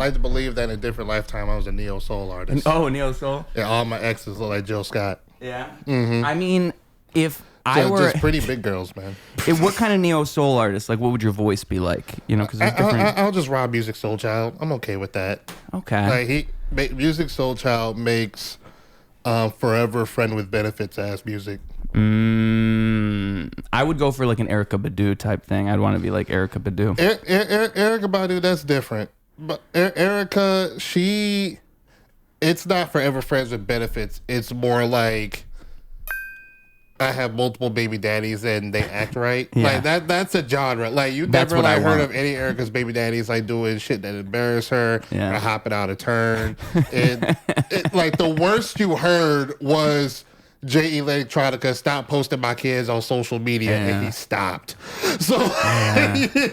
like to believe that in a different lifetime I was a neo soul artist. Oh, neo soul. Yeah, all my exes look like Jill Scott. Yeah. Mm-hmm. I mean, if I were just pretty big girls, man. What kind of neo soul artist? Like, what would your voice be like? You know, because there's different. I'll just rob Music Soul Child. I'm okay with that. Okay. Like Music Soul Child makes forever friend with benefits ass music. I would go for like an Erykah Badu type thing. I'd want to be like Erykah Badu. Erykah Badu, that's different. But Erykah, it's not forever friends with benefits. It's more like I have multiple baby daddies and they act right. Yeah. Like that's a genre. Like you never like heard of any Erica's baby daddies like doing shit that embarrass her or hopping out of turn. Like the worst you heard was J. Electronica stopped posting my kids on social media and he stopped. So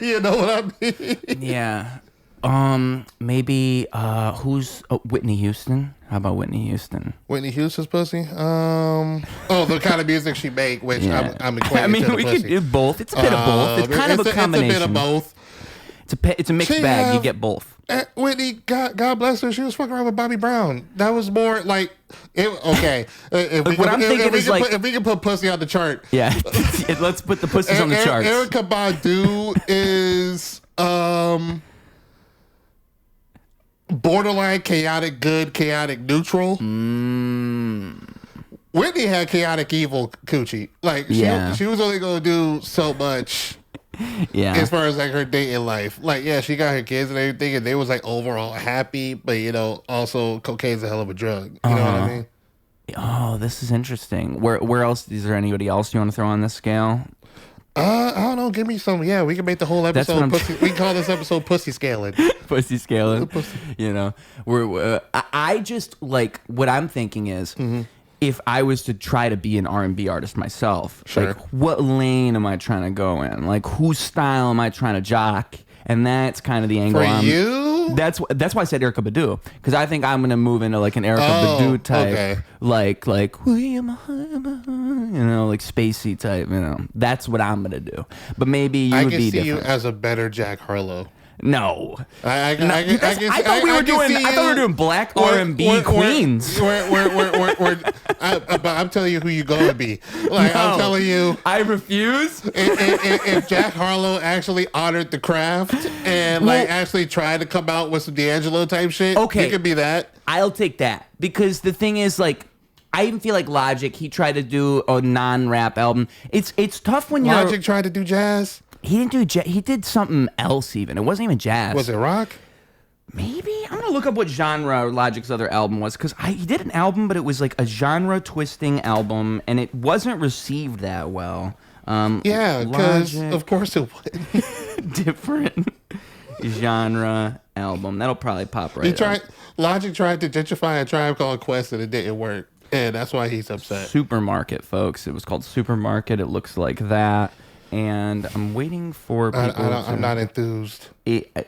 you know what I mean? Yeah. Maybe who's Whitney Houston? How about Whitney Houston? Whitney Houston's pussy? The kind of music she make, which I'm equating to the we pussy. could do both. It's a bit of both. It's kind of a combination. It's a bit of both. It's a mixed bag. You get both. Whitney, God bless her, she was fucking around with Bobby Brown. That was more like, okay. If we can put pussy on the chart. Yeah, let's put the pussies on the charts. Erykah Badu is borderline chaotic good, chaotic neutral. Whitney had chaotic evil coochie. Like she was only gonna do so much. Yeah. As far as like her dating life, like she got her kids and everything, and they was like overall happy, but also cocaine's a hell of a drug. You know what I mean? Oh, this is interesting. Where else? Is there anybody else you want to throw on this scale? I don't know. Give me some. Yeah, we can make the whole episode. We can call this episode "Pussy Scaling." Pussy Scaling. You know, I just like what I'm thinking is, if I was to try to be an R&B artist myself, like what lane am I trying to go in? Like whose style am I trying to jock? And that's kind of the angle. For you? That's why I said Erykah Badu, because I think I'm gonna move into like an Erykah Badu type, like like spacey type. That's what I'm gonna do. But maybe you would be different. I can see you as a better Jack Harlow. No, I thought we were doing black R&B queens. But I'm telling you who you gonna be. Like I'm telling you, I refuse. If Jack Harlow actually honored the craft and actually tried to come out with some D'Angelo type shit, it could be that. I'll take that, because the thing is, like, I even feel like Logic. He tried to do a non-rap album. It's tough when Logic tried to do jazz. He didn't do jazz. He did something else even. It wasn't even jazz. Was it rock? Maybe. I'm going to look up what genre Logic's other album was, because he did an album, but it was like a genre-twisting album, and it wasn't received that well. Because of course it would. Different genre album. That'll probably pop right up. Logic tried to gentrify a Tribe Called Quest, and it didn't work. And that's why he's upset. Supermarket, folks. It was called Supermarket. It looks like that. And I'm waiting for people. I'm not enthused.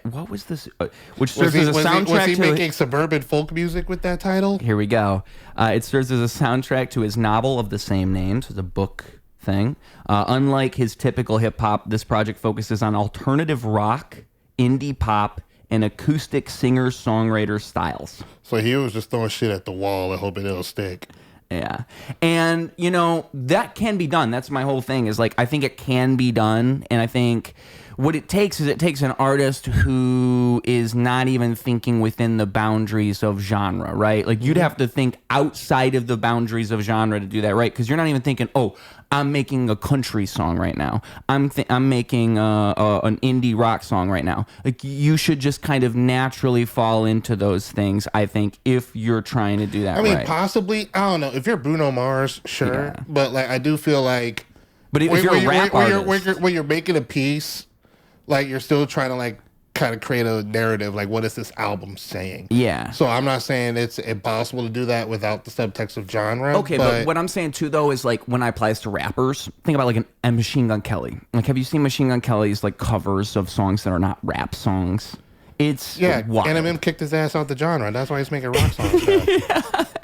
What was this? Which serves as a soundtrack. Was he making suburban folk music with that title? Here we go. It serves as a soundtrack to his novel of the same name. So it's a book thing. Unlike his typical hip hop, this project focuses on alternative rock, indie pop, and acoustic singer-songwriter styles. So he was just throwing shit at the wall and hoping it'll stick. Yeah. And, that can be done. That's my whole thing, is like, I think it can be done. And I think what it takes is an artist who is not even thinking within the boundaries of genre, right? Like, you'd have to think outside of the boundaries of genre to do that, right? Because you're not even thinking, I'm making a country song right now. I'm making an indie rock song right now. Like, you should just kind of naturally fall into those things, I think, if you're trying to do that. I mean, possibly. I don't know. If you're Bruno Mars, sure. Yeah. But like, I do feel like, but if you're a rap artist, when you're making a piece, like, you're still trying to like kind of create a narrative. Like, what is this album saying? Yeah. So I'm not saying it's impossible to do that without the subtext of genre. Okay, but what I'm saying too, though, is like, when I apply this to rappers, think about like a Machine Gun Kelly. Like, have you seen Machine Gun Kelly's like covers of songs that are not rap songs? It's wild. Eminem kicked his ass out the genre. That's why he's making rock songs now.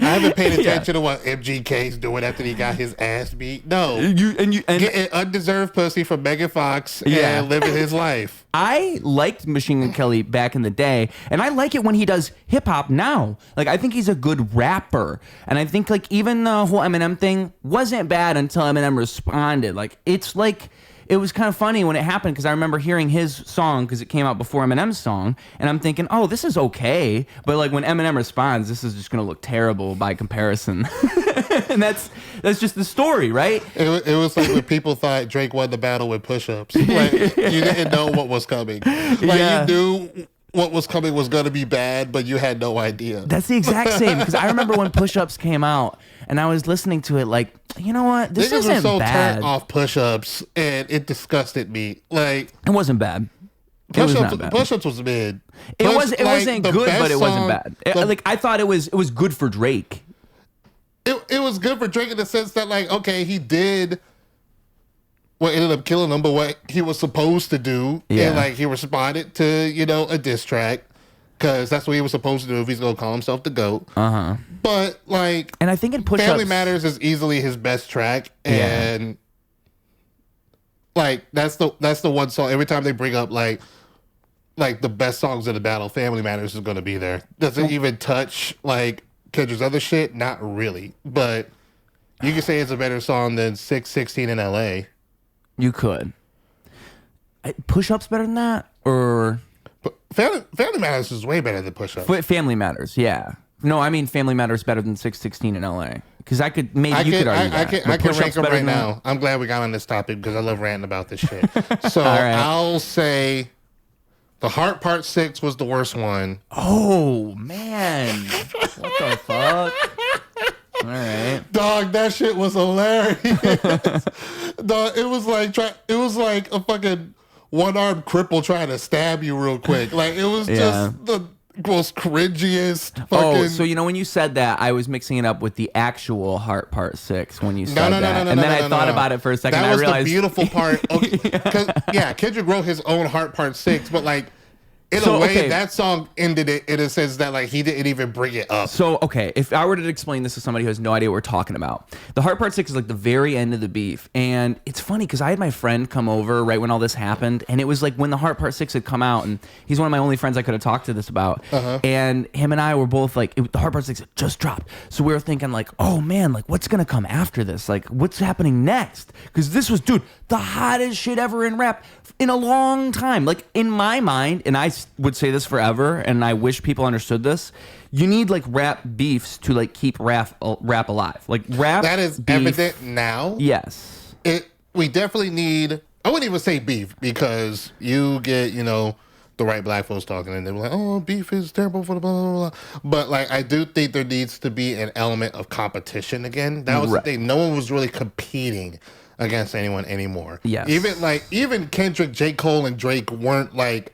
haven't paid attention to what MGK's doing after he got his ass beat. No, getting undeserved pussy from Megan Fox and living his life. I liked Machine Gun Kelly back in the day, and I like it when he does hip hop now. Like, I think he's a good rapper, and I think like even the whole Eminem thing wasn't bad until Eminem responded. Like, it's like. It was kind of funny when it happened because I remember hearing his song because it came out before Eminem's song, and I'm thinking, oh, this is okay. But like when Eminem responds, this is just going to look terrible by comparison. And that's just the story, right? It was like when people thought Drake won the battle with push-ups. Like, you didn't know what was coming. Like, you knew what was coming was going to be bad, but you had no idea. That's the exact same, because I remember when push-ups came out, and I was listening to it like, you know what? This isn't were so bad. turned off push-ups, and it disgusted me. Like, it wasn't bad. Push-ups was mid. It wasn't good, but it wasn't bad. Like, I thought it was good for Drake. It was good for Drake in the sense that, like, okay, he did what ended up killing him, but what he was supposed to do, and like he responded to, a diss track. Because that's what he was supposed to do if he's going to call himself the GOAT. But, like... And I think in push-ups... Family Matters is easily his best track. And, like, that's the one song... Every time they bring up, like the best songs in the battle, Family Matters is going to be there. Does it even touch, like, Kendrick's other shit? Not really. But you can say it's a better song than 616 in L.A. You could. Push-ups better than that? Or... Family Matters is way better than Push-Ups. Family Matters, yeah. No, I mean Family Matters better than 616 in LA. Because you could argue that. I can rank them right now. I'm glad we got on this topic because I love ranting about this shit. So right. I'll say The Heart Part 6 was the worst one. Oh, man. What the fuck? All right. Dog, that shit was hilarious. Dog, it was like a fucking one-armed cripple trying to stab you real quick. Like, it was just the most cringiest fucking... Oh, so when you said that, I was mixing it up with the actual Heart Part 6 when you said that. And then I thought about it for a second. That was I realized... the beautiful part. Okay, Kendrick wrote his own Heart Part 6, but like... In a way, that song ended it in a sense that, like, he didn't even bring it up. So, okay, if I were to explain this to somebody who has no idea what we're talking about, the Heart Part 6 is, like, the very end of the beef. And it's funny, because I had my friend come over right when all this happened, and it was, like, when the Heart Part 6 had come out, and he's one of my only friends I could have talked to this about. And him and I were both, like, the Heart Part 6 had just dropped. So we were thinking, like, oh, man, like, what's going to come after this? Like, what's happening next? Because this was, dude, the hottest shit ever in rap in a long time. Like, in my mind, and I would say this forever, and I wish people understood this, you need, like, rap beefs to, like, keep rap alive. Like, rap that is beef, evident now. Yes. We definitely need... I wouldn't even say beef, because you get, the right black folks talking, and they're like, oh, beef is terrible for the blah, blah, blah. But, like, I do think there needs to be an element of competition again. That was the thing. No one was really competing against anyone anymore. Yes. Even Kendrick, J. Cole, and Drake weren't, like,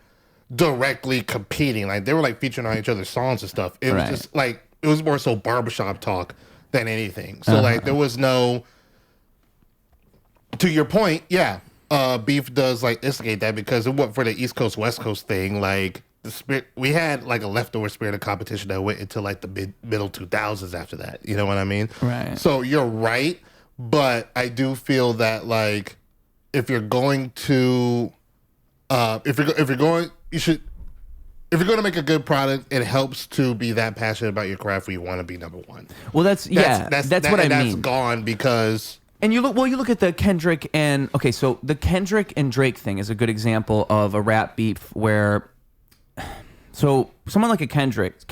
directly competing. Like, they were, like, featuring on each other's songs and stuff. It was just, like, it was more so barbershop talk than anything. So, like, there was no... To your point, beef does, like, instigate that, because it went for the East Coast, West Coast thing. Like, we had, like, a leftover spirit of competition that went into, like, the middle 2000s after that. You know what I mean? Right. So, you're right. But I do feel that, like, if you're going to, if you're going to make a good product, it helps to be that passionate about your craft where you want to be number one. Well, that's what I mean. That's gone because. And you look at the Kendrick and so the Kendrick and Drake thing is a good example of a rap beef where. So someone like a Kendrick's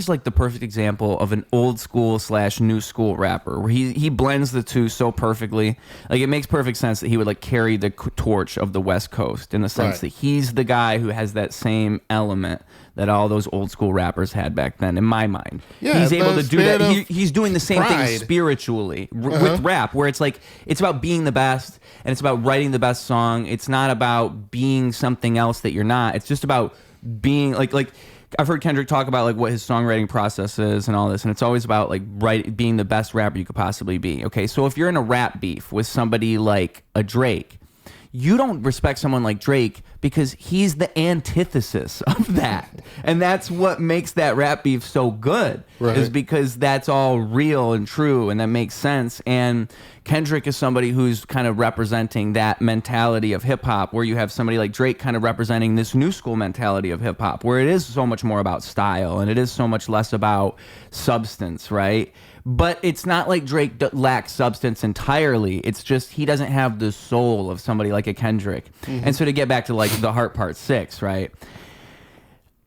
like the perfect example of an old school / new school rapper where he blends the two so perfectly. Like, it makes perfect sense that he would, like, carry the torch of the West Coast in the sense that he's the guy who has that same element that all those old school rappers had back then, in my mind. Yeah, he's able to do that. He's doing the same pride. thing spiritually with rap, where it's like, it's about being the best and it's about writing the best song. It's not about being something else that you're not. It's just about being like I've heard Kendrick talk about, like, what his songwriting process is and all this, and it's always about, like, being the best rapper you could possibly be. Okay, so if you're in a rap beef with somebody like a Drake, You don't respect someone like Drake because he's the antithesis of that. And that's what makes that rap beef so good, is because that's all real and true, and that makes sense. And Kendrick is somebody who's kind of representing that mentality of hip hop, where you have somebody like Drake kind of representing this new school mentality of hip hop, where it is so much more about style and it is so much less about substance, right? But it's not like Drake lacks substance entirely. It's just he doesn't have the soul of somebody like a Kendrick. And so to get back to like the Heart Part 6, right?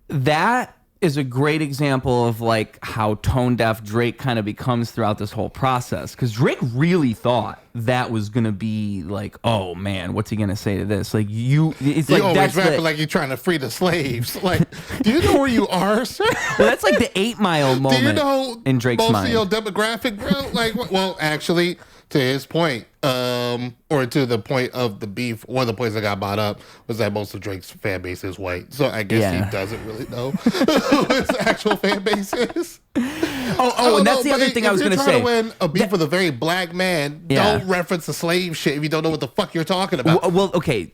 That is a great example of like how tone deaf Drake kind of becomes throughout this whole process, because Drake really thought that was gonna be like, oh man, what's he gonna say to this? Like it's like, always that's rapping like you're trying to free the slaves. Like, do you know where you are, sir? Well, that's like the 8 Mile moment. Do you know in Drake's most mind? Of your demographic, bro? Like, well, actually, to his point, or to the point of the beef, one of the points that got brought up was that most of Drake's fan base is white. So I guess he doesn't really know who his actual fan base is. And that's the other thing I was going to say. If you're trying to win a beef with a very black man, don't reference the slave shit if you don't know what the fuck you're talking about. Well, okay.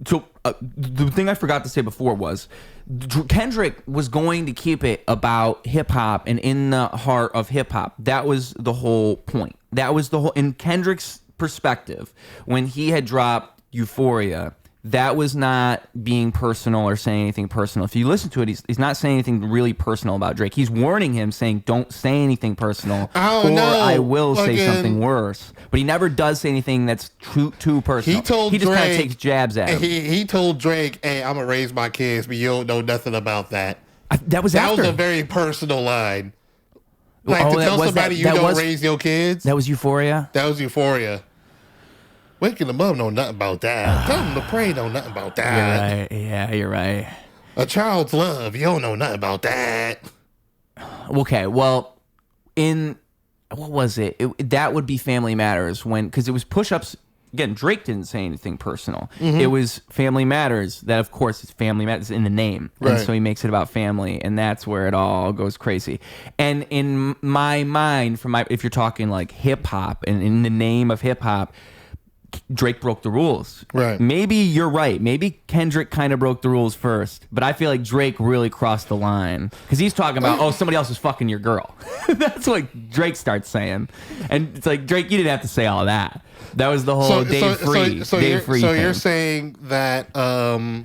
So the thing I forgot to say before was Kendrick was going to keep it about hip hop and in the heart of hip hop. That was the whole point. That was the whole, in Kendrick's perspective, when he had dropped Euphoria, that was not being personal or saying anything personal. If you listen to it, he's not saying anything really personal about Drake. He's warning him, saying, don't say anything personal, I will say something worse. But he never does say anything that's too personal. He just kind of takes jabs at him. He told Drake, hey, I'm going to raise my kids, but you don't know nothing about that. That was a very personal line. Like, to tell somebody you don't raise your kids. That was Euphoria? That was Euphoria. Waking them up know nothing about that. Tell them to pray know nothing about that. You're right. Yeah, you're right. A child's love, you don't know nothing about that. Okay, well, what was it? That would be Family Matters, because it was push-ups. Again, Drake didn't say anything personal. It was Family Matters. That, of course, is Family Matters in the name. And so he makes it about family, and that's where it all goes crazy. And in my mind, if you're talking like hip-hop, and in the name of hip-hop, Drake broke the rules. Right. Maybe you're right. Maybe Kendrick kind of broke the rules first, but I feel like Drake really crossed the line, because he's talking about, somebody else is fucking your girl. That's what Drake starts saying. And it's like, Drake, you didn't have to say all that. That was the whole Dave Free. So you're saying that that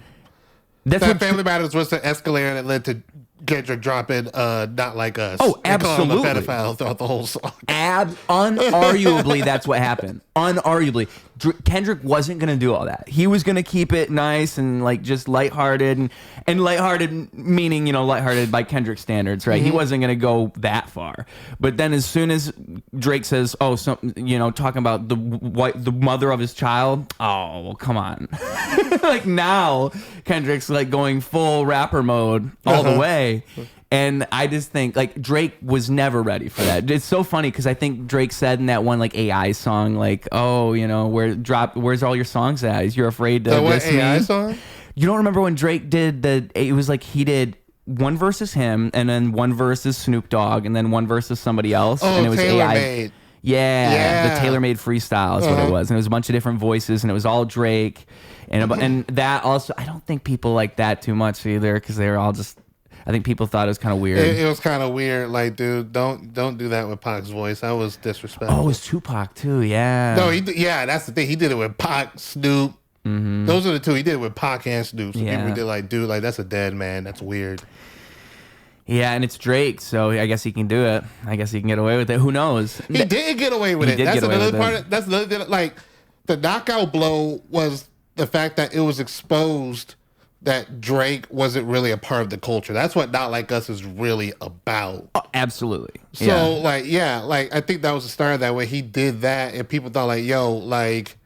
Family Matters was the escalator that led to Kendrick dropping Not Like Us. Oh, absolutely. Call him a pedophile throughout the whole song. Unarguably, that's what happened. Unarguably. Kendrick wasn't going to do all that. He was going to keep it nice and like just lighthearted, and lighthearted meaning, lighthearted by Kendrick standards, right? He wasn't going to go that far. But then as soon as Drake says, talking about the mother of his child, oh, well, come on. Like, now Kendrick's like going full rapper mode all the way. And I just think like Drake was never ready for that. It's so funny because I think Drake said in that one like AI song, like, where's all your songs at? You're afraid to what AI song? You don't remember when Drake did it was like he did one versus him, and then one versus Snoop Dogg, and then one versus somebody else, and it was AI. Made. Yeah, the tailor-made freestyle is what it was, and it was a bunch of different voices, and it was all Drake, and that also, I don't think people like that too much either, because they were all just. I think people thought it was kind of weird. It was kind of weird. Like, dude, don't do that with Pac's voice. That was disrespectful. Oh, it was Tupac too. Yeah. No, that's the thing. He did it with Pac, Snoop. Those are the two. He did it with Pac and Snoop. So people did like, dude, like that's a dead man. That's weird. Yeah, and it's Drake, so I guess he can do it. I guess he can get away with it. Who knows? He did get away with it. That's another part. That's another thing. Like, the knockout blow was the fact that it was exposed that Drake wasn't really a part of the culture. That's what Not Like Us is really about. Oh, absolutely. So, I think that was the start of that, where he did that, and people thought, like, yo, like,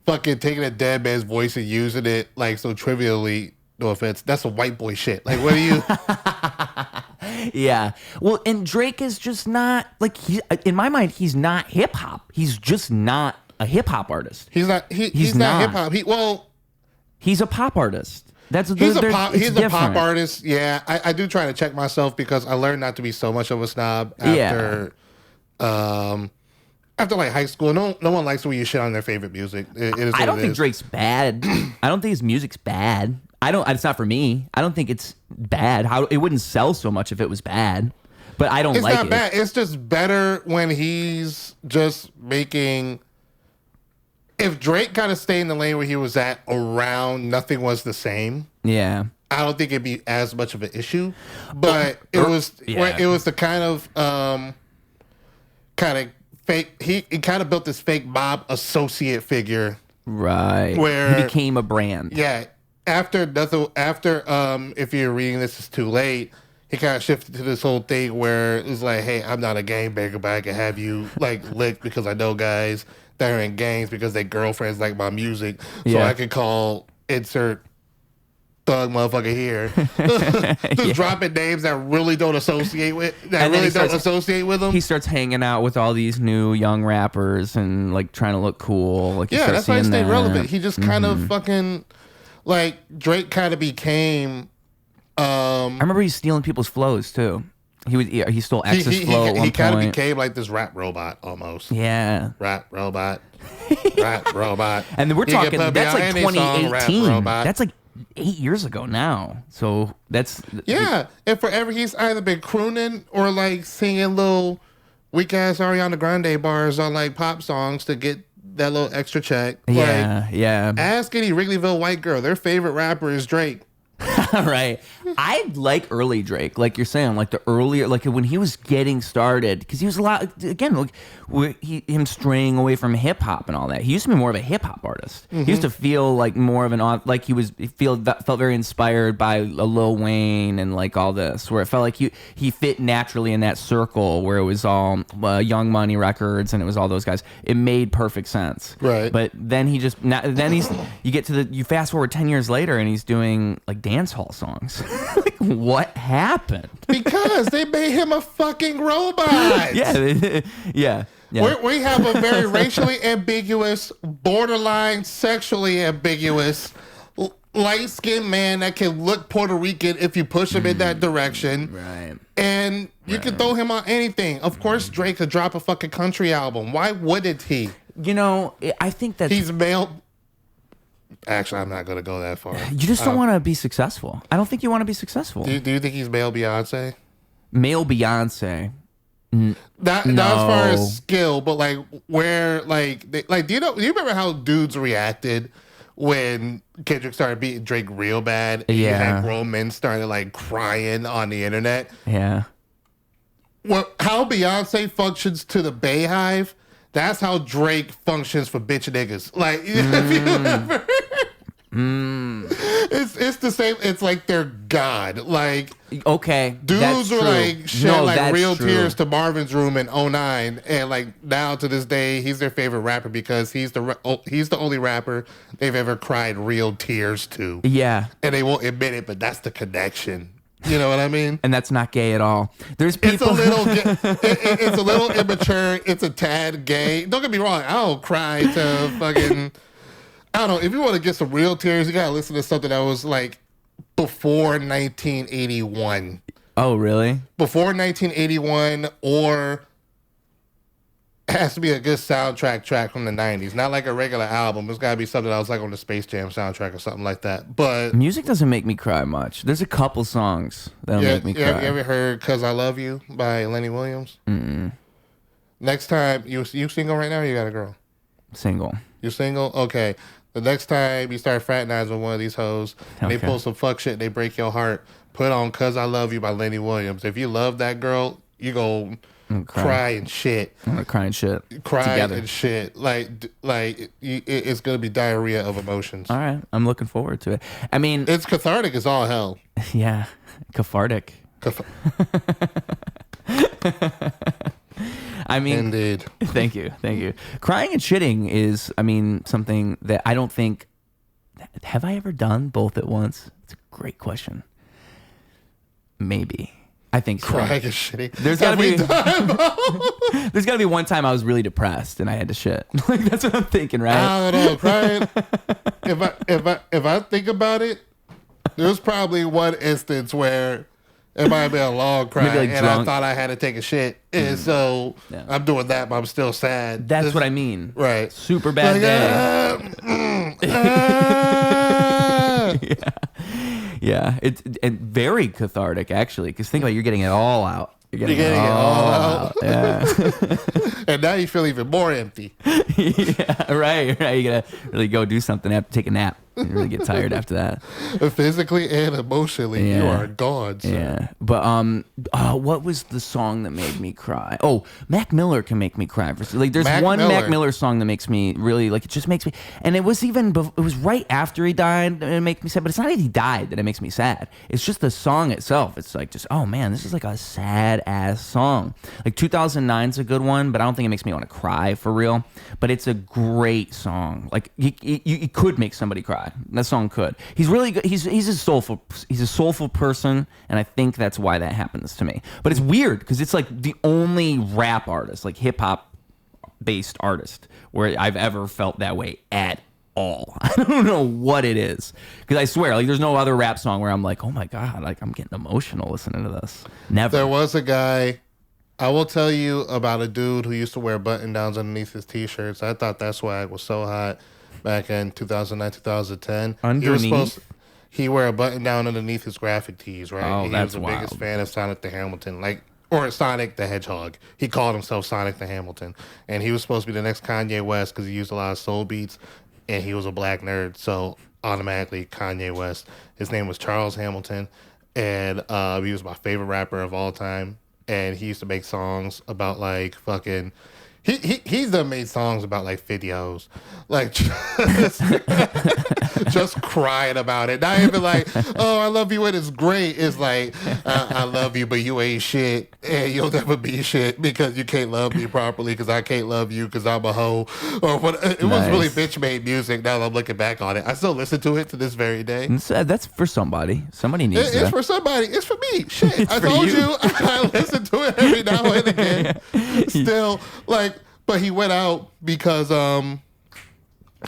fucking taking a dead man's voice and using it, like, so trivially, no offense, that's some white boy shit. Like, what are you... Yeah. Well, and Drake is just not, like, in my mind, he's not hip-hop. He's just not a hip-hop artist. He's not hip-hop. He's a pop artist. He's a pop artist. Yeah, I do try to check myself, because I learned not to be so much of a snob after after like high school, no one likes when you shit on their favorite music. It is I don't what it think is. Drake's bad. I don't think his music's bad. It's not for me. I don't think it's bad. It wouldn't sell so much if it was bad. But I don't It's like not it. bad. It's just better when he's just making. If Drake kind of stayed in the lane where he was at around nothing was the same. Yeah. I don't think it'd be as much of an issue. But it was the kind of fake. He kind of built this fake mob associate figure. Right. Where he became a brand. Yeah. After if you're reading this, it's too late. He kind of shifted to this whole thing where it's like, hey, I'm not a gangbanger, but I can have you like licked because I know guys that are in gangs because their girlfriends like my music. So I can call insert thug motherfucker here. Just dropping names that really don't associate with them. He starts hanging out with all these new young rappers and like trying to look cool. Like that's why he stayed relevant. He just kind of fucking like Drake kind of became. I remember he's stealing people's flows too. He stole X's flow at one He kind of point. became like this rap robot almost. Yeah. Rap robot. Rap robot. And we're talking, that's like 2018. Song, that's like 8 years ago now. So that's... Yeah. And forever he's either been crooning or like singing little weak-ass Ariana Grande bars on like pop songs to get that little extra check. Yeah, yeah. Ask any Wrigleyville white girl. Their favorite rapper is Drake. Right. I like early Drake, like you're saying, like the earlier, like when he was getting started, because he was a lot, again, like him straying away from hip hop and all that. He used to be more of a hip hop artist. He used to feel like more of like felt very inspired by a Lil Wayne and like all this, where it felt like he fit naturally in that circle where it was all Young Money Records and it was all those guys. It made perfect sense. Right. But then you fast forward 10 years later and he's doing like dance hall songs. Like, what happened? Because they made him a fucking robot. Yeah. We have a very racially ambiguous, borderline sexually ambiguous, light-skinned man that can look Puerto Rican if you push him in that direction. Right. And you can throw him on anything. Of course, Drake could drop a fucking country album. Why wouldn't he? You know, I think that he's male. Actually, I'm not going to go that far. You just don't want to be successful. I don't think you want to be successsul. Do you think he's male Beyonce? Male Beyonce. Not as far as skill, but like where like do you remember how dudes reacted when Kendrick started beating Drake real bad? And you had grown men started like crying on the internet. Yeah. Well, how Beyonce functions to the Bayhive, that's how Drake functions for bitch niggas. Like, if you ever, it's the same. It's like they're God. Like, okay, dudes were like shed like real true. tears to Marvin's Room in 2009, and like now to this day, he's their favorite rapper because he's the only rapper they've ever cried real tears to. Yeah, and they won't admit it, but that's the connection. You know what I mean? And that's not gay at all. There's people. It's a little immature. It's a tad gay. Don't get me wrong. I don't cry to fucking. I don't know. If you want to get some real tears, you gotta listen to something that was like before 1981. Oh, really? Before 1981, or it has to be a good soundtrack track from the 90s. Not like a regular album. It's gotta be something that was like on the Space Jam soundtrack or something like that. But music doesn't make me cry much. There's a couple songs that'll make me cry. You ever heard "Cause I Love You" by Lenny Williams? Mm-mm. Next time you single right now, or you got a girl? Single. You're single? Okay. The next time you start fraternizing with one of these hoes, and they pull some fuck shit, and they break your heart, put on "Cause I Love You" by Lenny Williams. If you love that girl, you go cry and shit. I'm gonna cry and shit. Cry together. And shit. It's gonna be diarrhea of emotions. All right, I'm looking forward to it. I mean, it's cathartic as all hell. Yeah, cathartic. I mean, indeed. Thank you. Crying and shitting is, I mean, something that I don't think. Have I ever done both at once? It's a great question. Maybe. I think so. Crying and shitting. There's gotta be one time I was really depressed and I had to shit. Like, that's what I'm thinking, right? I don't know. Crying. If I think about it, there's probably one instance where It might have been a long cry, Maybe, like, and drunk. I thought I had to take a shit, and so I'm doing that, but I'm still sad. That's what I mean. Right. Super bad day. Yeah. It's and very cathartic, actually, because think about it, you're getting it all out. You're getting it all out. Yeah. And now you feel even more empty. Yeah, right. You gotta really go do something. Have to take a nap. You really get tired after that. Physically and emotionally, you are gone, sir. Yeah. But what was the song that made me cry? Oh, Mac Miller can make me cry. Like, there's one Mac Miller song that makes me really, like, it just makes me. And it was it was right after he died, and it makes me sad. But it's not that he died that it makes me sad. It's just the song itself. It's like, just, oh man, this is like a sad ass song. Like 2009's a good one, but I don't think it makes me want to cry for real. But it's a great song. Like, you could make somebody cry. That song could. He's really good. He's a soulful person, and I think that's why that happens to me. But it's weird because it's like the only rap artist, like hip hop based artist, where I've ever felt that way at all. I don't know what it is, because I swear, like, there's no other rap song where I'm like, oh my god, like, I'm getting emotional listening to this. Never. There was a guy. I will tell you about a dude who used to wear button downs underneath his t-shirts. I thought that swag was so hot. Back in 2009, 2010. Underneath? He wear a button down underneath his graphic tees, right? Oh, He was the wild. biggest fan of Sonic the Hamilton, or Sonic the Hedgehog. He called himself Sonic the Hamilton. And he was supposed to be the next Kanye West because he used a lot of soul beats, and he was a black nerd, so automatically Kanye West. His name was Charles Hamilton, and he was my favorite rapper of all time. And he used to make songs about, like, fucking... He's done made songs about, like, videos, like, just crying about it. Not even like, oh, I love you and it's great. It's like, I love you, but you ain't shit, and you'll never be shit because you can't love me properly because I can't love you because I'm a hoe. Or what? It was really bitch made music. Now that I'm looking back on it, I still listen to it to this very day. That's for somebody. Somebody needs It's that. for somebody. It's for me. Shit, I for told you. you I listen to it every now and again. Still, like. But he went out because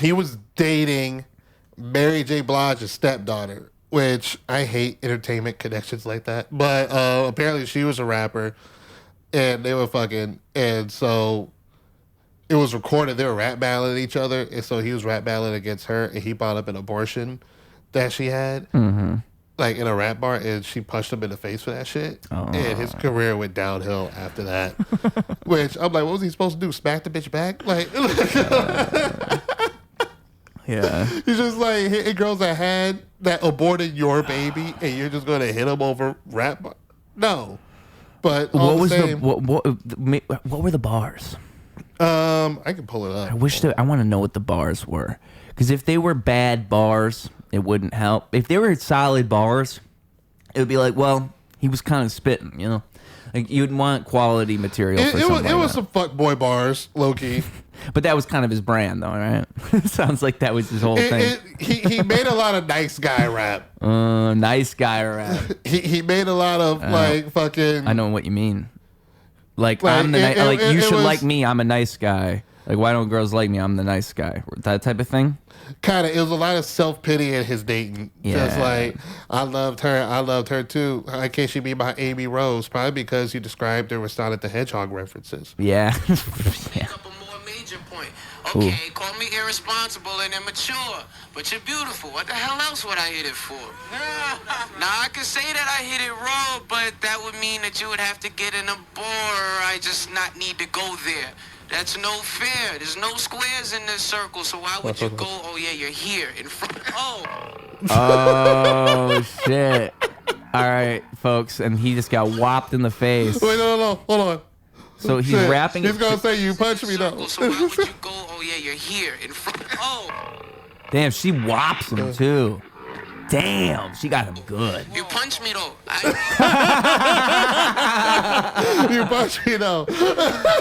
he was dating Mary J. Blige's stepdaughter, which I hate entertainment connections like that. But apparently she was a rapper, and they were fucking, and so it was recorded. They were rap battling each other, and so he was rap battling against her, and he brought up an abortion that she had. Mm-hmm. Like in a rap bar, and she punched him in the face for that shit. Oh. And his career went downhill after that. Which I'm like, what was he supposed to do? Smack the bitch back? Like, yeah. He's just like hitting girls that aborted your baby, and you're just going to hit them over rap bar? No. But what was what were the bars? I can pull it up. I want to know what the bars were, because if they were bad bars, it wouldn't help. If they were solid bars, it would be like, well, he was kind of spitting, you know? Like, you'd want quality material for something. It was some fuckboy bars, low-key. But that was kind of his brand, though, right? Sounds like that was his whole thing. He made a lot of nice guy rap. Nice guy rap. He made a lot of, like, fucking... I know what you mean. Like I'm the you should like me, I'm a nice guy. Like, why don't girls like me? I'm the nice guy. That type of thing. Kind of. It was a lot of self-pity in his dating. Yeah. Just like, I loved her too. How can't she be my Amy Rose? Probably because you described her with Sonic the Hedgehog references. Yeah. Yeah. Up a more major point. Okay, call me irresponsible and immature, but you're beautiful. What the hell else would I hit it for? Now, I could say that I hit it raw, but that would mean that you would have to get in a bar. I just not need to go there. That's no fair. There's no squares in this circle, so why would you go, oh yeah, you're here in front. Oh, shit. All right, folks, and he just got whopped in the face. Wait, no, hold on. So he's rapping. He's going to say, you punched me, though. So why would you go, oh yeah, you're here in front. Damn, she whops him, too. Damn, she got him good. You punched me, though. You punched me, though.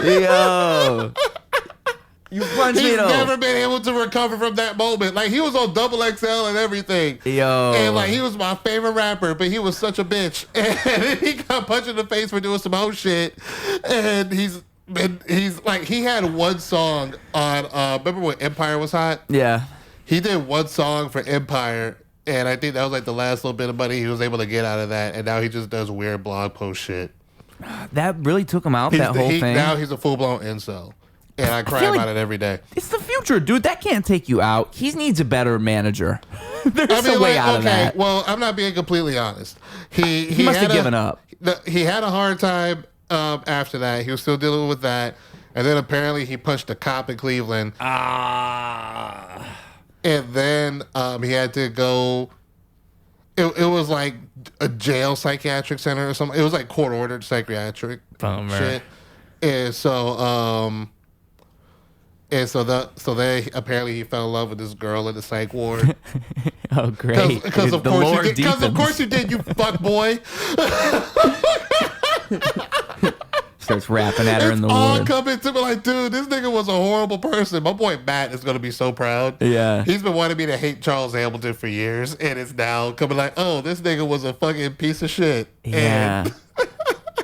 Yo. You punched me, He's though. never been able to recover from that moment. Like, he was on Double XL and everything. Yo. And, like, he was my favorite rapper, but he was such a bitch. And then he got punched in the face for doing some whole shit. And he's like, he had one song on, remember when Empire was hot? Yeah. He did one song for Empire, And I think that was like the last little bit of money he was able to get out of that. And now he just does weird blog post shit. That really took him out, that whole thing. Now he's a full-blown incel. And I cry about it every day. It's the future, dude. That can't take you out. He needs a better manager. There's a way out of that. Well, I'm not being completely honest. He must have given up. He had a hard time after that. He was still dealing with that. And then apparently he punched a cop in Cleveland. And then he had to go. It was like a jail psychiatric center or something. It was like court-ordered psychiatric shit. And so then apparently he fell in love with this girl in the psych ward. Oh, great! Because of course you did, you fuck boy. Starts rapping at her in the ward. All coming to me like, dude, this nigga was a horrible person. My boy Matt is gonna be so proud. Yeah, he's been wanting me to hate Charles Hamilton for years, and it's now coming like, oh, this nigga was a fucking piece of shit. Yeah.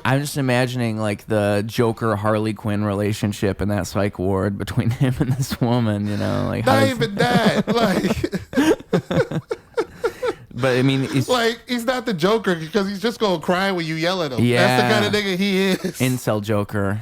I'm just imagining like the Joker Harley Quinn relationship in that psych ward between him and this woman, you know, like not even that, like. But I mean, he's not the Joker because he's just gonna cry when you yell at him. Yeah, that's the kind of nigga he is. Incel Joker,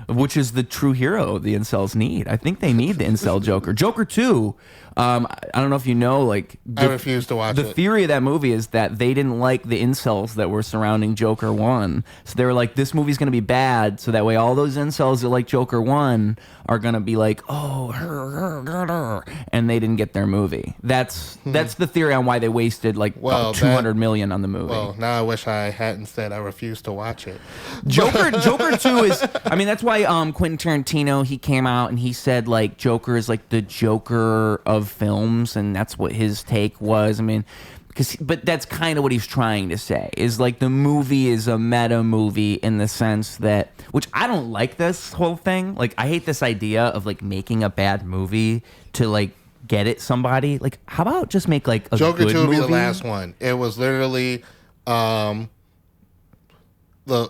which is the true hero the incels need. I think they need the incel Joker. Joker 2. I don't know if you know, like I refuse to watch it. The theory of that movie is that they didn't like the incels that were surrounding Joker 1. So they were like, this movie's going to be bad. So that way all those incels that like Joker 1 are going to be like, oh, and they didn't get their movie. That's the theory on why they wasted like $200 million on the movie. Well, now I wish I hadn't said I refuse to watch it. Joker 2 is, I mean, that's why Quentin Tarantino, he came out and he said like Joker is like the Joker of films, and that's what his take was. I mean, but that's kind of what he's trying to say, is like the movie is a meta movie in the sense that, which I don't like this whole thing. Like, I hate this idea of like making a bad movie to like get at somebody. Like, how about just make like a Joker good 2 would be the movie? last one. It was literally the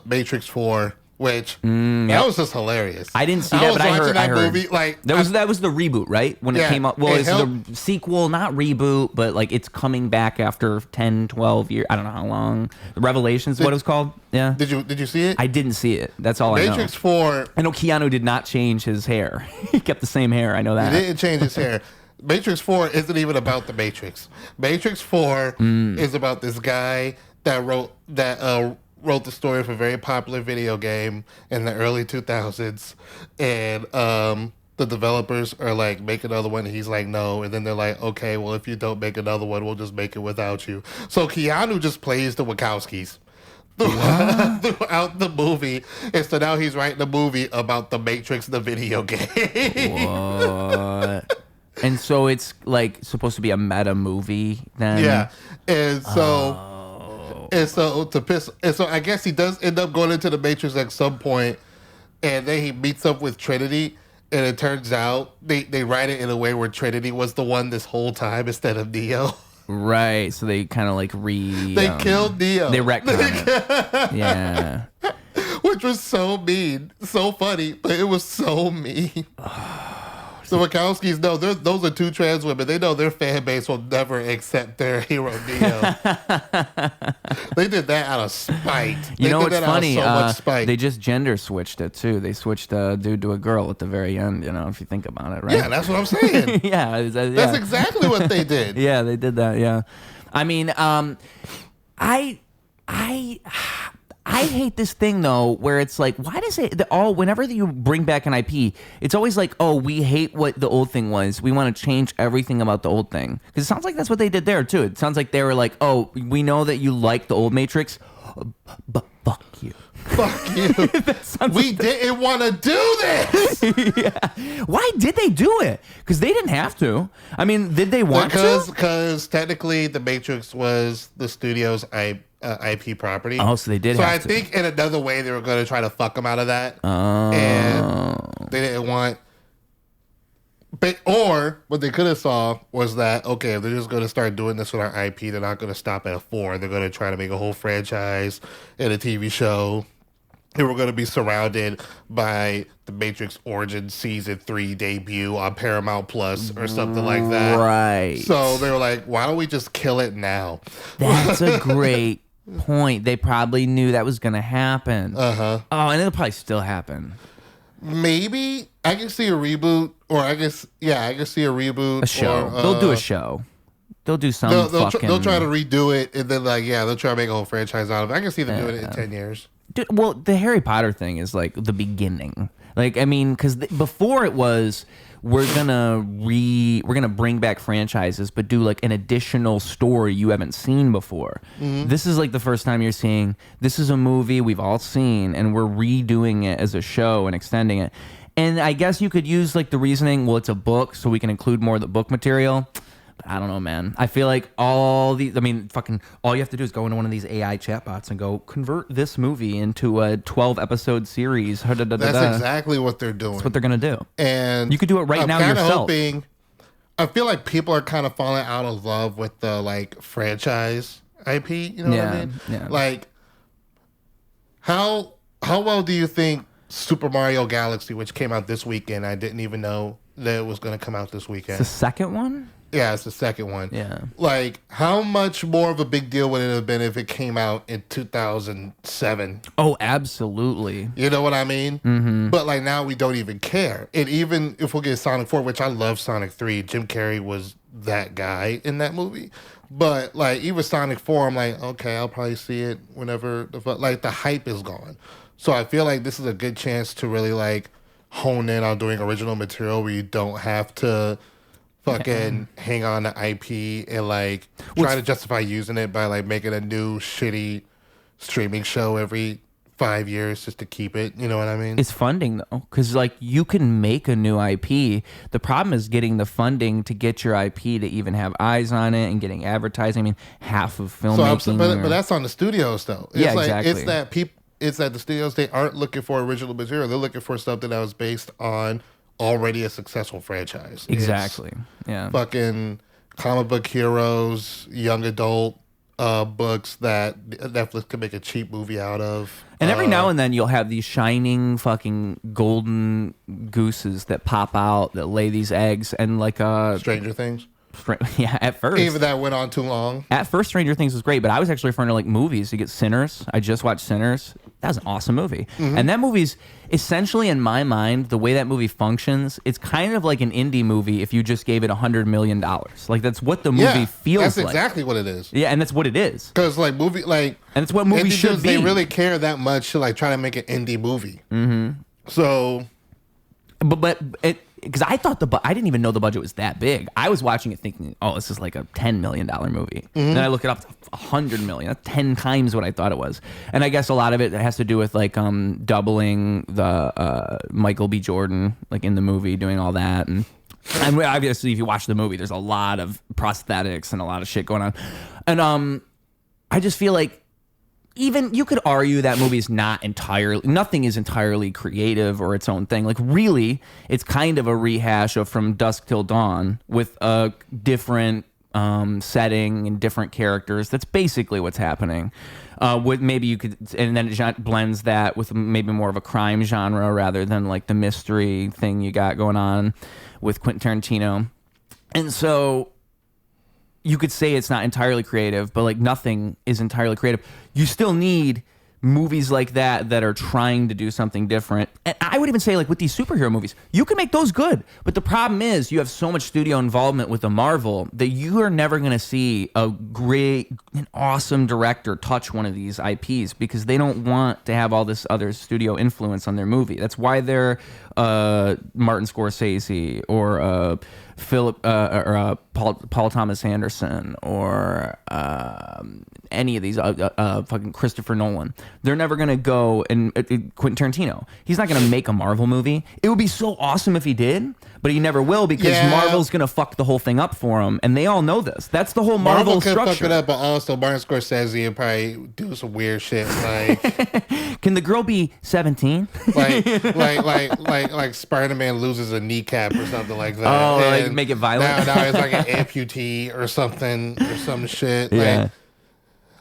Matrix 4. Which that was just hilarious. I didn't see that, but I heard that movie. Like that was the reboot, right? When it came out. Well, it's the sequel, not reboot, but like it's coming back after 10, 12 years. I don't know how long. The Revelations, what it was called. Yeah. Did you see it? I didn't see it. That's all I know. Matrix 4. I know Keanu did not change his hair. He kept the same hair. I know that. He didn't change his hair. Matrix 4 isn't even about the Matrix. Matrix 4 is about this guy that wrote the story of a very popular video game in the early 2000s, and the developers are like, make another one, and he's like, no, and then they're like, okay, well, if you don't make another one, we'll just make it without you. So Keanu just plays the Wachowskis throughout the movie, and so now he's writing a movie about the Matrix, the video game. What? And so it's like supposed to be a meta movie then? Yeah, and so... And so I guess he does end up going into the Matrix at some point, and then he meets up with Trinity, and it turns out they write it in a way where Trinity was the one this whole time instead of Neo. Right. So they kind of like they killed Neo. They retconned it. Yeah. Which was so mean, so funny, but it was so mean. The Wachowskis know those are two trans women. They know their fan base will never accept their hero Neo. They did that out of spite. You know what's funny? So much spite. They just gender switched it too. They switched a dude to a girl at the very end. You know, if you think about it, right? Yeah, that's what I'm saying. Yeah, that's exactly what they did. Yeah, they did that. Yeah, I mean, I hate this thing though, where it's like, why does it whenever you bring back an IP, it's always like, oh, we hate what the old thing was. We want to change everything about the old thing. Because it sounds like that's what they did there too. It sounds like they were like, oh, we know that you like the old Matrix, but fuck you. Fuck you. We didn't want to do this. Yeah. Why did they do it? Because they didn't have to. I mean, did they want to? Because technically the Matrix was the studio's IP property. Oh, so they did have to. So I think in another way they were going to try to fuck them out of that. Oh. And they didn't want... Or what they could have saw was that, okay, if they're just going to start doing this with our IP, they're not going to stop at a 4. They're going to try to make a whole franchise and a TV show they were going to be surrounded by the Matrix Origins Season 3 debut on Paramount Plus or something like that. Right. So they were like, why don't we just kill it now? That's a great point. They probably knew that was going to happen. Uh-huh. Oh, and it'll probably still happen. Maybe. I can see a reboot, or I can see a reboot. A show. Or, they'll do a show. They'll do some they'll fucking... they'll try to redo it, and then, they'll try to make a whole franchise out of it. I can see them doing it in 10 years. Dude, well, the Harry Potter thing is like the beginning. Like, I mean, because before it was, we're gonna bring back franchises, but do like an additional story you haven't seen before. Mm-hmm. This is like the first time you're seeing, this is a movie we've all seen, and we're redoing it as a show and extending it. And I guess you could use like the reasoning, well, it's a book, so we can include more of the book material. I don't know, man. I feel like all you have to do is go into one of these AI chatbots and go, convert this movie into a 12-episode series. That's exactly what they're doing. That's what they're going to do. And you could do it right now yourself. I feel like people are kind of falling out of love with the, franchise IP. You know what I mean? Yeah. Like, how well do you think Super Mario Galaxy, which came out this weekend, I didn't even know that it was going to come out this weekend. It's the second one? Yeah, it's the second one. Yeah. Like, how much more of a big deal would it have been if it came out in 2007? Oh, absolutely. You know what I mean? Mm-hmm. But, now we don't even care. And even if we get Sonic 4, which I love Sonic 3, Jim Carrey was that guy in that movie. But, even Sonic 4, I'm like, okay, I'll probably see it whenever, the hype is gone. So I feel like this is a good chance to really, hone in on doing original material where you don't have to fucking hang on to IP and try to justify using it by making a new shitty streaming show every 5 years just to keep it. You know what I mean? It's funding though, because you can make a new IP. The problem is getting the funding to get your IP to even have eyes on it and getting advertising. I mean, half of filmmaking. But that's on the studios though. It's exactly. It's that the studios, they aren't looking for original material. They're looking for something that was based on already a successful franchise. Exactly. It's fucking comic book heroes, young adult books that Netflix can make a cheap movie out of. And every now and then you'll have these shining fucking golden gooses that pop out that lay these eggs and Stranger Things. Yeah, at first. Even that went on too long. At first, Stranger Things was great, but I was actually referring to movies. You get Sinners. I just watched Sinners. That was an awesome movie. Mm-hmm. And that movie's essentially, in my mind, the way that movie functions, it's kind of like an indie movie if you just gave it $100 million. That's what the movie feels like. That's exactly what it is. Yeah, and that's what it is. Because movie, and it's what movies should be. They really care that much to try to make an indie movie. Mm-hmm. So, but it. Because I thought I didn't even know the budget was that big. I was watching it thinking, oh, this is like a $10 million movie. Mm-hmm. Then I look it up, it's $100 million. That's 10 times what I thought it was. And I guess a lot of it has to do with doubling the Michael B. Jordan in the movie, doing all that. And obviously, if you watch the movie, there's a lot of prosthetics and a lot of shit going on. And I just feel like even you could argue that movie's nothing is entirely creative or its own thing. Really, it's kind of a rehash of From Dusk Till Dawn with a different setting and different characters. That's basically what's happening. With maybe you could, and then it blends that with maybe more of a crime genre rather than the mystery thing you got going on with Quentin Tarantino. And so you could say it's not entirely creative, but nothing is entirely creative. You still need movies like that are trying to do something different. And I would even say with these superhero movies, you can make those good. But the problem is you have so much studio involvement with the Marvel that you are never going to see an awesome director touch one of these IPs because they don't want to have all this other studio influence on their movie. That's why they're Martin Scorsese or Paul Thomas Anderson or any of these fucking Christopher Nolan. They're never gonna go and Quentin Tarantino. He's not gonna make a Marvel movie. It would be so awesome if he did, but he never will because Marvel's gonna fuck the whole thing up for him, and they all know this. That's the whole Marvel structure. Marvel could fuck it up, but also Martin Scorsese would probably do some weird shit Can the girl be 17? like Spider-Man loses a kneecap or something like that. Oh, and make it violent. Now it's an amputee or something or some shit. Yeah.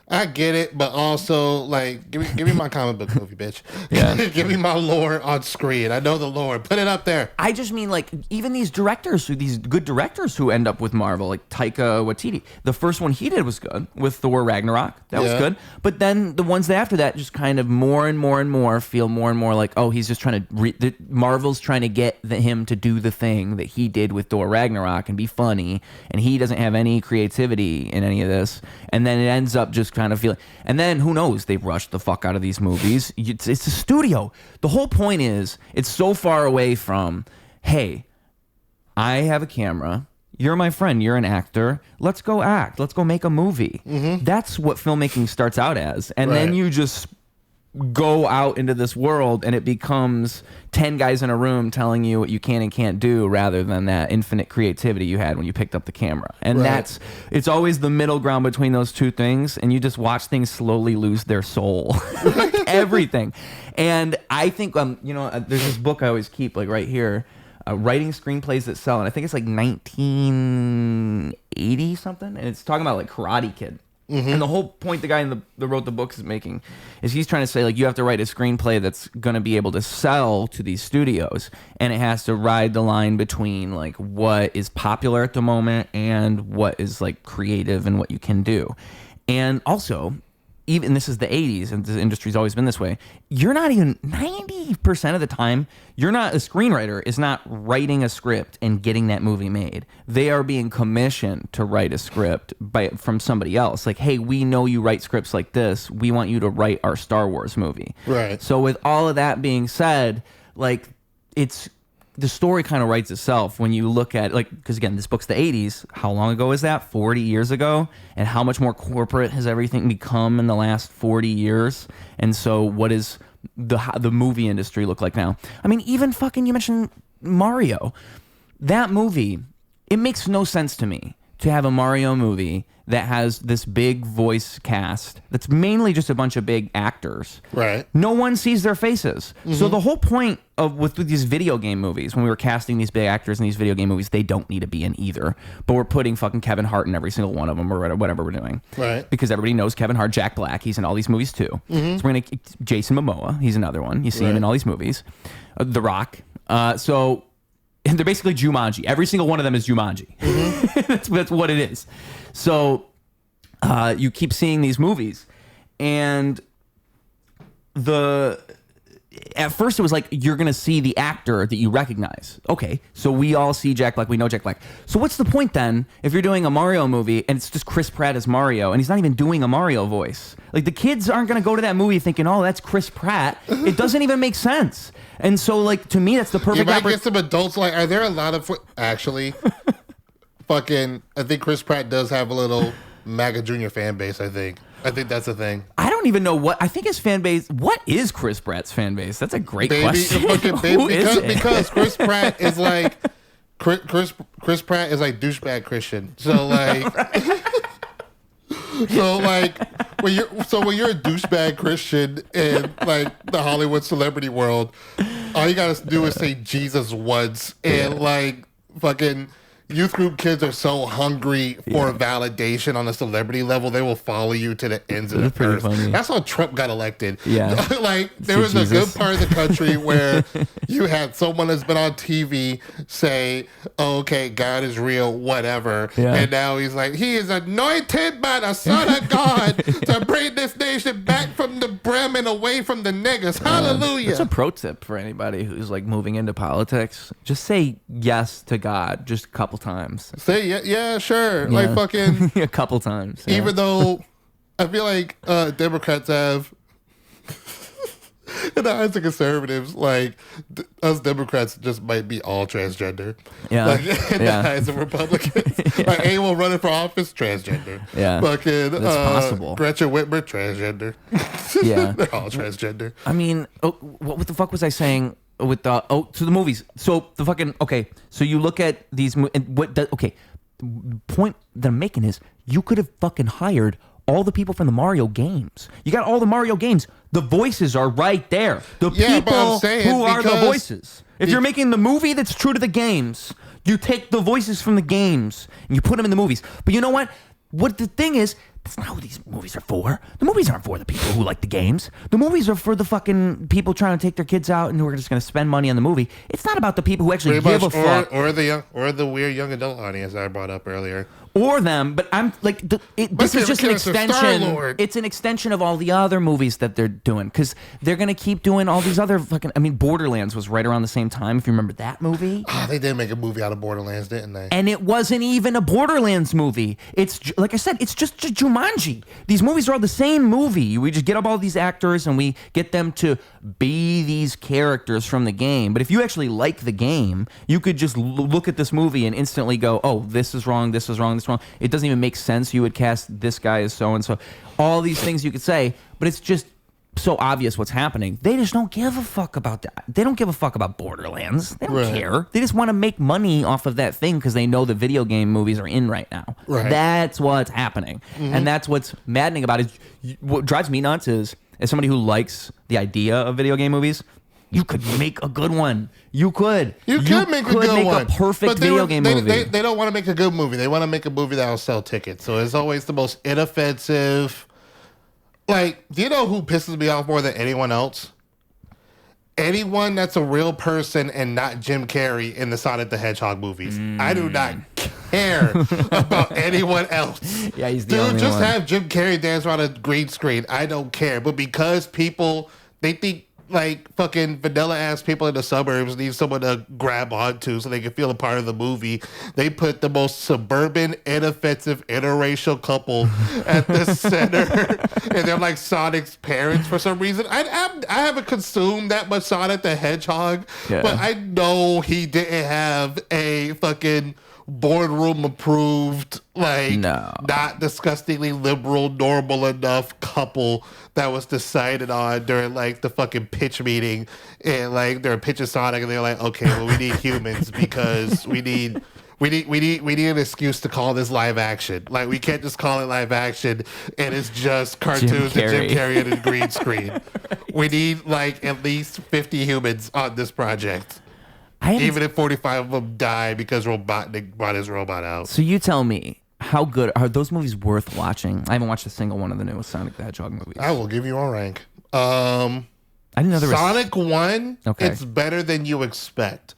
I get it, but also like give me my comic book movie, bitch. Yeah. Give me my lore on screen. I know the lore. Put it up there. I just mean like even these good directors who end up with Marvel, like Taika Waititi. The first one he did was good with Thor Ragnarok. That was good. But then the ones after that just kind of more and more feel more and more like, oh, he's just trying to Marvel's trying to get him to do the thing that he did with Thor Ragnarok and be funny, and he doesn't have any creativity in any of this. And then it ends up just kind of feeling, and then who knows, they rushed the fuck out of these movies. It's a studio. The whole point is it's so far away from, hey, I have a camera, you're my friend, you're an actor, let's go act, let's go make a movie. That's what filmmaking starts out as, and then you just go out into this world and it becomes 10 guys in a room telling you what you can and can't do, rather than that infinite creativity you had when you picked up the camera. And it's always the middle ground between those two things, and you just watch things slowly lose their soul. Like everything. And I think there's this book I always keep like right here, writing screenplays that sell, and I think it's like 1980 something, and it's talking about like Karate Kid. And the whole point the guy that wrote the books is making is he's trying to say, like, you have to write a screenplay that's going to be able to sell to these studios, and it has to ride the line between like what is popular at the moment and what is like creative and what you can do. And also, even this is the 80s and the industry's always been this way, you're not even 90% of the time, you're not a screenwriter is not writing a script and getting that movie made. They are being commissioned to write a script from somebody else. Like, hey, we know you write scripts like this. We want you to write our Star Wars movie. Right. So with all of that being said, like, the story kind of writes itself when you look at, like, because again, this book's the 80s. How long ago is that? 40 years ago? And how much more corporate has everything become in the last 40 years? And so what is the movie industry look like now? I mean, even fucking, you mentioned Mario. That movie, it makes no sense to me to have a Mario movie that has this big voice cast that's mainly just a bunch of big actors. Right. No one sees their faces. So the whole point of with these video game movies, when we were casting these big actors in these video game movies, they don't need to be in either. But we're putting fucking Kevin Hart in every single one of them or whatever we're doing. Right. Because everybody knows Kevin Hart, Jack Black, he's in all these movies too. So we're going to Jason Momoa, he's another one. You see him in all these movies. The Rock. So they're basically Jumanji. Every single one of them is Jumanji. That's what it is. So you keep seeing these movies, and at first it was like you're gonna see the actor that you recognize. Okay, so we all see Jack Black. We know Jack Black. So what's the point then if you're doing a Mario movie and it's just Chris Pratt as Mario and he's not even doing a Mario voice? Like, the kids aren't gonna go to that movie thinking, oh, that's Chris Pratt. It doesn't even make sense. And so, like, to me, that's the perfect. You might get some adults. Like, are there a lot of actually? Fucking, I think Chris Pratt does have a little MAGA Junior fan base. I think that's a thing. I don't even know what I think his fan base. What is Chris Pratt's fan base? That's a great question. Who is it? Because Chris Pratt is like Chris Pratt is like douchebag Christian. So like, so like when you're a douchebag Christian in like the Hollywood celebrity world, all you gotta do is say Jesus once, and like fucking youth group kids are so hungry for validation on a celebrity level, they will follow you to the ends of the earth. Funny. That's how Trump got elected. Yeah. Like, there was Jesus. A good part of the country where you had someone that's been on TV say, oh, okay, God is real, whatever. Yeah. And now he's like, he is anointed by the Son of God to bring this nation back from the brim and away from the niggas. Hallelujah. That's a pro tip for anybody who's like moving into politics. Just say yes to God just a couple times. Say yeah, sure. Yeah. Like fucking a couple times. Yeah. Even though I feel like Democrats have in the eyes of conservatives, like us Democrats just might be all transgender. Yeah. Like in the eyes of Republicans. Like anyone running for office, transgender. Yeah. Fucking that's possible. Gretchen Whitmer, transgender. Yeah. They're all transgender. I mean, what the fuck was I saying? With the to the movies, so the fucking okay. So you look at these the point that I'm making is you could have fucking hired all the people from the Mario games. You got all the Mario games. The voices are right there. The people who are the voices. If you're making the movie that's true to the games, you take the voices from the games and you put them in the movies. But you know what? What the thing is, That's not who these movies are for. The movies aren't for the people who like the games. The movies are for the fucking people trying to take their kids out and who are just going to spend money on the movie. It's not about the people who actually give a fuck. Or the weird young adult audience I brought up earlier. Or them, but I'm like, this is just an extension. It's an extension of all the other movies that they're doing, because they're gonna keep doing all these other fucking. I mean, Borderlands was right around the same time. If you remember that movie, they did make a movie out of Borderlands, didn't they? And it wasn't even a Borderlands movie. It's like I said, it's just Jumanji. These movies are all the same movie. We just get up all these actors and we get them to be these characters from the game. But if you actually like the game, you could just look at this movie and instantly go, "Oh, this is wrong. This is wrong. This is wrong." It doesn't even make sense. You would cast this guy as so and so. All these things you could say, but it's just so obvious what's happening. They just don't give a fuck about that. They don't give a fuck about Borderlands. They don't care. They just want to make money off of that thing because they know the video game movies are in right now. Right. That's what's happening. And that's what's maddening about it. What drives me nuts is, as somebody who likes the idea of video game movies, you could make a good one. You could. You could make a good one. A perfect video game movie. They don't want to make a good movie. They want to make a movie that will sell tickets. So it's always the most inoffensive. Like, do you know who pisses me off more than anyone else? Anyone that's a real person and not Jim Carrey in the Sonic the Hedgehog movies. I do not care about anyone else. Yeah, he's the only one. Just have Jim Carrey dance around a green screen. I don't care. But because people, they think like fucking vanilla ass people in the suburbs need someone to grab onto so they can feel a part of the movie, they put the most suburban, inoffensive, interracial couple at the center, and they're like Sonic's parents for some reason. I haven't consumed that much Sonic the Hedgehog, but I know he didn't have a fucking boardroom approved, like, not disgustingly liberal, normal enough couple that was decided on during like the fucking pitch meeting, and like they're pitching Sonic and they're like, okay, well, we need humans because we need an excuse to call this live action. Like, we can't just call it live action and it's just cartoons and Jim Carrey and a green screen. Right. We need like at least 50 humans on this project. Even if 45 of them die because Robotnik brought his robot out. So you tell me, how good are those movies worth watching? I haven't watched a single one of the newest Sonic the Hedgehog movies. I will give you a rank. I didn't know there was... Sonic 1, it's better than you expect.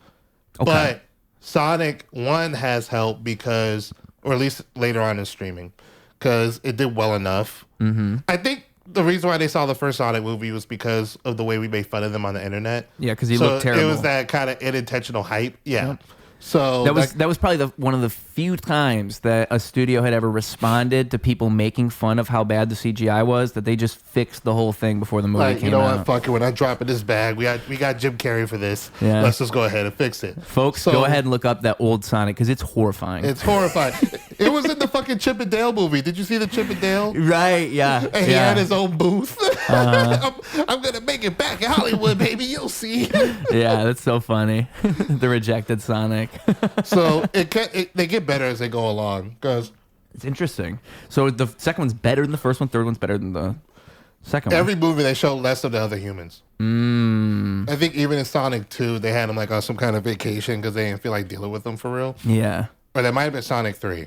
Okay. But Sonic 1 has help because, or at least later on in streaming, because it did well enough. I think the reason why they saw the first Sonic movie was because of the way we made fun of them on the internet. Yeah, because he looked terrible. It was that kind of unintentional hype. Yeah. Yep. So that was probably one of the few times that a studio had ever responded to people making fun of how bad the CGI was, that they just fixed the whole thing before the movie came out. You know what? Fuck it. We're not dropping this bag. We got Jim Carrey for this. Yeah. Let's just go ahead and fix it. Folks, go ahead and look up that old Sonic because it's horrifying. It's horrifying. It was in the fucking Chip and Dale movie. Did you see the Chip and Dale? Right, yeah. And he had his own booth. I'm going to make it back in Hollywood, baby. You'll see. Yeah, that's so funny. The rejected Sonic. So they get better as they go along. Because it's interesting. So the second one's better than the first one. Third one's better than the second one. Every movie they show less of the other humans. I think even in Sonic 2, they had them like on some kind of vacation because they didn't feel like dealing with them for real. Yeah. Or that might have been Sonic 3.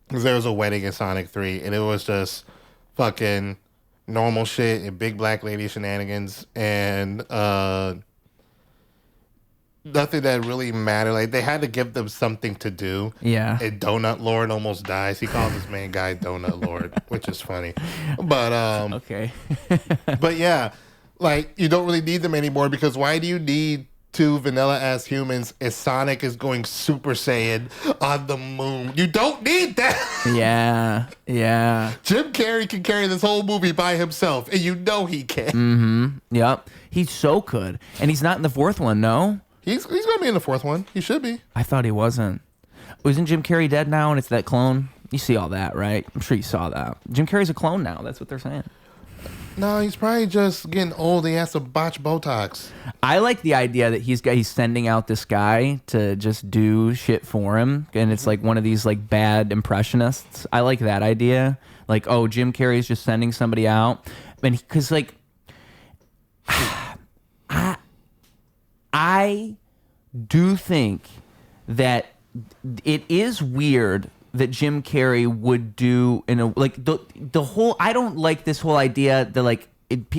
Because there was a wedding in Sonic 3 and it was just fucking normal shit and big black lady shenanigans and nothing that really mattered. Like, they had to give them something to do. Yeah. And Donut Lord almost dies. He calls this main guy Donut Lord, which is funny. But okay. But yeah, like, you don't really need them anymore because why do you need two vanilla ass humans as Sonic is going Super Saiyan on the moon? You don't need that. Yeah. Jim Carrey can carry this whole movie by himself, and you know he can. Yep. He's so good. And he's not in the fourth one, no? He's going to be in the fourth one. He should be. I thought he wasn't. Isn't Jim Carrey dead now and it's that clone? You see all that, right? I'm sure you saw that. Jim Carrey's a clone now. That's what they're saying. No, he's probably just getting old. He has to botch Botox. I like the idea that he's sending out this guy to just do shit for him, and it's like one of these like bad impressionists. I like that idea. Like, oh, Jim Carrey's just sending somebody out, and because like, I do think that it is weird that Jim Carrey would do in a like the whole. I don't like this whole idea that like.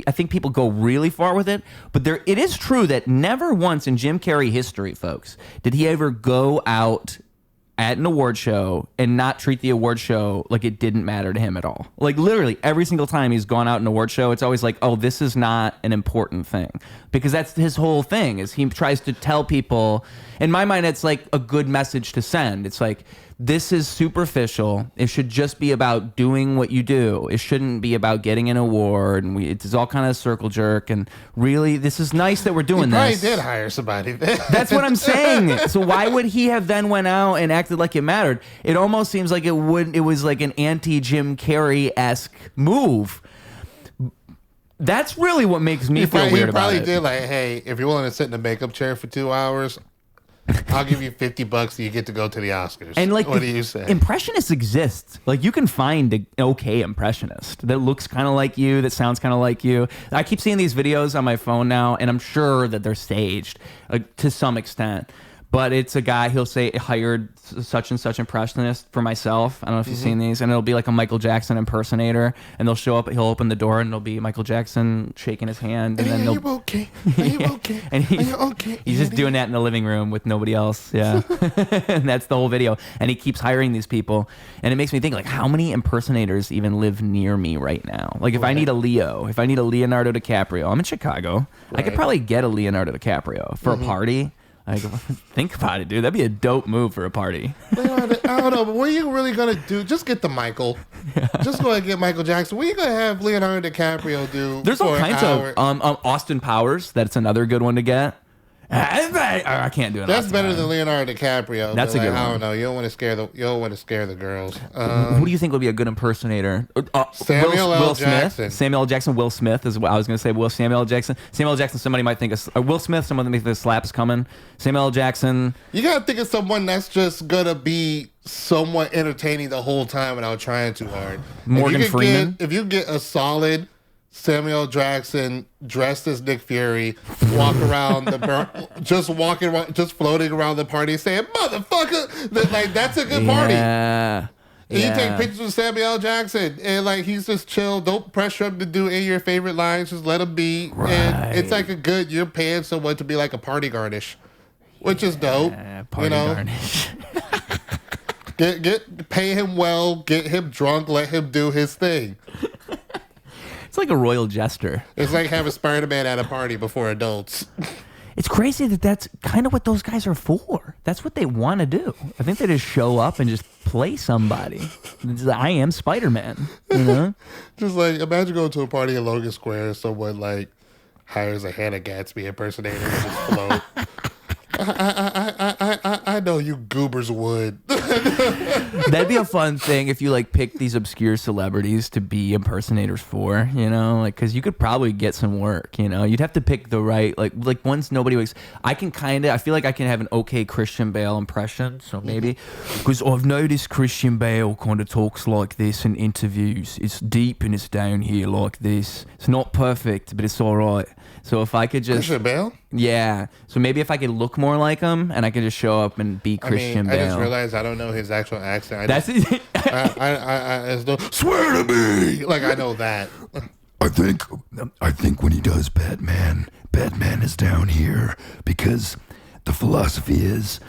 I think people go really far with it, but it is true that never once in Jim Carrey history, folks, did he ever go out at an award show and not treat the award show like it didn't matter to him at all. Like literally every single time he's gone out an award show, it's always like, oh, this is not an important thing, because that's his whole thing is he tries to tell people. In my mind, it's like a good message to send. It's like, this is superficial. It should just be about doing what you do. It shouldn't be about getting an award. And it's all kind of circle jerk. And really, this is nice that we're doing this. He probably did hire somebody. That's what I'm saying. So why would he have then went out and acted like it mattered? It almost seems like it was like an anti-Jim Carrey-esque move. That's really what makes me feel weird about it. He probably did like, hey, if you're willing to sit in a makeup chair for 2 hours, I'll give you $50 and you get to go to the Oscars. And like, what do you say? Impressionists exist. Like, you can find an okay impressionist that looks kind of like you, that sounds kind of like you. I keep seeing these videos on my phone now, and I'm sure that they're staged to some extent. But it's a guy, he'll say, hired such and such impressionist for myself. I don't know if you've seen these. And it'll be like a Michael Jackson impersonator. And they'll show up, he'll open the door, and it'll be Michael Jackson shaking his hand. And then are you okay? Are you okay? And are you okay? He's just doing that in the living room with nobody else. Yeah. And that's the whole video. And he keeps hiring these people. And it makes me think, like, how many impersonators even live near me right now? Like, if I need a Leo, if I need a Leonardo DiCaprio, I'm in Chicago. Right. I could probably get a Leonardo DiCaprio for a party. Like, think about it, dude. That'd be a dope move for a party. I don't know, but what are you really going to do? Just get the Michael. Yeah. Just go ahead and get Michael Jackson. What are you going to have Leonardo DiCaprio do? There's all kinds of Austin Powers. That's another good one to get. I can't do it. That's better than Leonardo DiCaprio. That's a good one. I don't know. You don't want to scare the girls. Who do you think would be a good impersonator? Samuel L. Jackson. Samuel L. Jackson. Will Smith is what I was going to say. Samuel L. Jackson. Samuel L. Jackson. Somebody might think Will Smith. Someone might think the slap's coming. Samuel L. Jackson. You got to think of someone that's just gonna be somewhat entertaining the whole time without trying too hard. Morgan Freeman. If you get a solid Samuel Jackson dressed as Nick Fury, walk around just floating around the party saying "motherfucker," like that's a good party. Yeah. And you take pictures of Samuel L. Jackson, and like he's just chill. Don't pressure him to do any of your favorite lines. Just let him be. Right. And it's like you're paying someone to be like a party garnish, which is dope. Party garnish. Pay him well, get him drunk, let him do his thing. It's like a royal jester. It's like having Spider-Man at a party before adults. It's crazy that that's kind of what those guys are for. That's what they want to do. I think they just show up and just play somebody. I am Spider-Man. You know? Just like, imagine going to a party in Logan Square and someone like hires a Hannah Gatsby impersonator and just float. I know you goobers would. That'd be a fun thing if you like pick these obscure celebrities to be impersonators for, you know, like because you could probably get some work. You know, you'd have to pick the right like once nobody wakes. I feel like I can have an okay Christian Bale impression. So maybe because I've noticed Christian Bale kind of talks like this in interviews. It's deep and it's down here like this. It's not perfect, but it's all right. So if I could just Christian Bale? Yeah. So maybe if I could look more like him and I could just show up and be Christian Bale. I just realized I don't know his actual accent. I swear to me. Like I know that. I think when he does Batman is down here because the philosophy is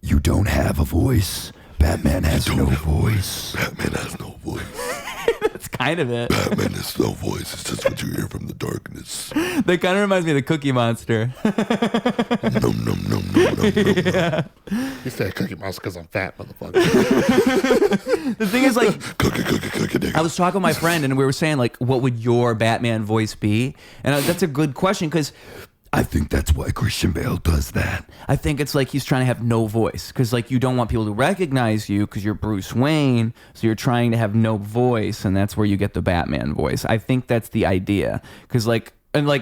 you don't have a voice. Batman has no voice. Batman has no voice. That's kind of it. Batman has no voice. It's just what you hear from the darkness. That kind of reminds me of the Cookie Monster. No. Yeah. You said Cookie Monster because I'm fat, motherfucker. The thing is, like, cookie. I was talking with my friend and we were saying, like, what would your Batman voice be? And that's a good question because I think that's why Christian Bale does that. I think it's like he's trying to have no voice because like you don't want people to recognize you because you're Bruce Wayne, so you're trying to have no voice, and that's where you get the Batman voice. I think that's the idea because like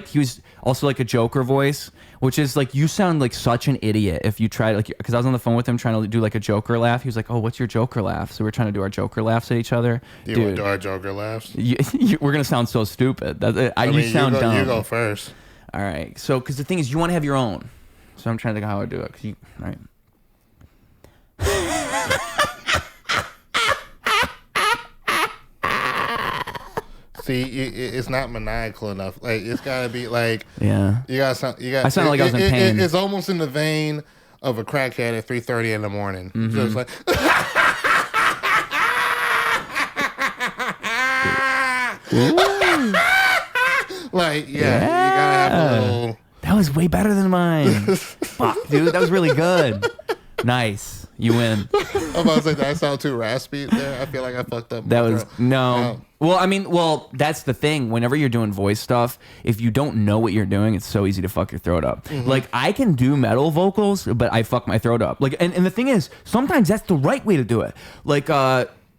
he was also like a Joker voice, which is like you sound like such an idiot if you try like because I was on the phone with him trying to do like a Joker laugh. He was like, "Oh, what's your Joker laugh?" So we're trying to do our Joker laughs at each other. Do you want to do our Joker laughs? We're gonna sound so stupid. You sound dumb. You go first. All right. So, because the thing is, you want to have your own. So I'm trying to think how I would do it. All right. See, it's not maniacal enough. Like it's gotta be like Yeah. you got some. You got. I sound like I was in pain. It's almost in the vein of a crackhead at 3:30 in the morning. Mm-hmm. So it's like. Like you gotta have a little. That was way better than mine. Fuck, dude, that was really good. Nice, you win. I'm about to say, did I sound too raspy there? I feel like I fucked up. That was throat. no. Well, I mean, that's the thing. Whenever you're doing voice stuff, if you don't know what you're doing, it's so easy to fuck your throat up. Like I can do metal vocals, but I fuck my throat up. Like, and the thing is, sometimes that's the right way to do it. Like,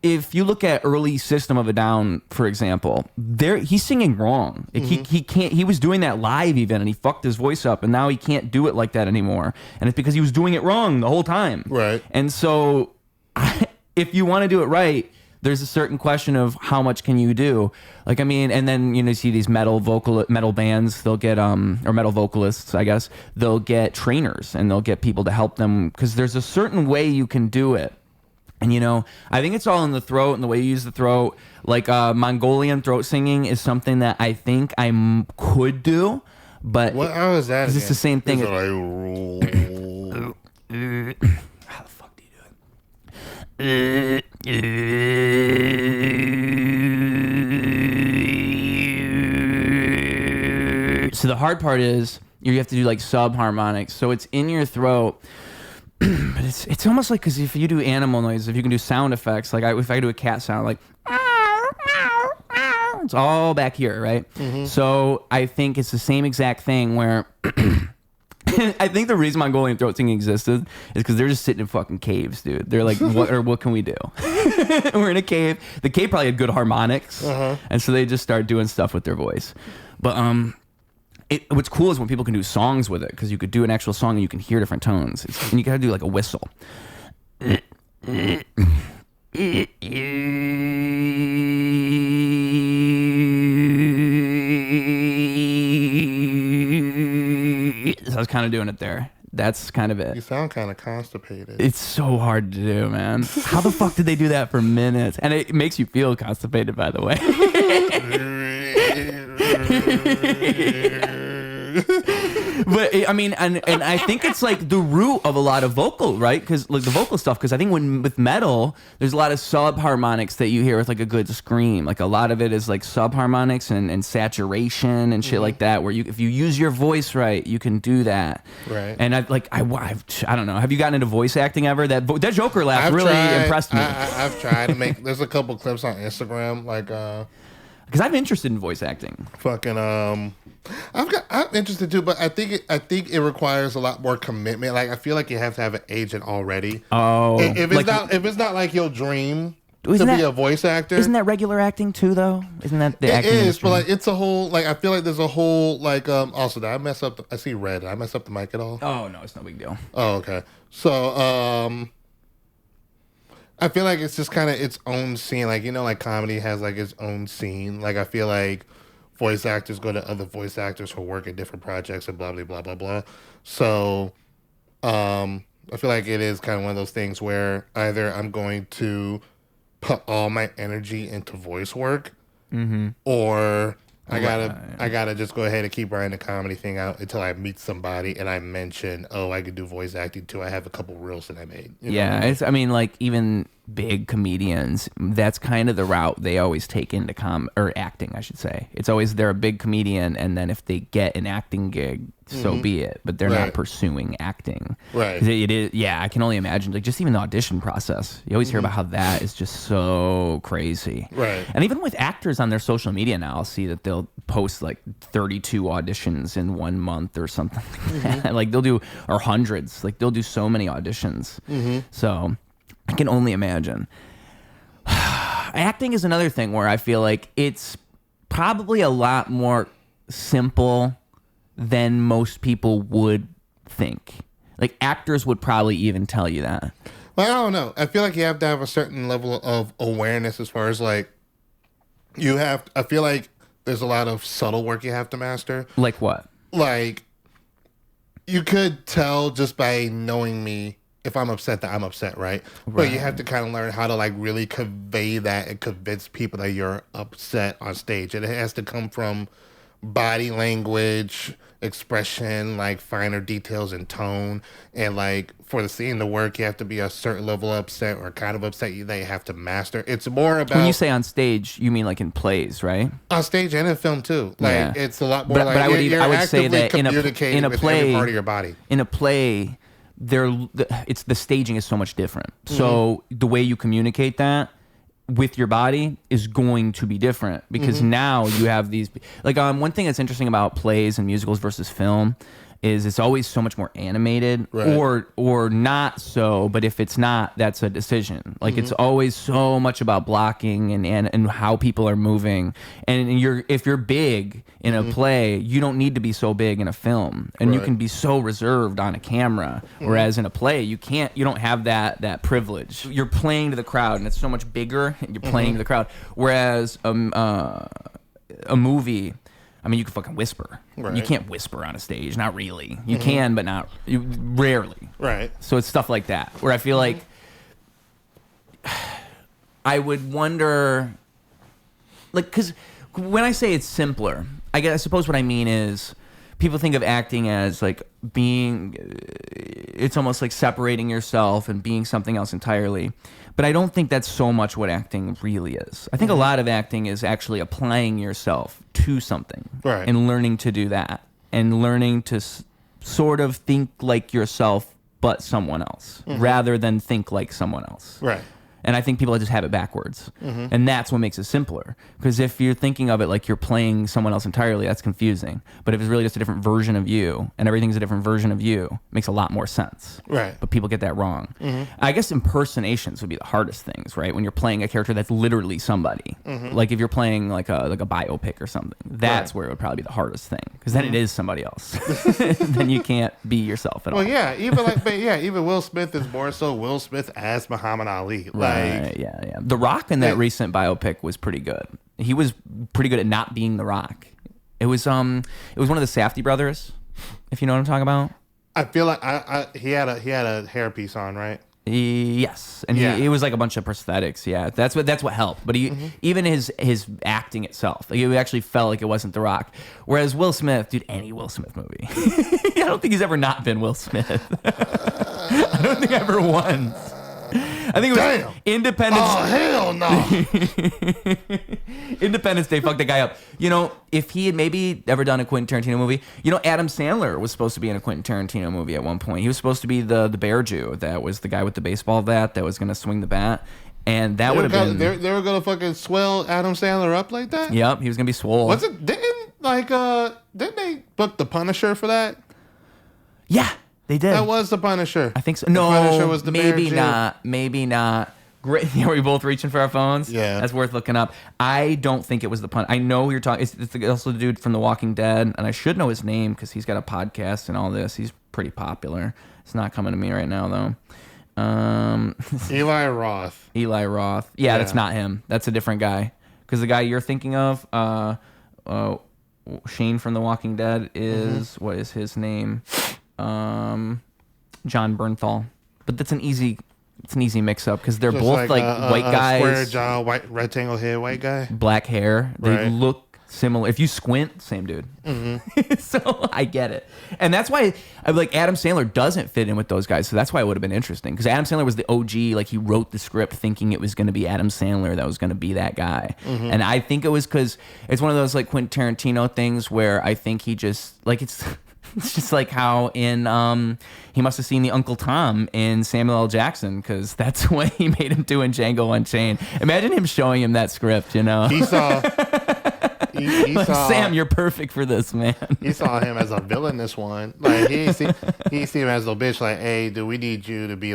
if you look at early System of a Down, for example, he's singing wrong. Like, he can't. He was doing that live even, and he fucked his voice up, and now he can't do it like that anymore. And it's because he was doing it wrong the whole time. Right. And so, if you want to do it right, there's a certain question of how much can you do. Like, I mean, and then you see these metal bands, they'll get or metal vocalists, I guess, they'll get trainers and they'll get people to help them because there's a certain way you can do it. And, I think it's all in the throat and the way you use the throat. Like Mongolian throat singing is something that I think I could do. But how is that? It's the same thing. How the fuck do you do it? So the hard part is you have to do like subharmonics. So it's in your throat. But it's almost like, because if you do animal noises, if you can do sound effects, like if I do a cat sound, like it's all back here, right? So I think it's the same exact thing where I think the reason Mongolian throat singing existed is because they're just sitting in fucking caves, dude. They're like, what can we do? We're in a cave. The cave probably had good harmonics, and so they just start doing stuff with their voice. But what's cool is when people can do songs with it, because you could do an actual song and you can hear different tones. And you gotta do like a whistle. So I was kind of doing it there. That's kind of it. You sound kind of constipated. It's so hard to do, man. How the fuck did they do that for minutes? And it makes you feel constipated, by the way. But I mean, and I think it's like the root of a lot of vocal, right? Because like the vocal stuff. Because I think with metal, there's a lot of subharmonics that you hear with like a good scream. Like a lot of it is like subharmonics and saturation and shit like that. Where if you use your voice right, you can do that. Right. And I don't know. Have you gotten into voice acting ever? That Joker laugh really impressed me. I've tried to make. There's a couple clips on Instagram, like because I'm interested in voice acting. Fucking I'm interested too, but I think it requires a lot more commitment. Like I feel like you have to have an agent already. Oh, if it's not like your dream to be a voice actor, isn't that regular acting too? Though isn't that the acting? It is, industry? But like it's a whole like I feel like there's a whole like also did I mess up? I see red. Did I mess up the mic at all? Oh no, it's no big deal. Oh okay, so I feel like it's just kind of its own scene. Like, like comedy has like its own scene. Like, I feel like voice actors go to other voice actors who work at different projects and blah, blah, blah, blah, blah. So, I feel like it is kind of one of those things where either I'm going to put all my energy into voice work or I gotta just go ahead and keep writing the comedy thing out until I meet somebody and I mention, I could do voice acting too. I have a couple reels that I made. I mean, like even big comedians, that's kind of the route they always take into acting, I should say. It's always they're a big comedian, and then if they get an acting gig, so be it. But they're not pursuing acting. Right. It is. Yeah, I can only imagine. Like just even the audition process, you always hear about how that is just so crazy. Right. And even with actors on their social media now, I'll see that they'll post like 32 auditions in 1 month or something like that. Like they'll do, or hundreds. Like they'll do so many auditions. So I can only imagine. Acting is another thing where I feel like it's probably a lot more simple than most people would think. Like actors would probably even tell you that. Well, I don't know. I feel like you have to have a certain level of awareness as far as like I feel like there's a lot of subtle work you have to master. Like what? Like you could tell just by knowing me if I'm upset, that I'm upset, right? But you have to kind of learn how to like really convey that and convince people that you're upset on stage. And it has to come from body language, expression, like finer details and tone. And like for the scene to work, you have to be a certain level of upset or kind of upset that you have to master. It's more about When you say on stage, you mean like in plays, right? on stage and in film too. Like it's a lot more But like I would you're say actively that in communicating a with play, every part of your body. In a play, it's the staging is so much different. So the way you communicate that with your body is going to be different because now you have these like one thing that's interesting about plays and musicals versus film is it's always so much more animated or not so, but if it's not, that's a decision. Like it's always so much about blocking and how people are moving. And if you're big in a play, you don't need to be so big in a film. And you can be so reserved on a camera. Whereas in a play, you don't have that privilege. You're playing to the crowd and it's so much bigger and you're playing to the crowd. Whereas a movie, I mean, you can fucking whisper. Right. You can't whisper on a stage. Not really. You can, but rarely. Right. So it's stuff like that where I feel like I would wonder, like, because when I say it's simpler, I suppose what I mean is people think of acting as like it's almost like separating yourself and being something else entirely. But I don't think that's so much what acting really is. I think a lot of acting is actually applying yourself to something and learning to do that and learning to sort of think like yourself but someone else rather than think like someone else. Right. And I think people just have it backwards. And that's what makes it simpler. Because if you're thinking of it like you're playing someone else entirely, that's confusing. But if it's really just a different version of you, and everything's a different version of you, it makes a lot more sense. Right. But people get that wrong. I guess impersonations would be the hardest things, right? When you're playing a character that's literally somebody. Like if you're playing like a biopic or something, that's where it would probably be the hardest thing. Because then it is somebody else. Then you can't be yourself at all. Well, yeah, even Will Smith is more so Will Smith as Muhammad Ali. Right, yeah. The Rock in that recent biopic was pretty good. He was pretty good at not being The Rock. It was one of the Safdie brothers, if you know what I'm talking about. I feel like he had a hairpiece on, right? Yes, and he was like a bunch of prosthetics. Yeah, that's what helped. But even his acting itself, like, it actually felt like it wasn't The Rock. Whereas Will Smith, dude, any Will Smith movie, I don't think he's ever not been Will Smith. I don't think ever once. I think it was Independence. Oh, hell no. Independence Day fucked that guy up. You know, if he had maybe ever done a Quentin Tarantino movie, you know, Adam Sandler was supposed to be in a Quentin Tarantino movie at one point. He was supposed to be the bear Jew that was the guy with the baseball bat that was going to swing the bat. And that would have been... They were going to fucking swell Adam Sandler up like that? Yep, he was going to be swole. Didn't they book The Punisher for that? Yeah. They did. That was The Punisher. I think so. The Punisher was the maybe bear not. Maybe not. Great. Are we both reaching for our phones? Yeah. That's worth looking up. I don't think it was the Punisher. I know you're talking. It's also the dude from The Walking Dead, and I should know his name because he's got a podcast and all this. He's pretty popular. It's not coming to me right now, though. Eli Roth. Eli Roth. Yeah, that's not him. That's a different guy. Because the guy you're thinking of, Shane from The Walking Dead, is... What is his name? John Bernthal, but that's an easy mix up because they're Just both like white guys, square jaw, white rectangle head, white guy, black hair. They look similar. If you squint, same dude. So I get it, and that's why I'm like Adam Sandler doesn't fit in with those guys. So that's why it would have been interesting because Adam Sandler was the OG. Like he wrote the script thinking it was going to be Adam Sandler that was going to be that guy, and I think it was because it's one of those like Quentin Tarantino things where I think he just like it's. It's just like how in he must have seen the Uncle Tom in Samuel L. Jackson because that's what he made him do in Django Unchained. Imagine him showing him that script, you know. He saw like, Sam, you're perfect for this, man. He saw him as a villain in this one. Like he see him as a little bitch. Like, hey, dude, we need you to be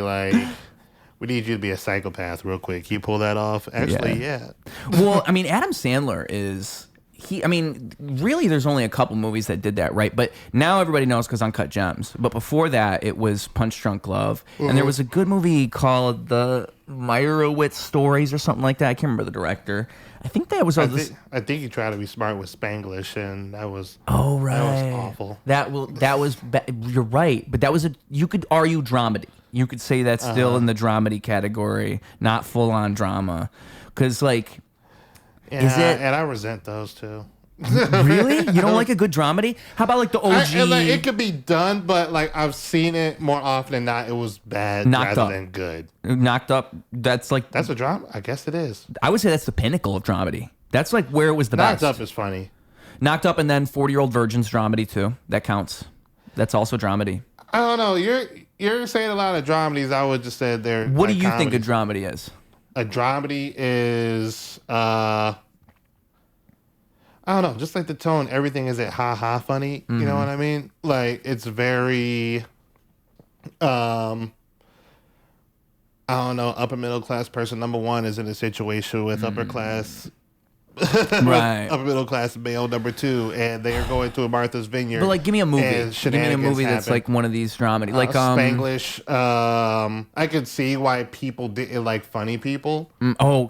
a psychopath real quick. Can you pull that off? Actually, yeah. Well, I mean, Adam Sandler is. Really, there's only a couple movies that did that, right? But now everybody knows because Uncut Gems. But before that, it was Punch Drunk Love. And there was a good movie called The Meyerowitz Stories or something like that. I can't remember the director. I think that was... I think he tried to be smart with Spanglish, and that was... Oh, right. That was awful. That was... You're right. But that was you could argue dramedy. You could say that's still in the dramedy category, not full on drama. Because, like, Yeah, is it. and I resent those too. Really? You don't like a good dramedy? How about, like, the OG? It could be done, but, like, I've seen it more often than not. It was bad rather than good. Knocked Up, that's like. That's a drama? I guess it is. I would say that's the pinnacle of dramedy. That's, like, where it was the Knocked best. Up is funny. Knocked Up, and then 40-Year-Old Virgin's dramedy, too. That counts. That's also dramedy. I don't know. You're saying a lot of dramedies. I would just say they're. What like do you think a comedies. dramedy is? A dramedy is I don't know, just like the tone, everything is ha funny. You know what I mean? Like it's very I don't know, upper middle class person number one is in a situation with upper class Right. upper middle class male number two, and they are going to a Martha's Vineyard. But, like, give me a movie. and Give me a shenanigans movie that's happen. like one of these dramedy. Like Spanglish. I could see why people didn't like funny people,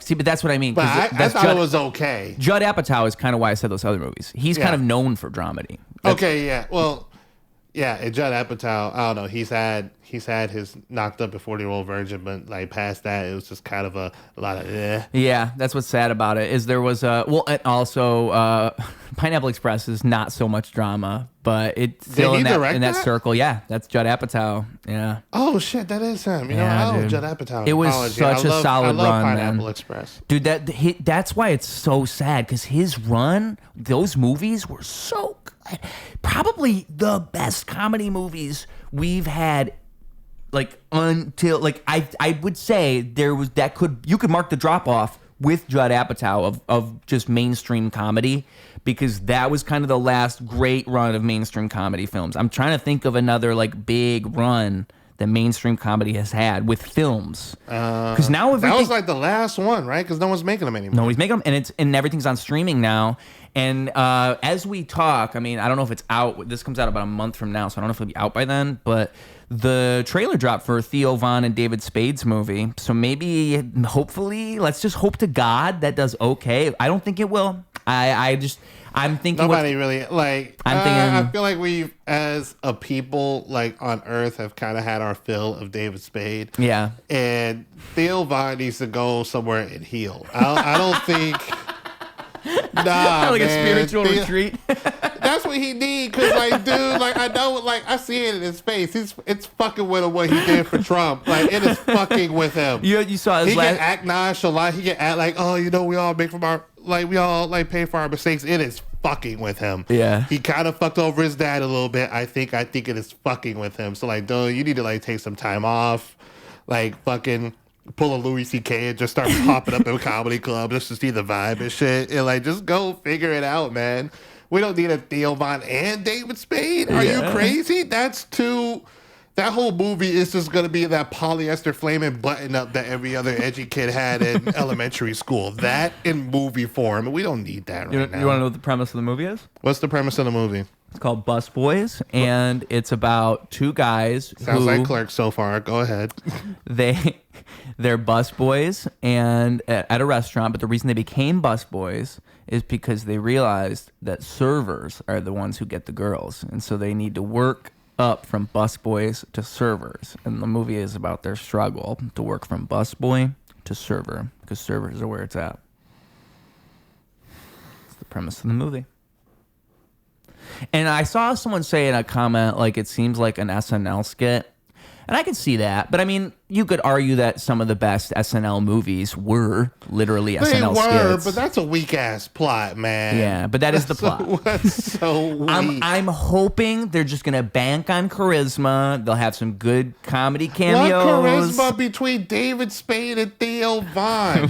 see, but that's what I mean. 'cause but I that's thought Judd, it was okay. Judd Apatow is kind of why I said those other movies. He's kind Yeah. of known for dramedy. That's- Okay, yeah. Well, yeah, and Judd Apatow, I don't know, he's had his Knocked Up and 40-Year-Old Virgin, but like past that, it was just kind of a lot of Yeah, that's what's sad about it. Is there was and also Pineapple Express is not so much drama, but it's still he in direct that that? circle. Yeah, that's Judd Apatow. Yeah. Oh shit, that is him. You Yeah, know, I love dude. Judd Apatow. It was Apology. such a solid I love run, Pineapple man. Express. Dude, that's why it's so sad, because his run, those movies were so good. Probably the best comedy movies we've had, like, until, like, I would say you could mark the drop off with Judd Apatow of just mainstream comedy, because that was kind of the last great run of mainstream comedy films. I'm trying to think of another, like, big run that mainstream comedy has had with films. Because now That was like the last one, right? Because no one's making them anymore. nobody's making them, and everything's on streaming now. And as we talk, I mean, I don't know if it's out. This comes out about a month from now, so I don't know if it'll be out by then. But the trailer dropped for Theo Von and David Spade's movie. So maybe, hopefully, let's just hope to God that does okay. I don't think it will. I'm thinking. Nobody really like. I'm thinking. I feel like we, as a people, like on Earth, have kind of had our fill of David Spade. Yeah. And Theo Von needs to go somewhere and heal. I don't think. Nah, like man. a spiritual retreat. That's what he need. Cause like, dude, like I know, like I see it in his face. It's fucking with him what he did for Trump. Like it is fucking with him. You saw his He last. can act nonchalant. He can act like, oh, you know, we all make from our, like we all like pay for our mistakes. It is fucking with him. Yeah. He kind of fucked over his dad a little bit. I think it is fucking with him. So like, dude, you need to like take some time off. Like fucking pull a Louis C.K. and just start popping up in a comedy club just to see the vibe and shit. And like, just go figure it out, man. We don't need a Theo Von and David Spade. Are you crazy? That's too. That whole movie is just going to be that polyester flaming button up that every other edgy kid had in elementary school. That in movie form. We don't need that right now. You want to know what the premise of the movie is? What's the premise of the movie? It's called Busboys, and it's about two guys Sounds who like Clerks so far. Go ahead. they're busboys and at a restaurant, but the reason they became busboys is because they realized that servers are the ones who get the girls, and so they need to work up from busboys to servers. And the movie is about their struggle to work from busboy to server, because servers are where it's at. It's the premise of the movie. And I saw someone say in a comment, like, it seems like an SNL skit. And I can see that. But I mean, you could argue that some of the best SNL movies were literally SNL skits. But that's a weak ass plot, man. Yeah, but that is the plot. That's so weak. I'm hoping they're just going to bank on charisma. They'll have some good comedy cameos. What charisma between David Spade and Theo Von?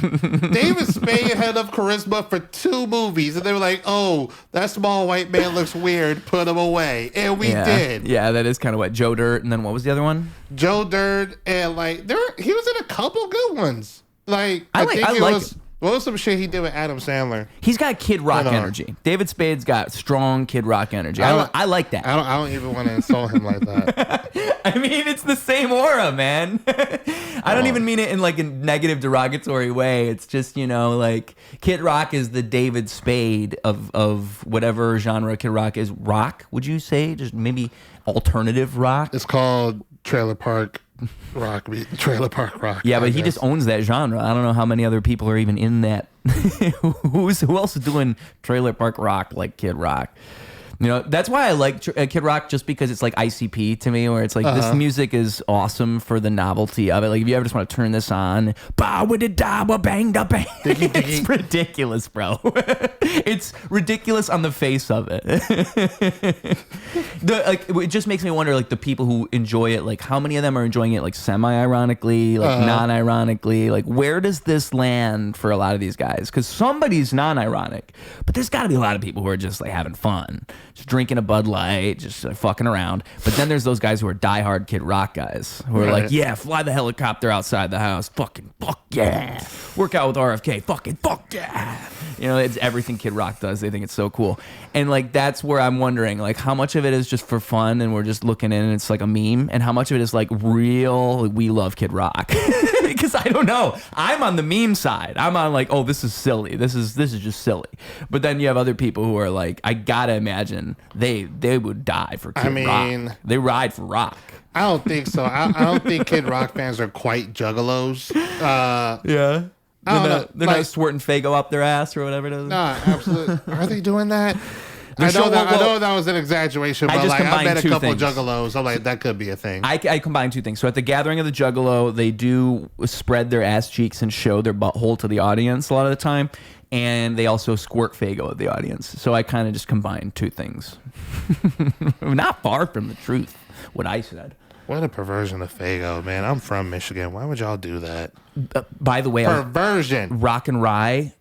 David Spade had enough charisma for 2 movies, and they were like, "Oh, that small white man looks weird. Put him away." And we did. Yeah, that is kind of what Joe Dirt, and then what was the other one? Joe Dirt, and like he was in a couple good ones. Like I think it was. What was some shit he did with Adam Sandler? He's got Kid Rock Hold on. energy. David Spade's got strong Kid Rock energy. I like that. I don't even want to insult him like that. I mean, it's the same aura, man. I don't even mean it in like a negative, derogatory way. It's just, you know, like Kid Rock is the David Spade of whatever genre Kid Rock is. Rock, would you say? Just maybe alternative rock? It's called Trailer Park Trailer Park Rock. Yeah, I but he guess. just owns that genre. I don't know how many other people are even in that. Who else is doing Trailer Park Rock like Kid Rock? You know, that's why I like Kid Rock, just because it's like ICP to me, where it's like this music is awesome for the novelty of it. Like if you ever just want to turn this on, bang da bang, it's ridiculous, bro. It's ridiculous on the face of it. It just makes me wonder, like the people who enjoy it, like how many of them are enjoying it like semi-ironically, like non-ironically. Like where does this land for a lot of these guys? Because somebody's non-ironic, but there's got to be a lot of people who are just like having fun. Just drinking a Bud Light, just fucking around. But then there's those guys who are diehard Kid Rock guys who are like, yeah, fly the helicopter outside the house. Fucking fuck yeah. Work out with RFK. Fucking fuck yeah. You know, it's everything Kid Rock does. They think it's so cool. And like, that's where I'm wondering, like, how much of it is just for fun and we're just looking in and it's like a meme, and how much of it is like real, like, we love Kid Rock. Because I don't know. I'm on the meme side. I'm on like, oh, this is silly. This is just silly. But then you have other people who are like, I gotta imagine they would die for Kid Rock. They ride for Rock. I don't think so. I don't think Kid Rock fans are quite juggalos. Yeah. They're like, not squirting Faygo up their ass or whatever it is. Nah, absolutely. Are they doing that? I know that was an exaggeration, but like I met a couple juggalos. I'm like, that could be a thing. I combine two things. So at the gathering of the juggalo, they do spread their ass cheeks and show their butthole to the audience a lot of the time. And they also squirt Faygo at the audience. So I kind of just combined two things. Not far from the truth, what I said. What a perversion of Faygo, man. I'm from Michigan. Why would y'all do that? By the way, perversion. Rock and Rye,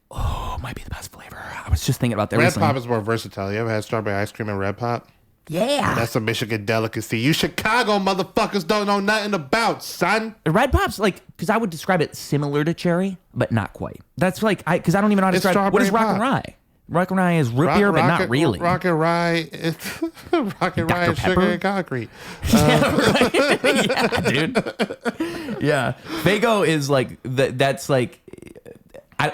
might be the best flavor. I was just thinking about that Red recently. Pop is more versatile. You ever had strawberry ice cream and Red Pop? Yeah. That's a Michigan delicacy. You Chicago motherfuckers don't know nothing about, son. Red Pop's like, because I would describe it similar to cherry, but not quite. That's like, because I don't even know how to describe. What is Rock and Rye? Rock and Rye is root beer, but not really. Rock and Rye, Rock and Rye is sugar and concrete. Yeah, right. Yeah, dude. Yeah, Faygo is like that's like.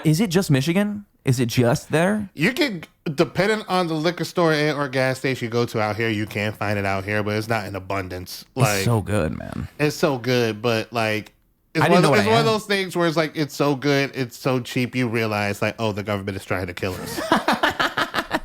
Is it just Michigan? Is it just there? You can, depending on the liquor store or gas station you go to out here, you can find it out here, but it's not in abundance. Like, it's so good, man. It's so good, but like, it's one of those things where it's like, it's so good, it's so cheap, you realize like, oh, the government is trying to kill us.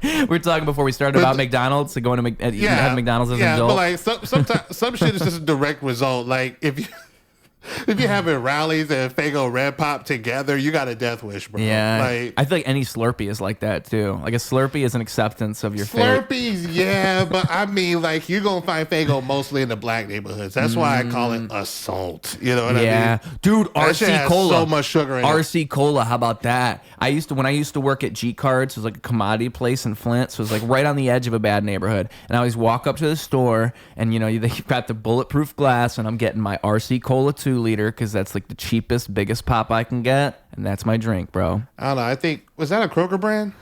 We were talking before we started about McDonald's, going to have McDonald's as an adult. But like sometimes some shit is just a direct result. Like if you having rallies and Faygo Red Pop together, you got a death wish, bro. Yeah, like, I feel like any Slurpee is like that too. Like a Slurpee is an acceptance of your Slurpees, yeah, but I mean, like you're gonna find Faygo mostly in the black neighborhoods. That's why I call it assault. You know what I mean? Yeah, dude, RC Cola, so much sugar in RC Cola. How about that? When I used to work at G Cards, it was like a commodity place in Flint, so it was like right on the edge of a bad neighborhood. And I always walk up to the store, and they've got the bulletproof glass, and I'm getting my RC Cola 2-liter because that's like the cheapest, biggest pop I can get, and that's my drink, bro. I don't know. I think, was that a Kroger brand?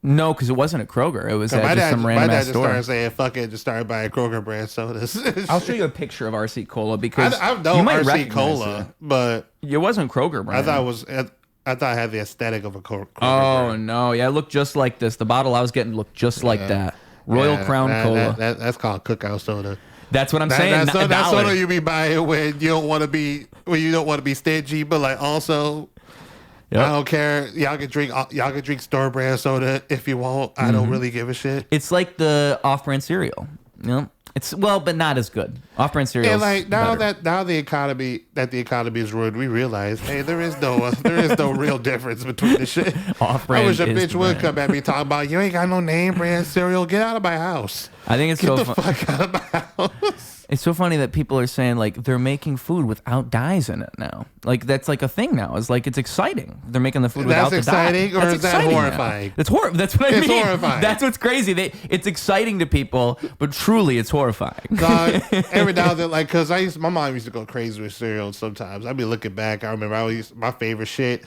No, because it wasn't a Kroger. It was at just some random ass store. My dad just started saying, fuck it, just started buying Kroger brand sodas. I'll show you a picture of RC Cola because I've known RC Cola, but it wasn't Kroger brand. I thought it had the aesthetic of a Kroger brand. No. Yeah, it looked just like this. The bottle I was getting looked just like that. Royal Crown Cola. That's called cookout soda. That's what I'm saying. That's soda you be buying when you don't want to be stingy, but like also, yep. I don't care. Y'all can drink store brand soda if you want. I don't really give a shit. It's like the off-brand cereal. It's but not as good. Off-brand cereal. And like now the economy is ruined, we realize, hey, there is no real difference between the shit. Off-brand. I wish a bitch would come at me talking about, you ain't got no name brand cereal. Get out of my house. I think it's Get the fuck out of my house. It's so funny that people are saying like they're making food without dyes in it now. Like that's like a thing now. It's like it's exciting. They're making the food without the dye. That's exciting, or is that horrifying? That's That's what I mean. It's horrifying. That's what's crazy. It's exciting to people, but truly it's horrifying. Every now and then, like, cause my mom used to go crazy with cereal sometimes. I'd be looking back. I remember my favorite shit.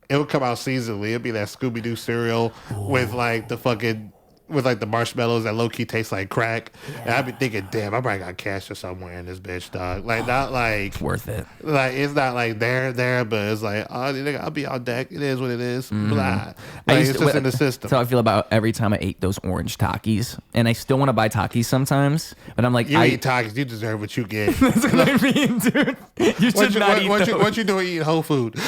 It would come out seasonally. It'd be that Scooby Doo cereal with like the fucking with like the marshmallows that low key taste like crack. Yeah. And I be thinking, damn, I probably got cash or somewhere in this bitch, dog. Like not like it's worth it. Like it's not like there, but it's like, oh, nigga, I'll be on deck. It is what it is. Blah. Like it's just in the system. That's how I feel about every time I ate those orange Takis, and I still want to buy Takis sometimes. But I'm like, you eat Takis, you deserve what you get. That's what I mean, dude. You should not eat those. What you doing eating whole food?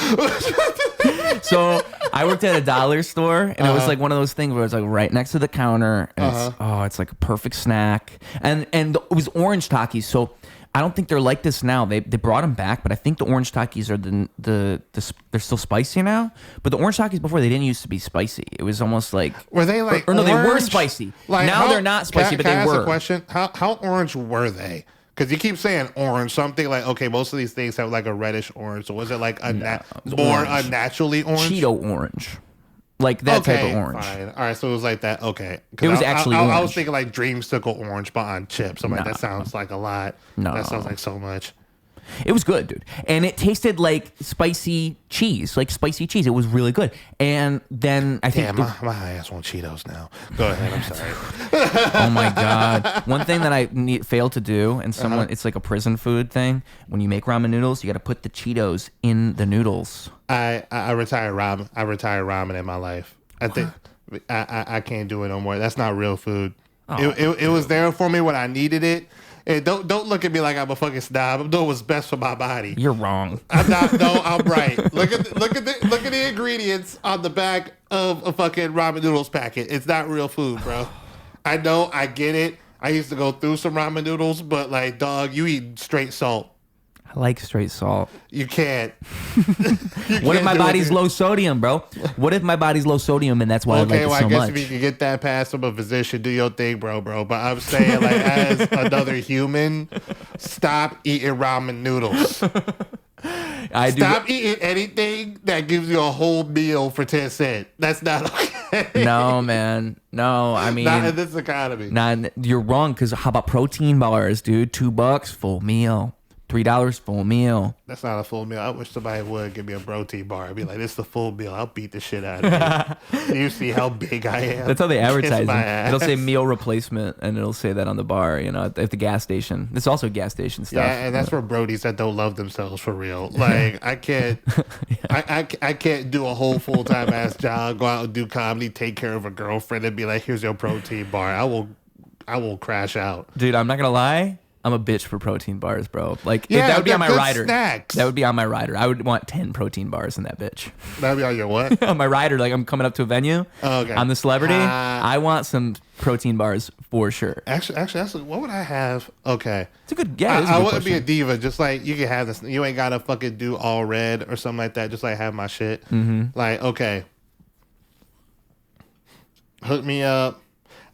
So I worked at a dollar store, and it was like one of those things where it's like right next to the counter, and it's like a perfect snack, and it was orange Takis. So I don't think they're like this now. They brought them back, but I think the orange Takis are they're still spicy now. But the orange Takis before, they didn't used to be spicy. It was almost like, were they like or no, they were spicy. Like now they're not spicy, but they were. Can I ask a question? How orange were they? Because you keep saying orange, so I'm thinking like, okay, most of these things have like a reddish orange. So was it like more unnaturally orange? Cheeto orange. Like that type of orange. Fine. All right, so it was like that. Okay. It was actually orange. I was thinking like Dreamsicle orange, but on chips. I'm like, that sounds like a lot. No. That sounds like so much. It was good, dude. And it tasted like spicy cheese. It was really good. And then I think... Damn, my ass wants Cheetos now. Go ahead, I'm sorry. Oh my God. One thing that I failed to do, and it's like a prison food thing. When you make ramen noodles, you got to put the Cheetos in the noodles. I retired ramen. I retired ramen in my life. I think I can't do it no more. That's not real food. Oh, it was there for me when I needed it. And don't look at me like I'm a fucking snob. I'm doing what's best for my body. You're wrong. I'm not. No, I'm right. Look at the ingredients on the back of a fucking ramen noodles packet. It's not real food, bro. I know. I get it. I used to go through some ramen noodles, but like, dog, you eat straight salt. I like straight salt. You can't. What if my body's low sodium, bro? What if my body's low sodium and that's why I like it so much? Okay, well, I guess if you can get that past from a physician, do your thing, bro. But I'm saying, like, as another human, stop eating ramen noodles. Stop eating anything that gives you a whole meal for 10 cents. That's not okay. No, man. No, I mean... Not in this economy. You're wrong, because how about protein bars, dude? $2, full meal. $3 full meal. That's not a full meal. I wish somebody would give me a protein bar. I'd be like, this is the full meal. I'll beat the shit out of you. You see how big I am? That's how they advertise them. It'll say meal replacement, and it'll say that on the bar, at the gas station. It's also gas station stuff. Yeah, and that's for brodies that don't love themselves for real. Like, I can't I can't do a whole full-time ass job, go out and do comedy, take care of a girlfriend, and be like, here's your protein bar. I will crash out. Dude, I'm not going to lie. I'm a bitch for protein bars, bro. Like, that would be on my rider. Snacks. That would be on my rider. I would want 10 protein bars in that bitch. That would be on your what? On my rider. Like, I'm coming up to a venue. Oh, okay. I'm the celebrity. I want some protein bars for sure. Actually, what would I have? Okay. It's a good, I wouldn't be a diva. Just like, you can have this. You ain't got to fucking do all red or something like that. Just like have my shit. Mm-hmm. Like, okay. Hook me up.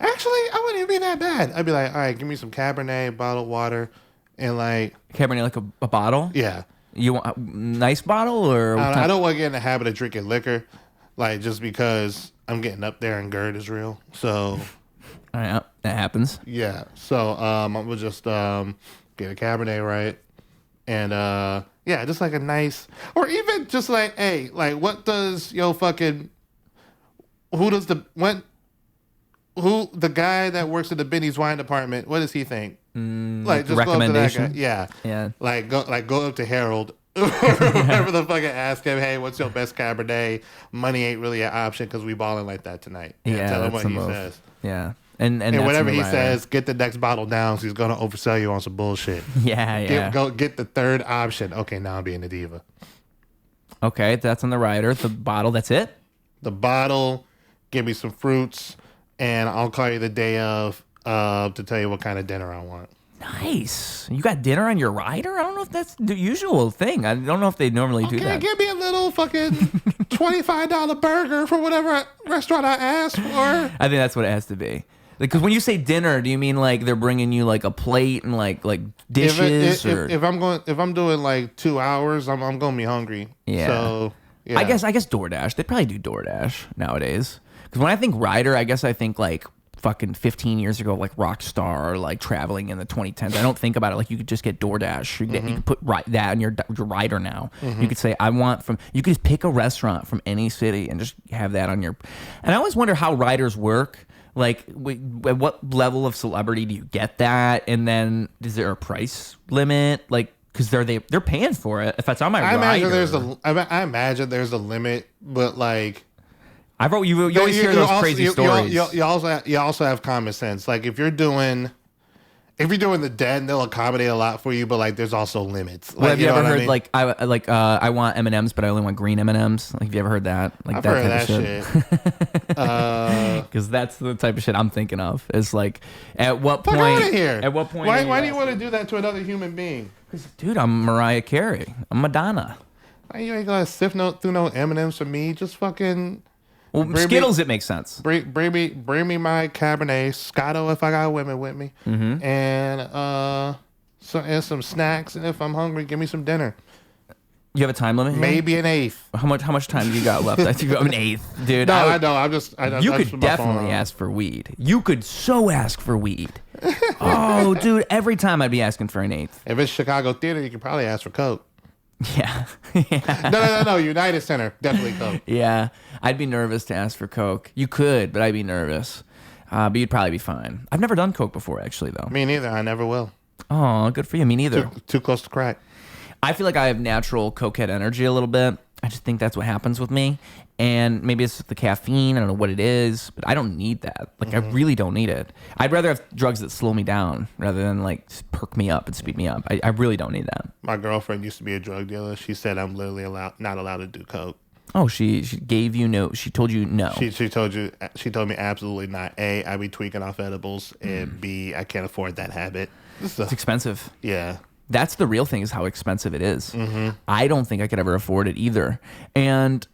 Actually, I wouldn't even be that bad. I'd be like, all right, give me some Cabernet, bottled water, and like... Cabernet, like a bottle? Yeah. You want a nice bottle, or... I don't want to get in the habit of drinking liquor, like, just because I'm getting up there and GERD is real, so... All right, that happens. Yeah, so I'm going to just get a Cabernet, right? And, yeah, just like a nice... Or even just like, hey, like, what does fucking... The guy that works in the Benny's wine department, what does he think? Like, just go up to that guy. Yeah. Like go up to Harold or whatever the fuck, and ask him, hey, what's your best Cabernet? Money ain't really an option because we balling like that tonight. Yeah, tell him what he says. Yeah. And whatever he says, get the next bottle down, so he's gonna oversell you on some bullshit. Yeah. Get the third option. Okay, now I'm being a diva. Okay, that's on the rider. The bottle, that's it? The bottle, give me some fruits. And I'll call you the day of to tell you what kind of dinner I want. Nice. You got dinner on your rider? I don't know if that's the usual thing. I don't know if they normally do that. Give me a little fucking $25 burger for whatever restaurant I ask for. I think that's what it has to be. Because when you say dinner, do you mean like they're bringing you like a plate and like dishes? If I'm doing like 2 hours, I'm gonna be hungry. Yeah. So yeah. I guess DoorDash. They probably do DoorDash nowadays. Because when I think rider, I guess I think like fucking 15 years ago, like Rockstar, like traveling in the 2010s. I don't think about it like you could just get DoorDash. You could put that on your rider now. Mm-hmm. You could say, you could just pick a restaurant from any city and just have that on your... And I always wonder how riders work. Like, at what level of celebrity do you get that? And then is there a price limit? Like, because they're paying for it. If that's on my rider. I imagine there's a limit, but like, you always hear those crazy stories. You also have common sense. Like if you're doing the den, they'll accommodate a lot for you, but like there's also limits. Like, well, have you ever heard like I want M&Ms, but I only want green M&Ms? Like, have you ever heard that? Like I've heard that shit. Because that's the type of shit I'm thinking of. Is like, at what Fuck point? out of here. At what point? Why do you want to do that to another human being? Dude, I'm Mariah Carey. I'm Madonna. Why you ain't gonna sift through no M&Ms for me? Just fucking. Well, Skittles, it makes sense. Bring me my Cabernet Scotto if I got women with me, and some snacks, and if I'm hungry, give me some dinner. You have a time limit here? Maybe an eighth. How much time do you got left? I think you have an eighth, dude. No, I know. You could definitely ask for weed. You could so ask for weed. Oh, dude, every time I'd be asking for an eighth. If it's Chicago theater, you could probably ask for Coke. Yeah. No. United Center, definitely Coke. Yeah, I'd be nervous to ask for Coke. You could, but I'd be nervous. But you'd probably be fine. I've never done Coke before, actually, though. Me neither. I never will. Oh, good for you. Me neither. Too close to crack. I feel like I have natural cokehead energy a little bit. I just think that's what happens with me. And maybe it's the caffeine. I don't know what it is, but I don't need that. Like, I really don't need it. I'd rather have drugs that slow me down rather than, like, perk me up and speed me up. I really don't need that. My girlfriend used to be a drug dealer. She said I'm literally not allowed to do Coke. Oh, she gave you no. She told you no. She told me absolutely not. A, I be tweaking off edibles, and B, I can't afford that habit. It's expensive. Yeah. That's the real thing, is how expensive it is. I don't think I could ever afford it either. And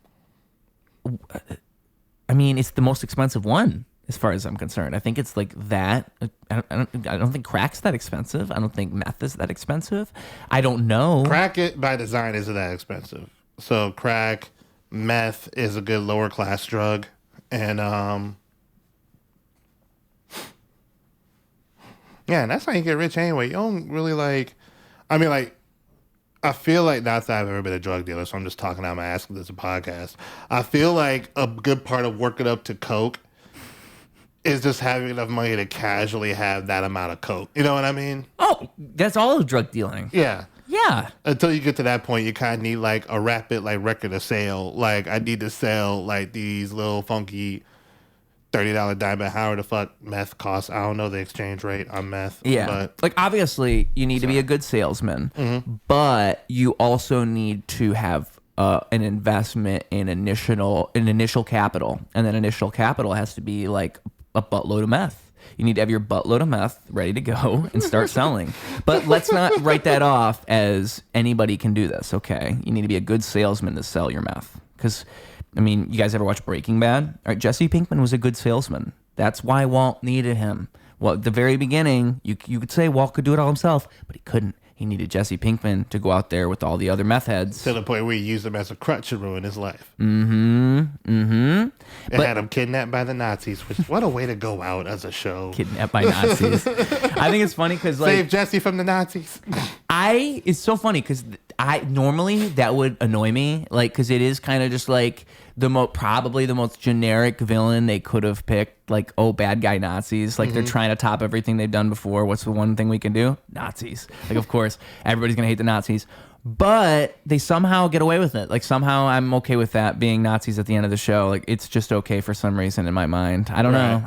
I mean, it's the most expensive one as far as I'm concerned. I think it's like that. I don't think crack's that expensive. I don't think meth is that expensive. I don't know. Crack, it by design, isn't that expensive. So crack, meth is a good lower class drug, and yeah, and that's how you get rich anyway. You don't really like. I mean, like, I feel like, not that I've ever been a drug dealer, so I'm just talking out my ass because it's a podcast. I feel like a good part of working up to Coke is just having enough money to casually have that amount of Coke. You know what I mean? Oh, that's all of drug dealing. Yeah. Yeah. Until you get to that point, you kind of need, like, a rapid, like, record of sale. Like, I need to sell, like, these little funky $30 diamond, however the fuck meth costs. I don't know the exchange rate on meth. Yeah. But like, obviously, you need to be a good salesman, but you also need to have an investment in initial capital. And that initial capital has to be like a buttload of meth. You need to have your buttload of meth ready to go and start selling. But let's not write that off as anybody can do this, okay? You need to be a good salesman to sell your meth. Because, I mean, you guys ever watch Breaking Bad? All right, Jesse Pinkman was a good salesman. That's why Walt needed him. Well, at the very beginning, you could say Walt could do it all himself, but he couldn't. He needed Jesse Pinkman to go out there with all the other meth heads. To the point where he used him as a crutch to ruin his life. And had him kidnapped by the Nazis, which, what a way to go out as a show. Kidnapped by Nazis. I think it's funny because, like... Save Jesse from the Nazis. It's so funny because normally that would annoy me, like, because it is kind of just like probably the most generic villain they could have picked, like, oh, bad guy Nazis, like they're trying to top everything they've done before. What's the one thing we can do? Nazis. Like, of course everybody's gonna hate the Nazis, but they somehow get away with it. Like, somehow I'm okay with that being Nazis at the end of the show. Like, it's just okay for some reason in my mind. I don't know.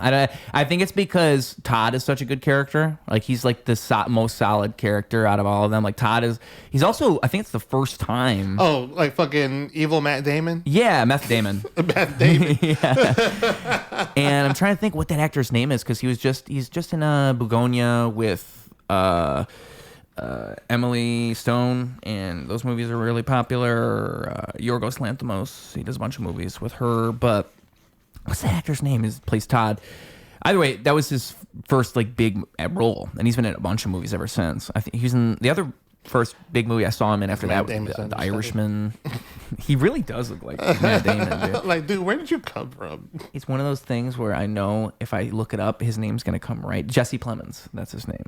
I think it's because Todd is such a good character. Like, he's like the most solid character out of all of them. Like, he's also, I think it's the first time. Oh, like fucking evil Matt Damon? Yeah, Meth Damon. Matt Damon. Yeah. And I'm trying to think what that actor's name is, because he's just in Begonia with Emily Stone, and those movies are really popular. Yorgos Lanthimos, he does a bunch of movies with her, but what's the actor's name? Plays Todd. Either way, that was his first, like, big role, and he's been in a bunch of movies ever since. I think he was in the other first big movie I saw him in after that, The Irishman. He really does look like Matt Damon, dude. Like, dude, where did you come from? It's one of those things where I know if I look it up, his name's gonna come right. Jesse Plemons, that's his name.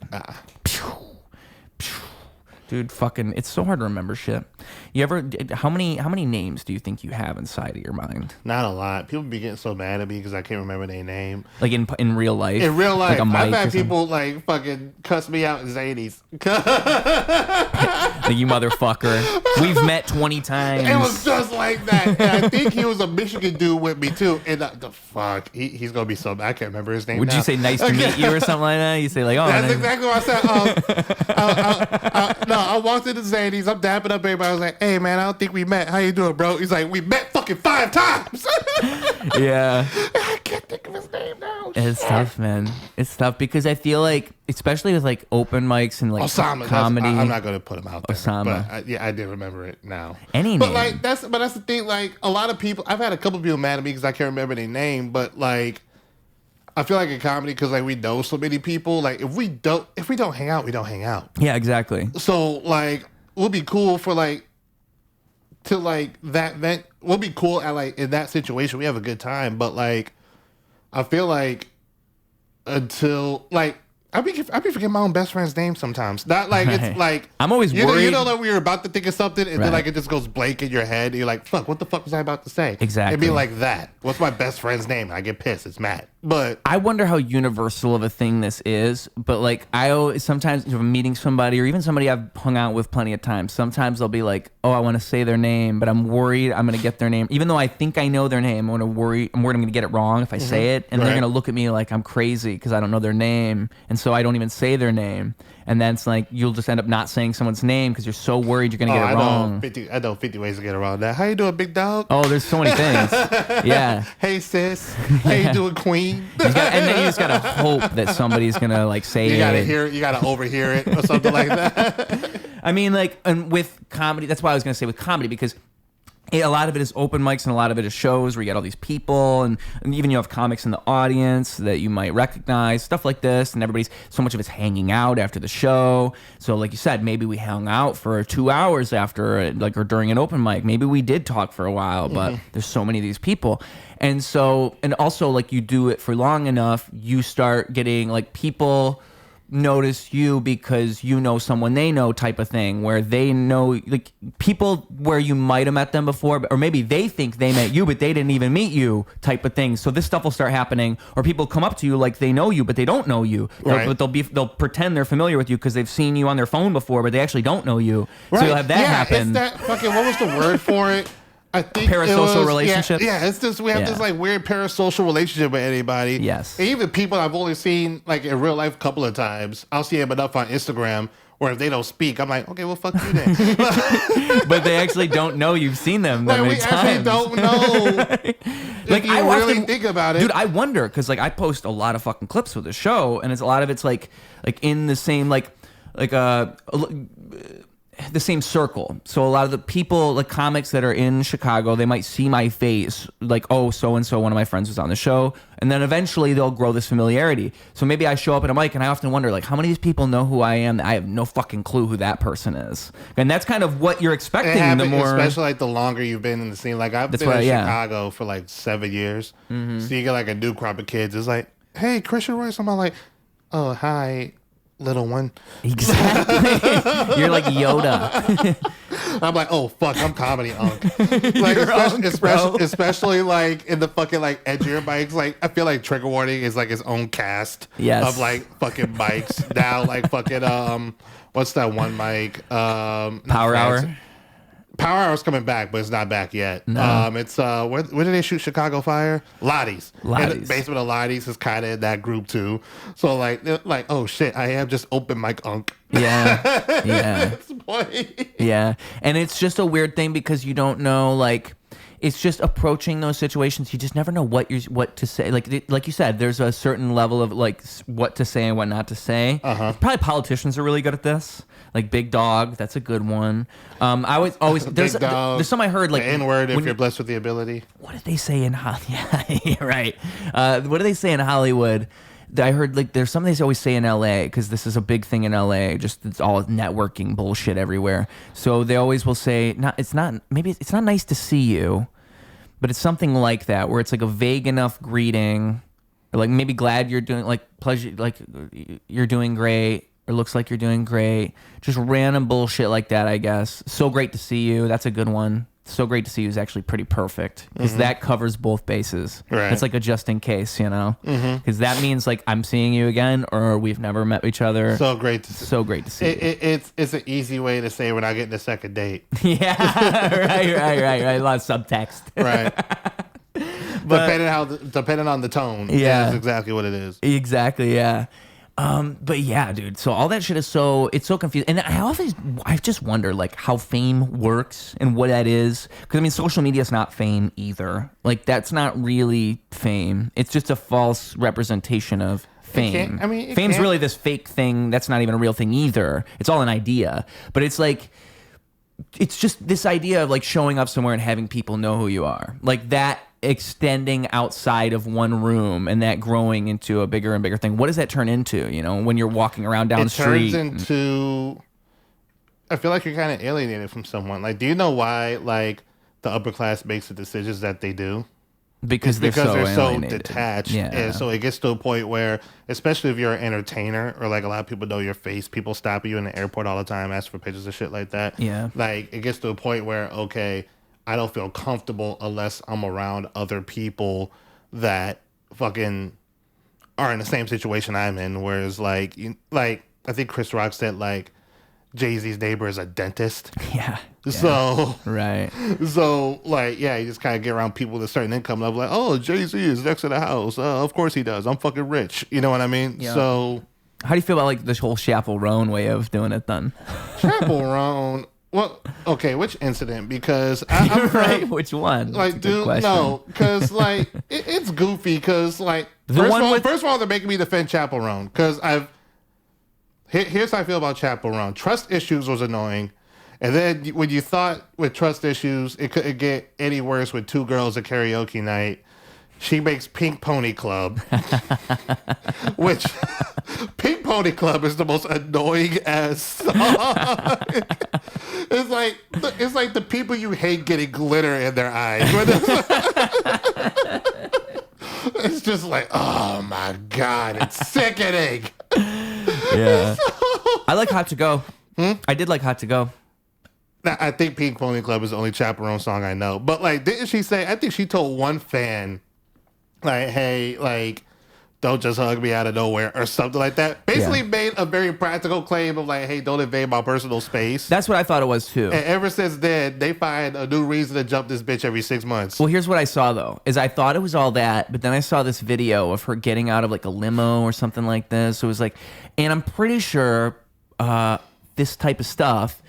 Dude, fucking, it's so hard to remember shit. You ever? How many names do you think you have inside of your mind? Not a lot. People be getting so mad at me because I can't remember their name. Like in real life? In real life, like I've had people like fucking cuss me out in Zanies. Like, you motherfucker. We've met 20 times. It was just like that. And I think he was a Michigan dude with me too. And the fuck, he's gonna be so bad. I can't remember his name. Would you say nice to meet you or something like that? You say like, oh, that's nice. exactly what I said. No, I walked into Zanies. I'm dapping up everybody. I was like, hey man, I don't think we met. How you doing, bro? He's like, we met fucking 5 times. Yeah. I can't think of his name now. It's tough, man. It's tough because I feel like, especially with like open mics and like Osama, comedy. I'm not gonna put him out there. Osama. But I did remember it now. Any but name. like that's the thing. Like a lot of people, I've had a couple people mad at me because I can't remember their name. But like, I feel like in comedy, because like we know so many people. Like if we don't hang out, we don't hang out. Yeah, exactly. So like we'll be cool for like to like that event. We'll be cool at like in that situation. We have a good time. But like I feel like until like. I be forgetting my own best friend's name sometimes. Not like it's like I'm always worried. You know that we were about to think of something and Right. then like it just goes blank in your head. And you're like, "Fuck, what the fuck was I about to say?" Exactly. It'd be like that. What's my best friend's name? I get pissed. It's Matt. But I wonder how universal of a thing this is, but like I always sometimes if I'm meeting somebody or even somebody I've hung out with plenty of times, sometimes they'll be like, "Oh, I want to say their name, but I'm worried I'm going to get their name." Even though I think I know their name, I'm worried I'm going to get it wrong if I say it, and they're Right. going to look at me like I'm crazy because I don't know their name, and so I don't even say their name. And then it's like you'll just end up not saying someone's name because you're so worried you're going to get it wrong. I know 50 ways to get around that. How you doing, big dog? Oh, there's so many things. Yeah. Hey sis. How you doing, queen? And then you just gotta hope that somebody's gonna like say You gotta it. hear it. You gotta overhear it or something like that. I mean, like, and with comedy, that's why I was gonna say with comedy because a lot of it is open mics and a lot of it is shows where you get all these people and even you have comics in the audience that you might recognize, stuff like this, and everybody's so much of it's hanging out after the show. So like you said, maybe we hung out for 2 hours after like or during an open mic. Maybe we did talk for a while, but there's so many of these people. And so, and also like you do it for long enough, you start getting like people notice you because you know someone they know type of thing where they know like people where you might have met them before or maybe they think they met you but they didn't even meet you type of thing. So this stuff will start happening or people come up to you like they know you but they don't know you. Right. But they'll pretend they're familiar with you because they've seen you on their phone before but they actually don't know you. Right. So you'll have that happen. It's that fucking, what was the word for it? I think parasocial relationships. Yeah, it's just we have this like weird parasocial relationship with anybody. Yes. And even people I've only seen like in real life a couple of times. I'll see them enough on Instagram where if they don't speak, I'm like, okay, well, fuck you then. But they actually don't know you've seen them that many times. Actually don't know. Like if you I really often think about it, dude. I wonder because like I post a lot of fucking clips with the show, and a lot of it's like in the same the same circle. So a lot of the people, like comics that are in Chicago, they might see my face, like, oh, so-and-so, one of my friends was on the show. And then eventually they'll grow this familiarity. So maybe I show up at a mic and I often wonder, like, how many of these people know who I am? I have no fucking clue who that person is. And that's kind of what you're expecting the more... Especially like the longer you've been in the scene. Like I've been in Chicago for like 7 years. Mm-hmm. So you get like a new crop of kids. It's like, hey, Christian Royce. I'm like, oh, hi. Little one. Exactly. You're like Yoda. I'm like, oh fuck, I'm comedy unk. Like especially like in the fucking like edgier mics. Like I feel like Trigger Warning is like his own cast of like fucking mics. Now like fucking what's that one mic? Power Hour. Power Hour's coming back, but it's not back yet. No. It's where did they shoot Chicago Fire? Lottie's. Lotties. And the basement of Lottie's is kind of in that group too. So like oh shit, I am just open mic unk. Yeah. Yeah. Yeah. And it's just a weird thing because you don't know like it's just approaching those situations. You just never know what to say. Like you said, there's a certain level of like what to say and what not to say. Probably politicians are really good at this. Like Big Dog, that's a good one. I was always there's some I heard like the N-word if you're blessed with the ability. What did they say in Hollywood? Yeah, right. What do they say in Hollywood? I heard like there's something they always say in LA because this is a big thing in LA. Just it's all networking bullshit everywhere. So they always will say, it's not nice to see you, but it's something like that where it's like a vague enough greeting, or like maybe glad you're doing like pleasure, like you're doing great. or looks like you're doing great. Just random bullshit like that, I guess. So great to see you. That's a good one. So great to see you is actually pretty perfect because that covers both bases. Right. It's like a just in case, you know? Because that means like I'm seeing you again or we've never met each other. So great to see. So great to see you. It's an easy way to say we're not getting a second date. Yeah, right. A lot of subtext. Right. Depending on the tone. Yeah. That's exactly what it is. Exactly, yeah. But yeah, dude. So all that shit is it's so confusing. And I just wonder like how fame works and what that is. Because I mean, social media is not fame either. Like that's not really fame. It's just a false representation of fame. Fame's really this fake thing that's not even a real thing either. It's all an idea. But it's like, it's just this idea of like showing up somewhere and having people know who you are. Like that extending outside of one room and that growing into a bigger and bigger thing. What does that turn into, you know, when you're walking around down the street? It turns into, I feel like you're kind of alienated from someone. Like, do you know why, like, the upper class makes the decisions that they do? Because they're so detached. Yeah. And so it gets to a point where, especially if you're an entertainer or like a lot of people know your face, people stop you in the airport all the time, ask for pictures and shit like that. Yeah. Like, it gets to a point where, okay, I don't feel comfortable unless I'm around other people that fucking are in the same situation I'm in. Whereas, like I think Chris Rock said, like, Jay-Z's neighbor is a dentist. Yeah. So, right. So, like, yeah, you just kind of get around people with a certain income level. Like, oh, Jay-Z is next to the house. Of course he does. I'm fucking rich. You know what I mean? Yeah. So, how do you feel about, like, this whole Chappell Roan way of doing it then? Chappell Roan. Well, okay, which incident? Because I'm right, which one? Like, dude, no, because like it's goofy. Because like first of all, they're making me defend Chappell Roan because here's how I feel about Chappell Roan. Trust issues was annoying, and then when you thought with trust issues it couldn't get any worse with two girls at karaoke night, she makes Pink Pony Club, which Pink Pony Club is the most annoying ass song. It's like the people you hate getting glitter in their eyes. It's just like, oh my God, it's sickening. Yeah. I like Hot to Go. I did like Hot to Go. I think Pink Pony Club is the only Chappell Roan song I know. But like, didn't she say, I think she told one fan, like, hey, like, don't just hug me out of nowhere or something like that. Basically made a very practical claim of like, hey, don't invade my personal space. That's what I thought it was too. And ever since then, they find a new reason to jump this bitch every 6 months. Well, here's what I saw though, is I thought it was all that, but then I saw this video of her getting out of like a limo or something like this. So it was like, and I'm pretty sure this type of stuff,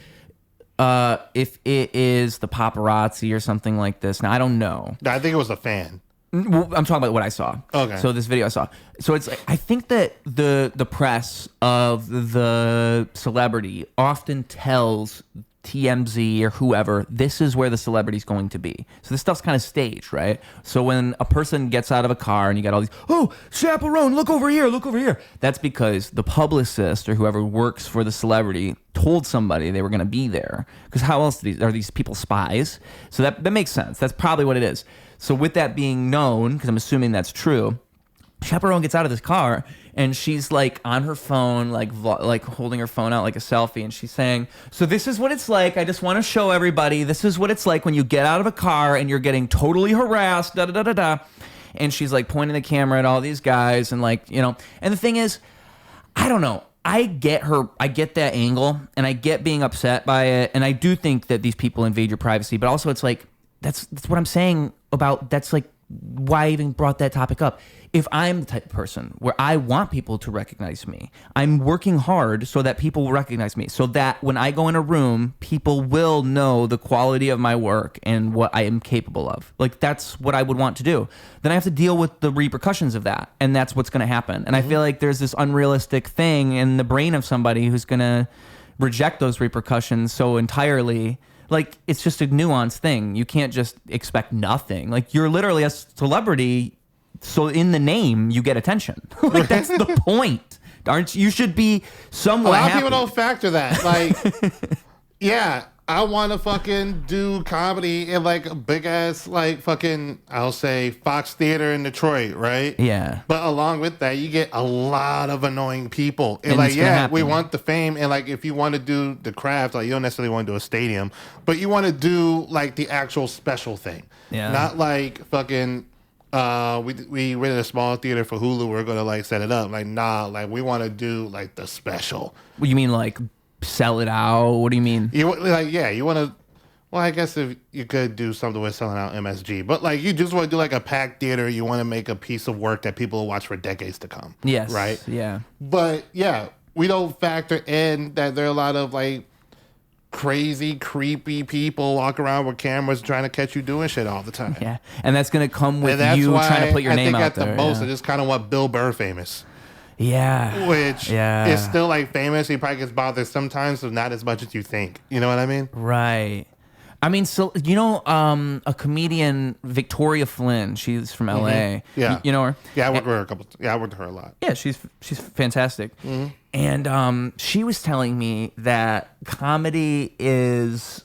if it is the paparazzi or something like this. Now, I don't know. I think it was a fan. Well, I'm talking about what I saw. Okay. So this video I saw. So it's like, I think that the press of the celebrity often tells TMZ or whoever, this is where the celebrity's going to be. So this stuff's kind of staged, right? So when a person gets out of a car and you got all these, oh, Chappell Roan, look over here, look over here. That's because the publicist or whoever works for the celebrity told somebody they were going to be there. Because how else are these people spies? So that makes sense. That's probably what it is. So with that being known, because I'm assuming that's true, Chappell Roan gets out of this car and she's like on her phone, like holding her phone out like a selfie, and she's saying, so this is what it's like. I just want to show everybody, this is what it's like when you get out of a car and you're getting totally harassed, da da da da da. And she's like pointing the camera at all these guys and like, you know, and the thing is, I don't know. I get that angle and I get being upset by it. And I do think that these people invade your privacy, but also it's like, that's what I'm saying about, that's like why I even brought that topic up. If I'm the type of person where I want people to recognize me, I'm working hard so that people will recognize me, so that when I go in a room, people will know the quality of my work and what I am capable of. Like, that's what I would want to do. Then I have to deal with the repercussions of that, and that's what's going to happen. And I feel like there's this unrealistic thing in the brain of somebody who's going to reject those repercussions so entirely. Like, it's just a nuanced thing. You can't just expect nothing. Like, you're literally a celebrity, so in the name, you get attention. Like, that's the point. Aren't you? You should be somewhat A lot of happy. people don't factor that. Like, yeah, I want to fucking do comedy in like a big ass like fucking I'll say Fox Theater in Detroit, right? Yeah. But along with that, you get a lot of annoying people. And like, it's gonna yeah, happen. we want the fame, and like if you want to do the craft, like you don't necessarily want to do a stadium, but you want to do like the actual special thing. Yeah. Not like fucking we rented a small theater for Hulu. We're gonna like set it up. Like nah, like we want to do like the special. What you mean, like sell it out? What do you mean? You like yeah, you want to. Well, I guess if you could do something with selling out MSG, but like you just want to do like a packed theater. You want to make a piece of work that people will watch for decades to come. Yes. Right. Yeah. But yeah, we don't factor in that there are a lot of like crazy, creepy people walk around with cameras trying to catch you doing shit all the time. Yeah. And that's gonna come with And that's you why trying to put your I name think out at there. the most, yeah. I just kind of want Bill Burr famous. Yeah. Which Yeah. is still like famous. He probably gets bothered sometimes, but not as much as you think. You know what I mean? Right. I mean, so you know, a comedian, Victoria Flynn. She's from LA. Yeah. You know her? Yeah, I worked with her I worked with her a lot. Yeah, she's fantastic. And she was telling me that comedy is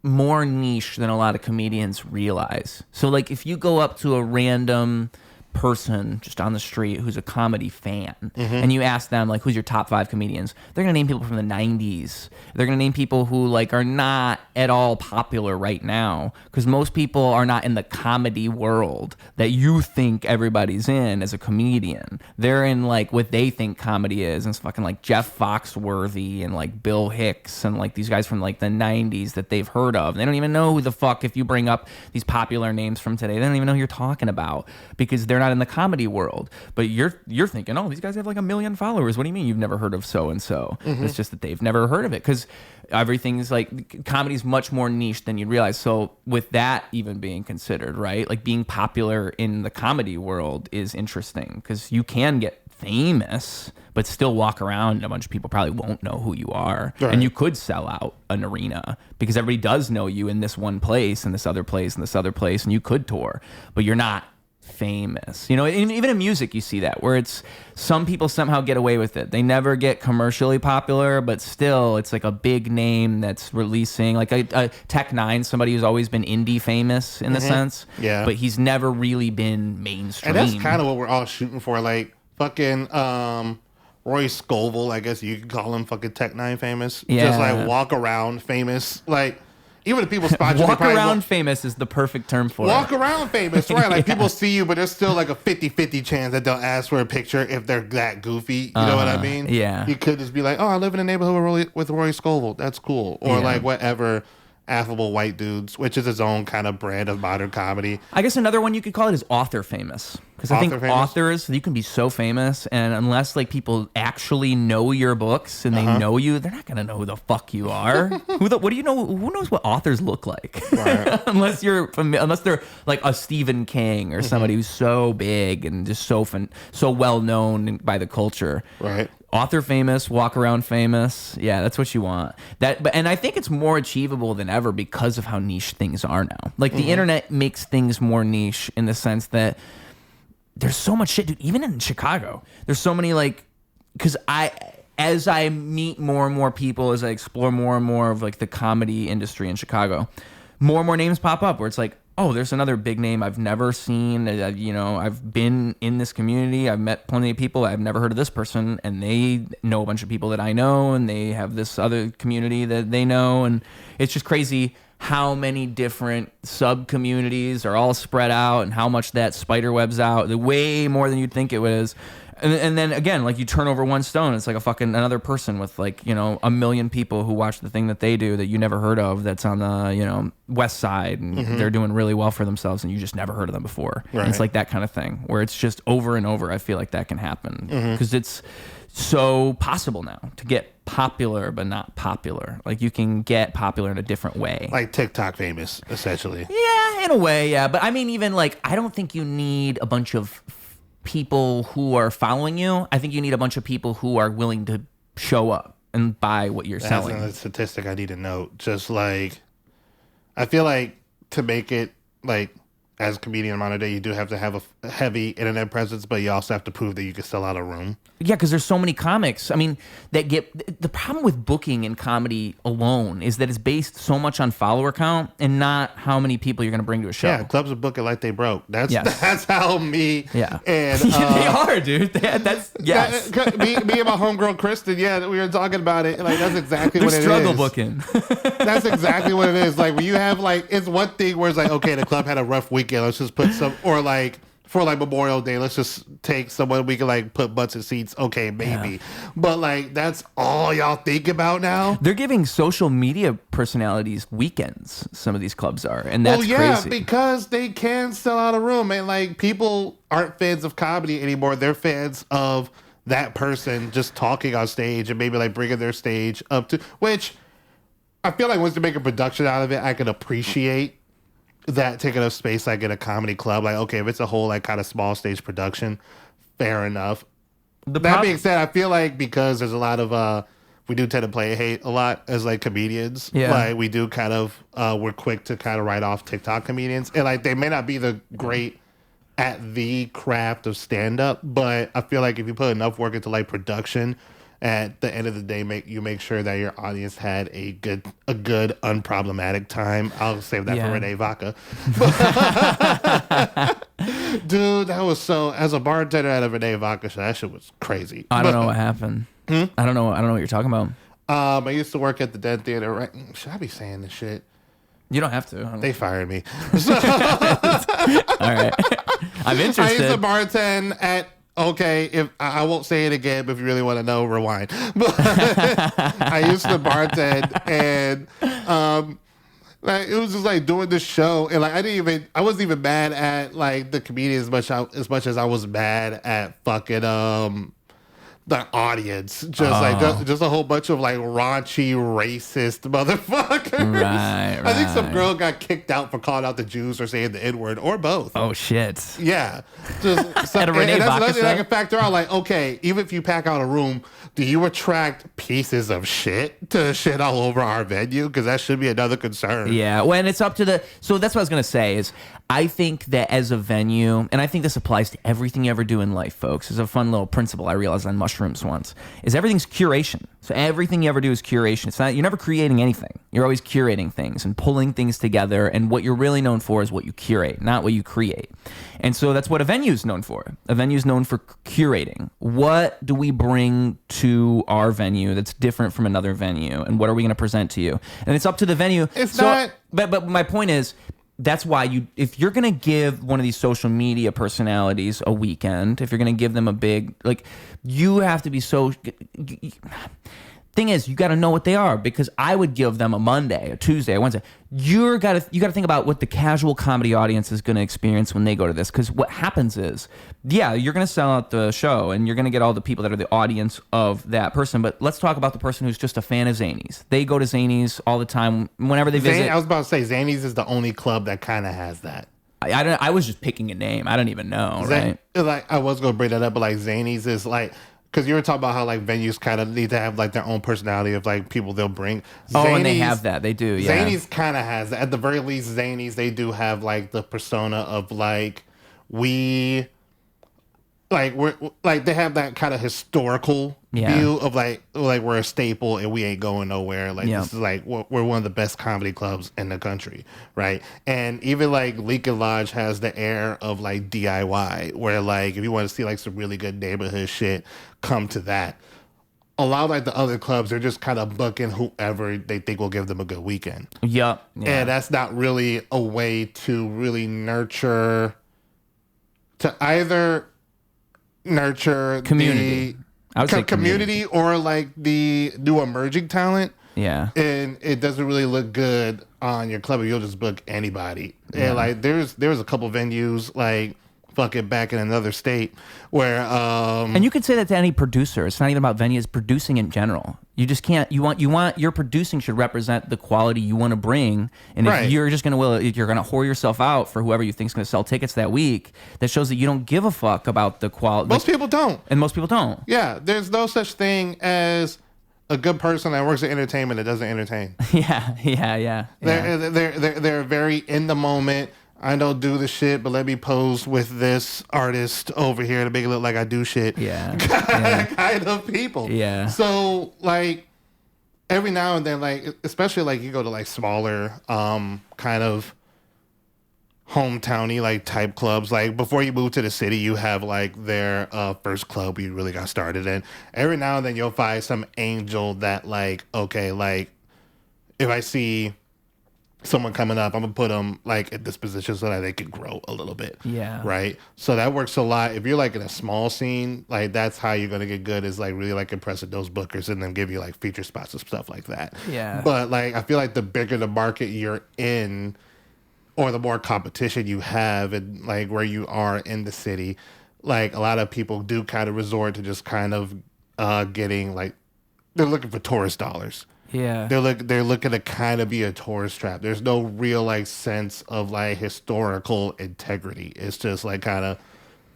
more niche than a lot of comedians realize. So like if you go up to a random person just on the street who's a comedy fan and you ask them like who's your top 5 comedians, they're gonna name people from the 90s. They're gonna name people who like are not at all popular right now, because most people are not in the comedy world that you think everybody's in as a comedian. They're in like what they think comedy is, and it's fucking like Jeff Foxworthy and like Bill Hicks and like these guys from like the 90s that they've heard of. They don't even know who the fuck, if you bring up these popular names from today, they don't even know who you're talking about, because they're not in the comedy world. But you're thinking, oh, these guys have like 1 million followers. What do you mean you've never heard of so and so? It's just that they've never heard of it, because everything's like comedy's much more niche than you'd realize. So with that even being considered, right, like being popular in the comedy world is interesting, because you can get famous but still walk around and a bunch of people probably won't know who you are. Right. And you could sell out an arena because everybody does know you in this one place and this other place and this other place, and you could tour, but you're not famous. You know, even in music you see that, where it's some people somehow get away with it. They never get commercially popular, but still it's like a big name that's releasing, like a Tech Nine, somebody who's always been indie famous in the sense. Yeah. But he's never really been mainstream. And that's kind of what we're all shooting for. Like fucking Royce Scovel, I guess you could call him fucking Tech Nine famous. Yeah. Just like walk around famous. Like even the people spot you. Walk around famous is the perfect term for Walk it. around famous, right? Like Yeah. people see you, but there's still like a 50-50 chance that they'll ask for a picture if they're that goofy. You know what I mean? Yeah. You could just be like, oh, I live in a neighborhood with Roy Scovel. That's cool. Or like whatever affable white dudes, which is his own kind of brand of modern comedy. I guess another one you could call it is author famous. Because I think Author famous? authors, you can be so famous, and unless like people actually know your books and they know you, they're not gonna know who the fuck you are. What do you know? Who knows what authors look like? Right. unless they're like a Stephen King or somebody who's so big and just so well known by the culture. Right. Author famous, walk around famous. Yeah, that's what you want. And I think it's more achievable than ever because of how niche things are now. Like the internet makes things more niche in the sense that there's so much shit, dude. Even in Chicago, there's so many like, because as I meet more and more people, as I explore more and more of like the comedy industry in Chicago, more and more names pop up where it's like, oh, there's another big name I've never seen. You know, I've been in this community. I've met plenty of people. I've never heard of this person, and they know a bunch of people that I know, and they have this other community that they know, and it's just crazy how many different sub communities are all spread out, and how much that spider webs out. Way more than you'd think it was. And then again, like you turn over one stone, it's like a fucking another person with like, you know, 1 million people who watch the thing that they do that you never heard of, that's on the, you know, west side, and they're doing really well for themselves and you just never heard of them before. Right. And it's like that kind of thing where it's just over and over. I feel like that can happen because it's so possible now to get popular but not popular. Like you can get popular in a different way. Like TikTok famous, essentially. Yeah, in a way, yeah. But I mean, even like, I don't think you need a bunch of people who are following you. I think you need a bunch of people who are willing to show up and buy what you're That's selling. another statistic I need to note. Just like, I feel like to make it like as a comedian in modern day, you do have to have a heavy internet presence, but you also have to prove that you can sell out a room. Yeah, because there's so many comics. I mean, that get the problem with booking in comedy alone is that it's based so much on follower count and not how many people you're going to bring to a show. Yeah, clubs are booking like they broke. That's how me Yeah. and they are, dude. That's yes. me and my homegirl Kristen. Yeah, we were talking about it. Like that's exactly what it is. Struggle booking. That's exactly what it is. Like when you have like, it's one thing where it's like, okay, the club had a rough weekend. Let's just put some, or like for like Memorial Day, let's just take someone we can like put butts in seats. Okay, maybe. Yeah. But like that's all y'all think about now. They're giving social media personalities weekends. Some of these clubs are, and that's crazy. Because they can sell out a room, and like people aren't fans of comedy anymore. They're fans of that person just talking on stage and maybe like bringing their stage up to, which I feel like once you make a production out of it, I can appreciate that taking up space like in a comedy club. Like, okay, if it's a whole like kind of small stage production, fair enough. That being said, I feel like because there's a lot of we do tend to play hate a lot as like comedians. Yeah. Like we do kind of we're quick to kind of write off TikTok comedians. And like they may not be the great at the craft of stand-up, but I feel like if you put enough work into like production, at the end of the day, make sure that your audience had a good unproblematic time. I'll save that for Renee Vaca. Dude, that was so. As a bartender at a Renee Vaca show, that shit was crazy. I don't know what happened. I don't know what you're talking about. I used to work at the Den Theater. Right? Should I be saying this shit? You don't have to. They fired me. All right. I'm interested. I used to bartend at. Okay, if I won't say it again, but if you really want to know, rewind. But I used to bartend, and like it was just like doing this show, and like I wasn't even mad at like the comedian as much as I was mad at fucking the audience, just a whole bunch of like raunchy racist motherfuckers. Right. I think some girl got kicked out for calling out the Jews or saying the N-word or both. Oh shit. Yeah. Just and that's another thing I can factor out. Like, okay, even if you pack out a room, do you attract pieces of shit to shit all over our venue? Because that should be another concern. Yeah. When it's up to the, so that's what I was gonna say is I think that as a venue, and I think this applies to everything you ever do in life, folks. It's a fun little principle I realized on mushrooms once, is everything's curation. So everything you ever do is curation. It's not, you're never creating anything. You're always curating things and pulling things together, and what you're really known for is what you curate, not what you create. And so that's what a venue is known for. A venue is known for curating. What do we bring to our venue that's different from another venue, and what are we going to present to you? And it's up to the venue. But my point is, that's why if you're going to give one of these social media personalities a weekend, if you're going to give them a big, like, you have to be so, thing is, you got to know what they are, because I would give them a Monday, a Tuesday, a Wednesday. You got to think about what the casual comedy audience is going to experience when they go to this, because what happens is, yeah, you're going to sell out the show and you're going to get all the people that are the audience of that person, but let's talk about the person who's just a fan of Zanies. They go to Zanies all the time whenever they visit. I was about to say Zanies is the only club that kind of has that. I was just picking a name. I don't even know, right? Like I was going to bring that up, but like Zanies is like, because you were talking about how like venues kind of need to have like their own personality of like people they'll bring. Zanies, and they have that. They do. Yeah. Zanies kind of has that. At the very least, Zanies, they do have like the persona of like we're like they have that kind of historical view of like we're a staple and we ain't going nowhere. Like this is like we're one of the best comedy clubs in the country, right? And even like Lincoln Lodge has the air of like DIY, where like if you want to see like some really good neighborhood shit, come to that. A lot of like the other clubs, they're just kind of booking whoever they think will give them a good weekend. Yeah. And that's not really a way to really nurture community. I would say community or like the new emerging talent. Yeah. And it doesn't really look good on your club if you'll just book anybody. Yeah. And like there's a couple venues like fucking back in another state where and you could say that to any producer. It's not even about venues, producing in general. You just can't, you want your producing should represent the quality you want to bring. And if you're just gonna you're gonna whore yourself out for whoever you think's gonna sell tickets that week, that shows that you don't give a fuck about the quality. Most people don't. And most people don't. Yeah. There's no such thing as a good person that works in entertainment that doesn't entertain. Yeah. They're very in the moment. I don't do the shit, but let me pose with this artist over here to make it look like I do shit. Yeah. Kind of people. Yeah. So like every now and then, like especially like you go to like smaller kind of hometowny like type clubs, like before you move to the city you have like their first club you really got started in. Every now and then you'll find some angel that like, okay, like if I see someone coming up, I'm gonna put them like in this position so that they can grow a little bit. Yeah. Right. So that works a lot. If you're like in a small scene, like that's how you're gonna get good, is like really like impressing those bookers and then give you like feature spots and stuff like that. Yeah. But like I feel like the bigger the market you're in, or the more competition you have, and like where you are in the city, like a lot of people do kind of resort to just kind of getting like, they're looking for tourist dollars. Yeah. They're looking to kind of be a tourist trap. There's no real like sense of like historical integrity. It's just like kind of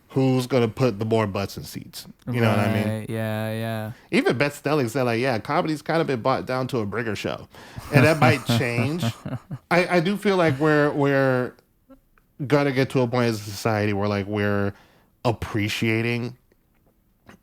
who's gonna put the more butts in seats. You know what I mean? Yeah. Even Beth Stelling said like, yeah, comedy's kind of been brought down to a Brigger show, and that might change. I do feel like we're gonna get to a point as a society where like we're appreciating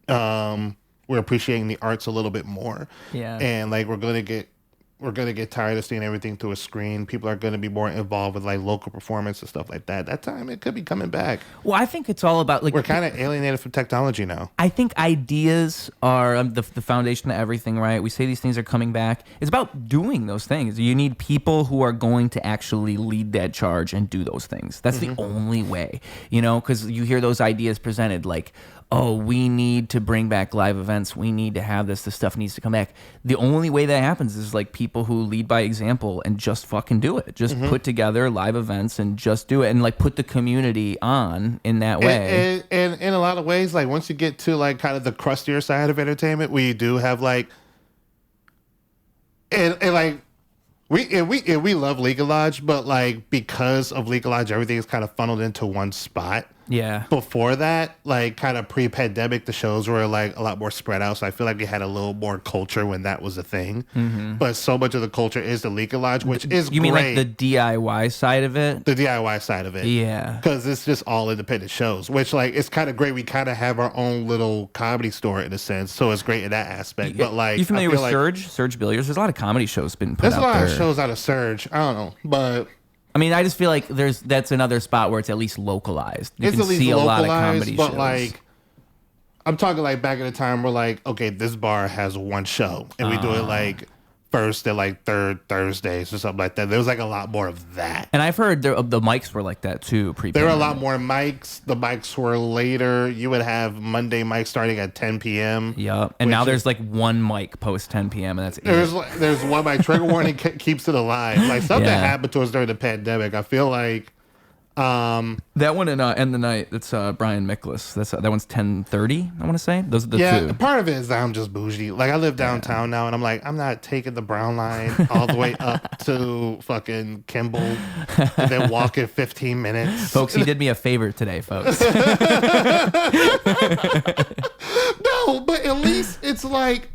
the arts a little bit more. Yeah. And like we're gonna get tired of seeing everything through a screen. People are gonna be more involved with like local performance and stuff like that. That time it could be coming back. Well, I think it's all about like, We're kind of alienated from technology now. I think ideas are the foundation of everything, right? We say these things are coming back. It's about doing those things. You need people who are going to actually lead that charge and do those things. That's the only way, because you hear those ideas presented like, oh, we need to bring back live events. We need to have this. This stuff needs to come back. The only way that happens is like people who lead by example and just fucking do it. Just put together live events and just do it, and like put the community on in that way. And in a lot of ways, like once you get to like kind of the crustier side of entertainment, where you do have like, and like we love Legal Lodge, but like because of Legal Lodge, everything is kind of funneled into one spot. Yeah. Before that, like kind of pre-pandemic, the shows were like a lot more spread out. So I feel like we had a little more culture when that was a thing. But so much of the culture is the Legal Lodge, which is You great. mean like the DIY side of it? The DIY side of it. Yeah. Because it's just all independent shows, which like it's kind of great. We kind of have our own little comedy store in a sense. So it's great in that aspect. But like, you familiar with like, Surge Billiards? There's a lot of comedy shows been put there's out a lot there. of shows out of Surge. I don't know. But I mean, I just feel like that's another spot where it's at least localized. You it's can at least see a lot of localized, comedy but shows. like I'm talking like back in the time where like, okay, this bar has one show and we do it like first and like third Thursdays or something like that. There was like a lot more of that. And I've heard the mics were like that too. There were a lot more mics. The mics were later. You would have Monday mics starting at 10 p.m. Yeah, and now there's like one mic post 10 p.m. and that's it. There's one mic. Trigger warning keeps it alive. Like something happened to us during the pandemic. I feel like that one in End the Night. That's Brian Miklas. That one's 10:30. I want to say those are the two. Part of it is that I'm just bougie. Like I live downtown now, and I'm like, I'm not taking the Brown Line all the way up to fucking Kimball and then walking 15 minutes. Folks, he did me a favor today, folks. No, but at least it's like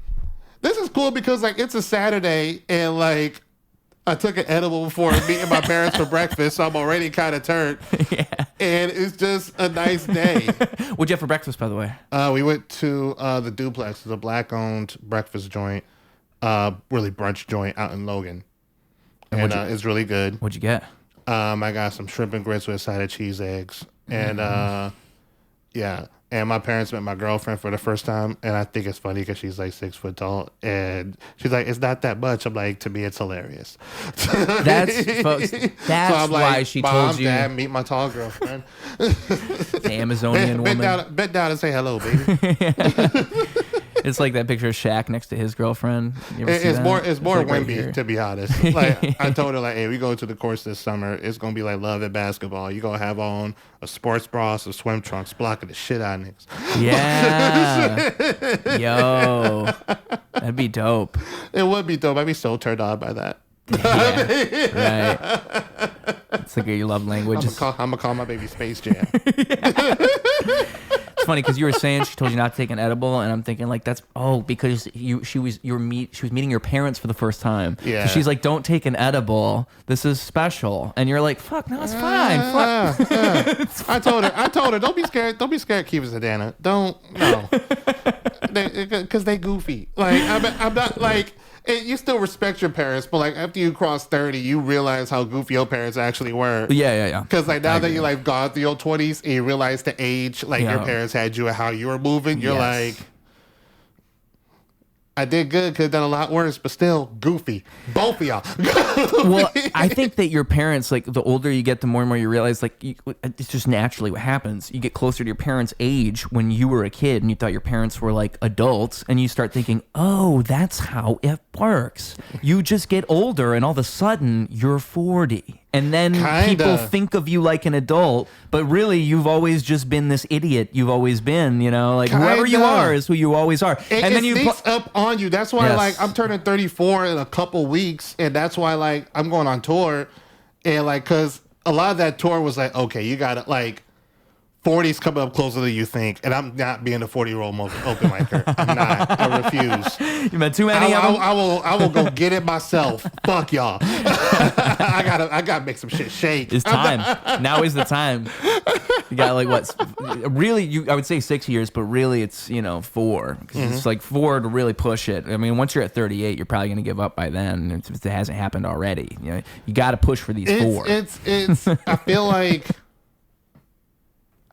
this is cool because like it's a Saturday and like I took an edible before meeting my parents for breakfast, so I'm already kind of turned. Yeah. And it's just a nice day. What'd you have for breakfast, by the way? We went to the Duplex. It's a black-owned breakfast joint, really brunch joint out in Logan. And it's really good. What'd you get? I got some shrimp and grits with a side of cheese eggs. And yeah. And my parents met my girlfriend for the first time, and I think it's funny because she's like 6 foot tall, and she's like, "It's not that much." I'm like, "To me, it's hilarious." That's why she Mom, told you. Dad, meet my tall girlfriend. The Amazonian woman. Bend down and say hello, baby. It's like that picture of Shaq next to his girlfriend. It's more like right Wemby, here. to be honest. Like I told her, like, hey, we go to the course this summer. It's gonna be like love and basketball. You gonna have on a sports bra, some swim trunks, blocking the shit out of niggas. Yeah. Yo, that'd be dope. It would be dope. I'd be so turned on by that. Yeah, right. It's like your love language. I'm gonna call my baby Space Jam. It's funny because you were saying she told you not to take an edible, and I'm thinking like that's because she was meeting your parents for the first time. Yeah. So she's like, don't take an edible. This is special, and you're like, fuck, no, it's fine. Fuck. I told her, don't be scared. Don't be scared, Kiva Sedana. No, because they goofy. Like I'm not like. You still respect your parents, but like after you cross 30, you realize how goofy your parents actually were. Yeah. Because like now that you like gone through your 20s and you realize the age like your parents had you and how you were moving, you're like, I did good, could have done a lot worse, but still goofy. Both of y'all. Well, I think that your parents, like the older you get, the more and more you realize, like it's just naturally what happens. You get closer to your parents' age when you were a kid and you thought your parents were like adults, and you start thinking, oh, that's how it works. You just get older and all of a sudden you're 40. And then people think of you like an adult, but really you've always just been this idiot you've always been, like whoever you are is who you always are. And then you sneaks up on you. That's why like I'm turning 34 in a couple weeks, and that's why like I'm going on tour, and like because a lot of that tour was like, okay, you got it, like 40's coming up closer than you think, and I'm not being a 40-year-old open micer. I'm not. I refuse. You met too many of them? I will go get it myself. Fuck y'all. I gotta make some shit shake. It's time. Now is the time. You got like what? Really, I would say 6 years, but really it's 4. Because it's like 4 to really push it. I mean, once you're at 38, you're probably gonna give up by then if it hasn't happened already. You got to push for these 4. It's. I feel like.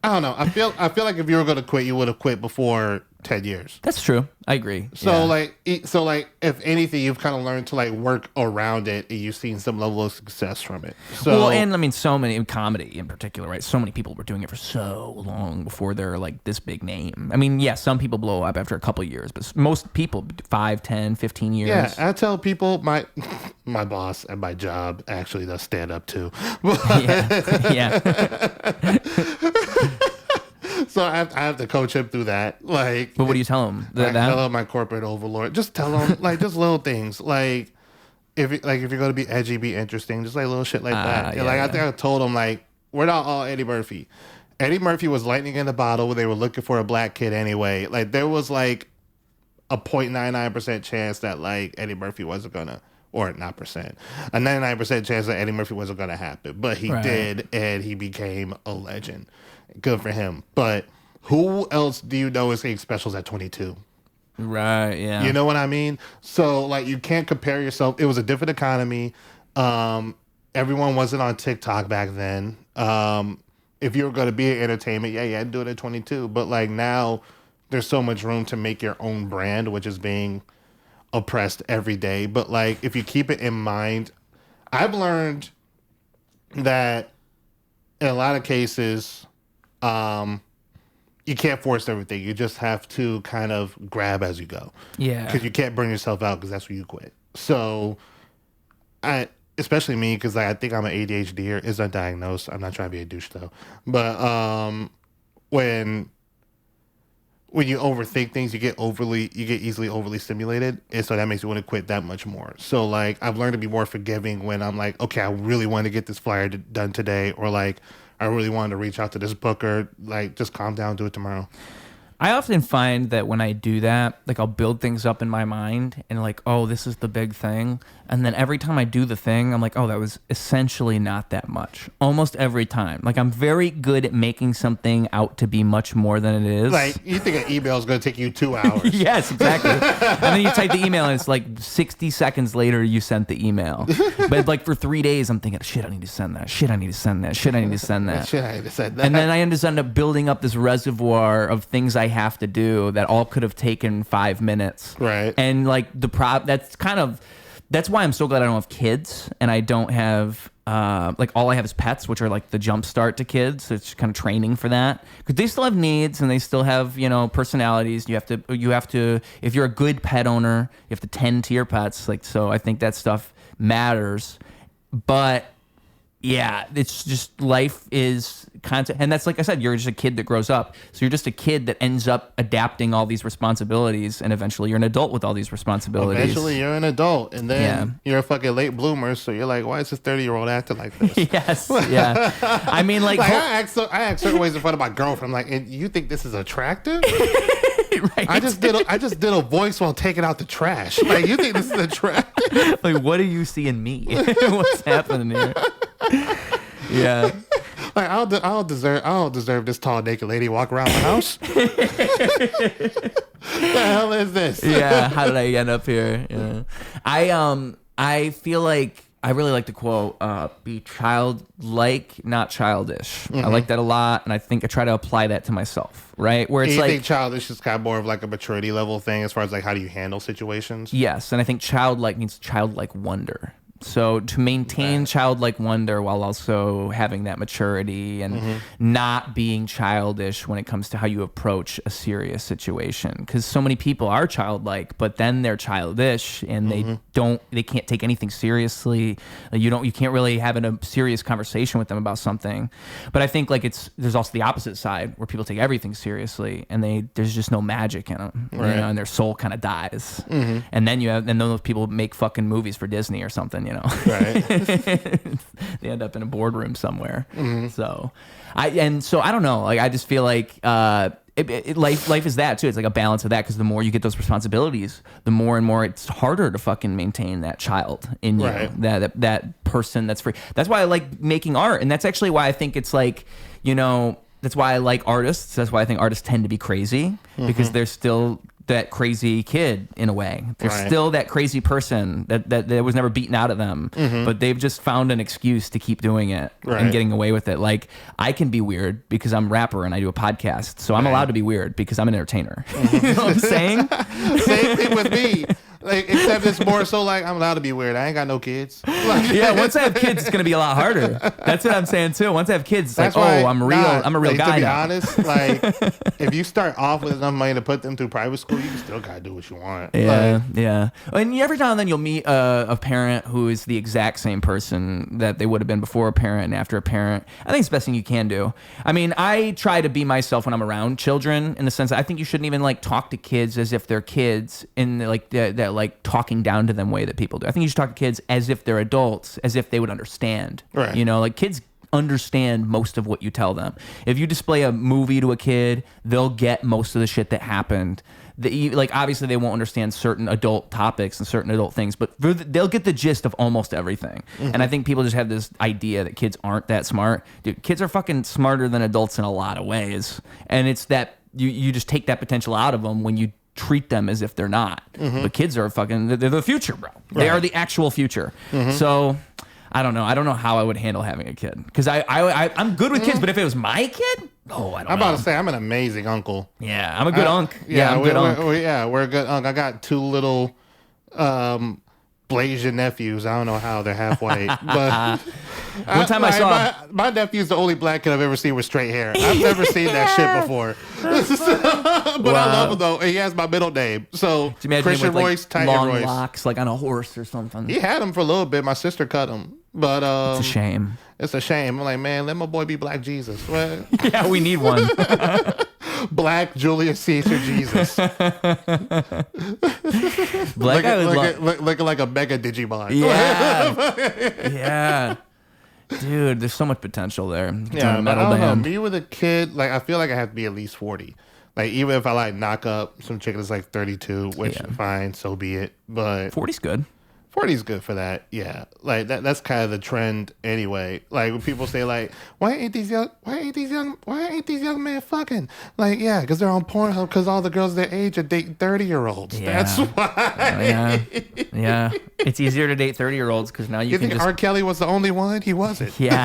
I don't know. I feel like if you were going to quit, you would have quit before 10 years. That's true. I agree. So if anything, you've kind of learned to like work around it, and you've seen some level of success from it. So, well, and I mean, so many in comedy in particular, right? So many people were doing it for so long before they're like this big name. I mean, yeah, some people blow up after a couple of years, but most people 5, 10, 15 years. Yeah, I tell people my boss at my job actually does stand up too. Yeah. So I have to coach him through that. Like, but what do you tell him? Tell him my corporate overlord. Just tell him like just little things. Like if you're going to be edgy, be interesting. Just like little shit like that. Yeah, I think I told him like we're not all Eddie Murphy. Eddie Murphy was lightning in the bottle when they were looking for a black kid anyway. Like there was like a 0.99% chance that like Eddie Murphy wasn't gonna, or not percent, a 99% chance that Eddie Murphy wasn't gonna happen. But he did, and he became a legend. Good for him. But who else do you know is getting specials at 22? Right, yeah. You know what I mean? So, like, you can't compare yourself. It was a different economy. Everyone wasn't on TikTok back then. If you were going to be in entertainment, you had to do it at 22. But, like, now there's so much room to make your own brand, which is being oppressed every day. But, like, if you keep it in mind, I've learned that in a lot of cases, you can't force everything. You just have to kind of grab as you go. Yeah. Because you can't burn yourself out because that's where you quit. So, especially me, because I think I'm an ADHD is undiagnosed. I'm not trying to be a douche though. But when you overthink things, you get easily overly stimulated, and so that makes you want to quit that much more. So like I've learned to be more forgiving when I'm like, okay, I really want to get this flyer done today, or like I really wanted to reach out to this booker. Like, just calm down, do it tomorrow. I often find that when I do that, like I'll build things up in my mind and like, oh, this is the big thing. And then every time I do the thing, I'm like, oh, that was essentially not that much. Almost every time. Like I'm very good at making something out to be much more than it is. Like you think an email is going to take you 2 hours. Yes, exactly. And then you type the email and it's like 60 seconds later you sent the email. But like for 3 days, I'm thinking, shit, I need to send that. Shit, I need to send that. Shit, I need to send that. Shit, I need to send that. And then I just end up building up this reservoir of things I have to do that all could have taken 5 minutes. Right. And like that's why I'm so glad I don't have kids and I don't have like all I have is pets, which are like the jump start to kids. So it's kind of training for that because they still have needs and they still have personalities. You have to if you're a good pet owner, you have to tend to your pets. Like so, I think that stuff matters, but Yeah, it's just life is constant, and that's like I said, you're just a kid that grows up. So you're just a kid that ends up adapting all these responsibilities, and eventually you're an adult with all these responsibilities. Eventually you're an adult, and then you're a fucking late bloomer. So you're like, why is this 30-year-old acting like this? Yes, yeah. I mean, like I act certain ways in front of my girlfriend. I'm like, and you think this is attractive? right? I just did a voice while taking out the trash. Like, you think this is attractive? Like, what do you see in me? What's happening here? Yeah. Like, I don't deserve this tall naked lady walk around my house. The hell is this? Yeah. How did I end up here? Yeah. I feel like I really like the quote, be childlike, not childish. I like that a lot, and I think I try to apply that to myself, right? Where it's you like think childish is kind of more of like a maturity level thing as far as like how do you handle situations? yes, and I think childlike means childlike wonder. So to maintain childlike wonder while also having that maturity and not being childish when it comes to how you approach a serious situation, because so many people are childlike, but then they're childish and they can't take anything seriously. You can't really have a serious conversation with them about something. But I think like there's also the opposite side where people take everything seriously and there's just no magic in them, right. and their soul kind of dies. And then those people make fucking movies for Disney or something. Right. They end up in a boardroom somewhere. So I don't know. Like I just feel like life is that too. It's like a balance of that, because the more you get those responsibilities, the more and more it's harder to fucking maintain that child in you, right. that person that's free. That's why I like making art, and that's actually why I think it's like, that's why I like artists. That's why I think artists tend to be crazy, because they're still that crazy kid in a way. They're still that crazy person that was never beaten out of them, but they've just found an excuse to keep doing it and getting away with it. Like I can be weird because I'm a rapper and I do a podcast, so I'm allowed to be weird because I'm an entertainer. You know what I'm saying? Same thing with me. Like, except it's more so like I'm allowed to be weird. I ain't got no kids. Like, yeah, once I have kids, it's gonna be a lot harder. That's what I'm saying too. Once I have kids, it's like, I'm real. I'm a real guy. To be now. honest, like if you start off with enough money to put them through private school, you still gotta do what you want. Yeah, yeah. And every now and then you'll meet a parent who is the exact same person that they would have been before a parent and after a parent. I think it's the best thing you can do. I mean, I try to be myself when I'm around children, in the sense that I think you shouldn't even like talk to kids as if they're kids in like that like talking down to them way that people do. I think you should talk to kids as if they're adults, as if they would understand. Right. Like kids understand most of what you tell them. If you display a movie to a kid, they'll get most of the shit that happened. Like obviously they won't understand certain adult topics and certain adult things, but they'll get the gist of almost everything. And I think people just have this idea that kids aren't that smart. Dude, kids are fucking smarter than adults in a lot of ways. And it's that you just take that potential out of them when you treat them as if they're not. But kids are they're the future, bro. They are the actual future. So I don't know. I don't know how I would handle having a kid, because I'm good with kids, but if it was my kid, I don't know. I'm about to say I'm an amazing uncle. Yeah, I'm a good unc. Yeah, I'm a good unc. We're a good unc. I got two little Blasian nephews. I don't know how they're half white, but one time I saw my nephew's the only black kid I've ever seen with straight hair. I've never seen that shit before. But I love him though. He has my middle name, so Christian Royce, Titan long Royce. locks, like on a horse or something. He had him for a little bit. My sister cut him, but it's a shame. It's a shame. I'm like, man, let my boy be Black Jesus. What? Yeah, we need one. Black Julius Caesar Jesus. Looking like a mega Digimon. Yeah. Yeah. Dude, there's so much potential there. Yeah, but I don't know. Me with a kid, like I feel like I have to be at least 40. Like even if I like knock up some chick that's like 32, which fine, so be it. But 40's good. 40's good for that. Yeah, like that's kind of the trend anyway. Like when people say like, why ain't these young men fucking? Like, yeah, because they're on Pornhub, because all the girls their age are dating 30-year-olds. Yeah. That's why. Yeah. It's easier to date 30-year-olds because now you can think R. Kelly was the only one? He wasn't. Yeah.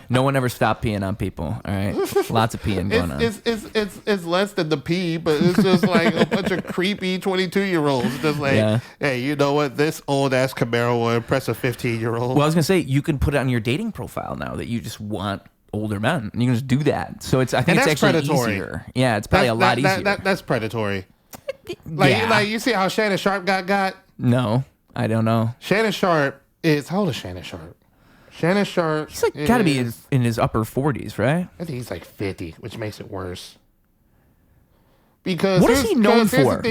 No one ever stopped peeing on people. All right, lots of peeing going on. It's less than the pee, but it's just like a bunch of creepy 22-year-olds just like, hey, you know what? This old ass Camaro will impress a 15-year-old. Well, I was gonna say you can put it on your dating profile now that you just want older men. You can just do that. So I think it's actually predatory. Easier. Yeah, it's probably a lot easier. That's predatory. Like you see how Shannon Sharpe got? No, I don't know. Shannon Sharpe is, how old is Shannon Sharpe? Shannon Sharpe. He's like got to be in his upper 40s, right? I think he's like 50, which makes it worse. Because what is he known for?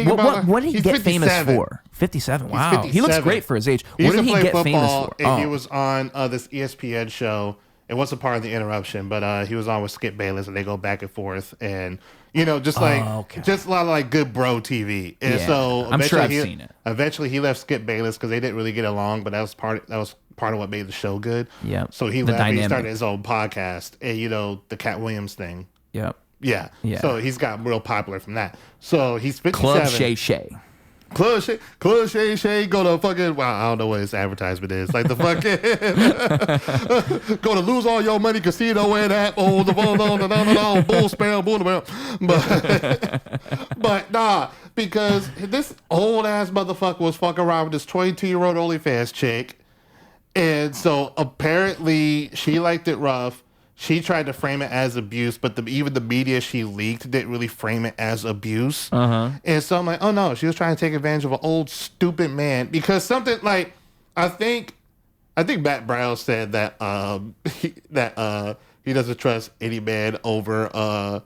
What did he get 57. famous for? 57. Wow. 57. He looks great for his age. He What used did to he play get famous football, for? and he was on this ESPN show. It wasn't part of the interruption, but he was on with Skip Bayless, and they go back and forth, and just just a lot of like good bro TV. And so I'm sure I've seen it. Eventually, he left Skip Bayless because they didn't really get along, but that was part of what made the show good. Yeah. So he left. And he started his own podcast, and the Cat Williams thing. Yep. Yeah. Yeah. So he's got real popular from that. So he's 57. Club Shay Shay. Club Shay Shay, go to fucking, well, I don't know what his advertisement is. Like the fucking, go to lose all your money casino and that, bull spell, bull spell. But nah, because this old ass motherfucker was fucking around with this 22-year-old OnlyFans chick. And so apparently she liked it rough. She tried to frame it as abuse, but even the media she leaked didn't really frame it as abuse. And so I'm like, oh no, she was trying to take advantage of an old stupid man, because something like, I think Matt Brown said that he doesn't trust any man over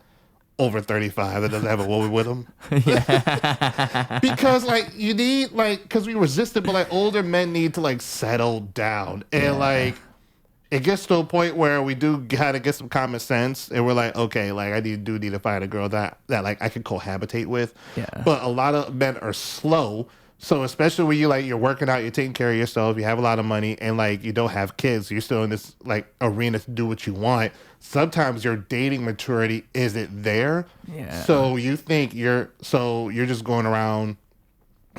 35 that doesn't have a woman with him. Yeah. Because you need because we resisted, but older men need to settle down, and it gets to a point where we do kind of get some common sense, and we're like, okay, I need to find a girl that I can cohabitate with. Yeah. But a lot of men are slow, so especially when you're working out, you're taking care of yourself, you have a lot of money, and you don't have kids, you're still in this arena to do what you want. Sometimes your dating maturity isn't there. Yeah. So you think you're just going around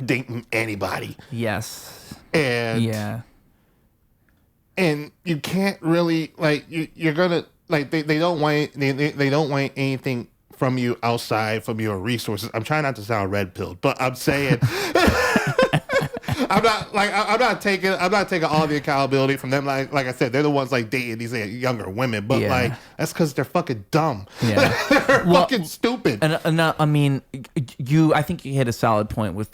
dating anybody. Yes. And yeah. And you can't really you're gonna they don't want anything from you outside from your resources. I'm trying not to sound red pilled, but I'm saying I'm not taking all the accountability from them. Like I said, they're the ones dating these younger women, but that's because they're fucking dumb. Yeah. They're fucking stupid. And I mean, I think you hit a solid point with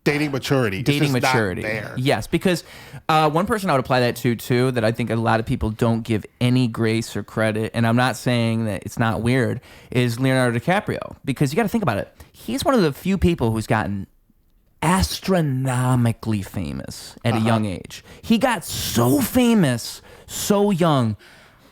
dating maturity. Dating maturity. Not there. Yes, because one person I would apply that to too, that I think a lot of people don't give any grace or credit, and I'm not saying that it's not weird, is Leonardo DiCaprio. Because you got to think about it. He's one of the few people who's gotten astronomically famous at a young age. He got so famous so young.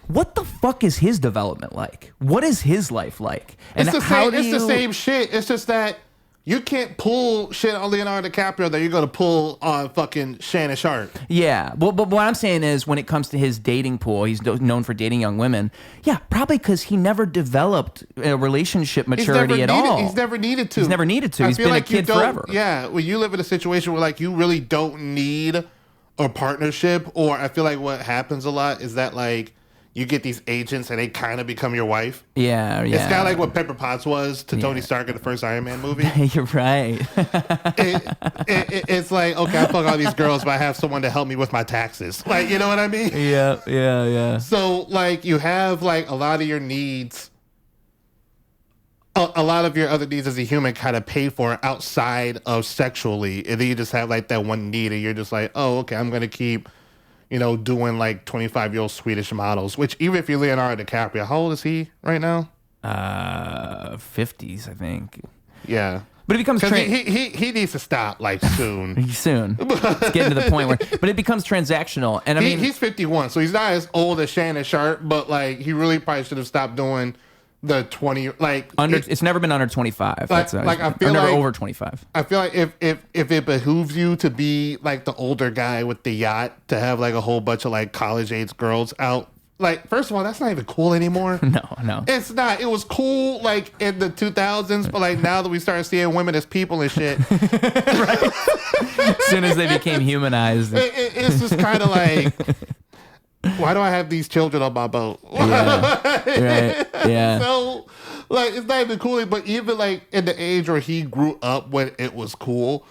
What the fuck is his development like? What is his life like? And it's the same shit. It's just that you can't pull shit on Leonardo DiCaprio that you're going to pull on fucking Shannon Sharpe. Yeah. Well, but what I'm saying is when it comes to his dating pool, he's known for dating young women. Yeah, probably because he never developed a relationship maturity at all. He's never needed to. He's never needed to. He's been a kid forever. Yeah. When you live in a situation where you really don't need a partnership, or I feel like what happens a lot is that you get these agents and they kind of become your wife. Yeah. It's kind of like what Pepper Potts was to Tony Stark in the first Iron Man movie. You're right. It's like, okay, I fuck all these girls, but I have someone to help me with my taxes. You know what I mean? Yeah. So, you have, a lot of your needs, a lot of your other needs as a human kind of pay for outside of sexually. And then you just have, that one need, and you're just like, oh, okay, I'm going to keep doing 25-year-old Swedish models, which even if you're Leonardo DiCaprio, how old is he right now? 50s, I think. Yeah. But it becomes he needs to stop soon. Soon. It's getting to the point where, but it becomes transactional. And I mean, he's 51, so he's not as old as Shannon Sharpe, but he really probably should have stopped doing the 20 it's never been under 25. I feel never over 25. I feel like if it behooves you to be the older guy with the yacht, to have a whole bunch of college age girls out, first of all, that's not even cool anymore. No, it's not. It was cool in the 2000s, but now that we started seeing women as people and shit, right? As soon as they became humanized, it's just kind of why do I have these children on my boat? Yeah. Right. Yeah. So, it's not even cool. But even in the age where he grew up when it was cool,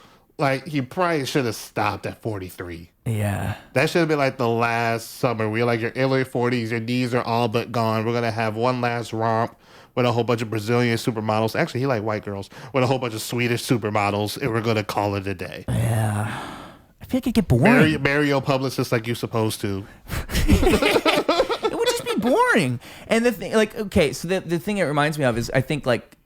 he probably should have stopped at 43. Yeah. That should have been the last summer where you're you're in your 40s, your knees are all but gone. We're gonna have one last romp with a whole bunch of Brazilian supermodels. Actually, he white girls with a whole bunch of Swedish supermodels, and we're gonna call it a day. Yeah. feel like it'd get boring. Marry your publicist like you're supposed to. It would just be boring. And the thing, like, okay, so the thing it reminds me of is I think like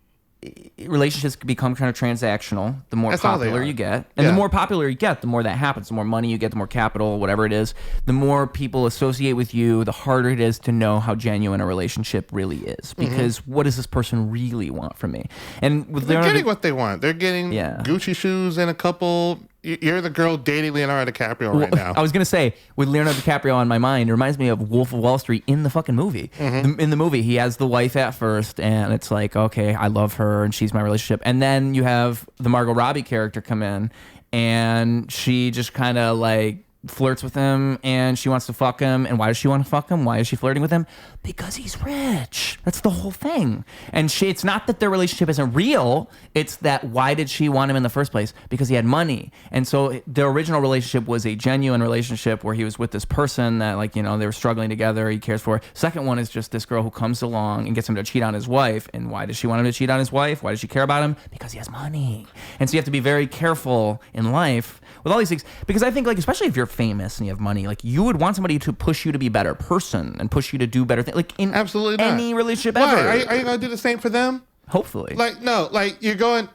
relationships become kind of transactional the more popular you get. And the more popular you get, the more that happens. The more money you get, the more capital, whatever it is, the more people associate with you, the harder it is to know how genuine a relationship really is. Because what does this person really want from me? And with They're getting what they want. They're getting Gucci shoes and a couple. You're the girl dating Leonardo DiCaprio right now. I was going to say, with Leonardo DiCaprio on my mind, it reminds me of Wolf of Wall Street in the fucking movie. In the movie, he has the wife at first, and it's like, okay, I love her, and she's my relationship. And then you have the Margot Robbie character come in, and she just kind of like flirts with him, and she wants to fuck him. And why does she want to fuck him? Why is she flirting with him? Because he's rich. That's the whole thing. And it's not that their relationship isn't real. It's that why did she want him in the first place? Because he had money. And so their original relationship was a genuine relationship where he was with this person that, like, you know, they were struggling together. He cares for her. Second one is just this girl who comes along and gets him to cheat on his wife. And why does she want him to cheat on his wife? Why does she care about him? Because he has money. And so you have to be very careful in life with all these things, because I think, like, especially if you're famous and you have money, like, you would want somebody to push you to be a better person and push you to do better things, like in absolutely any not. relationship Why? ever. Are you gonna do the same for them? Hopefully. Like, no, like you're going.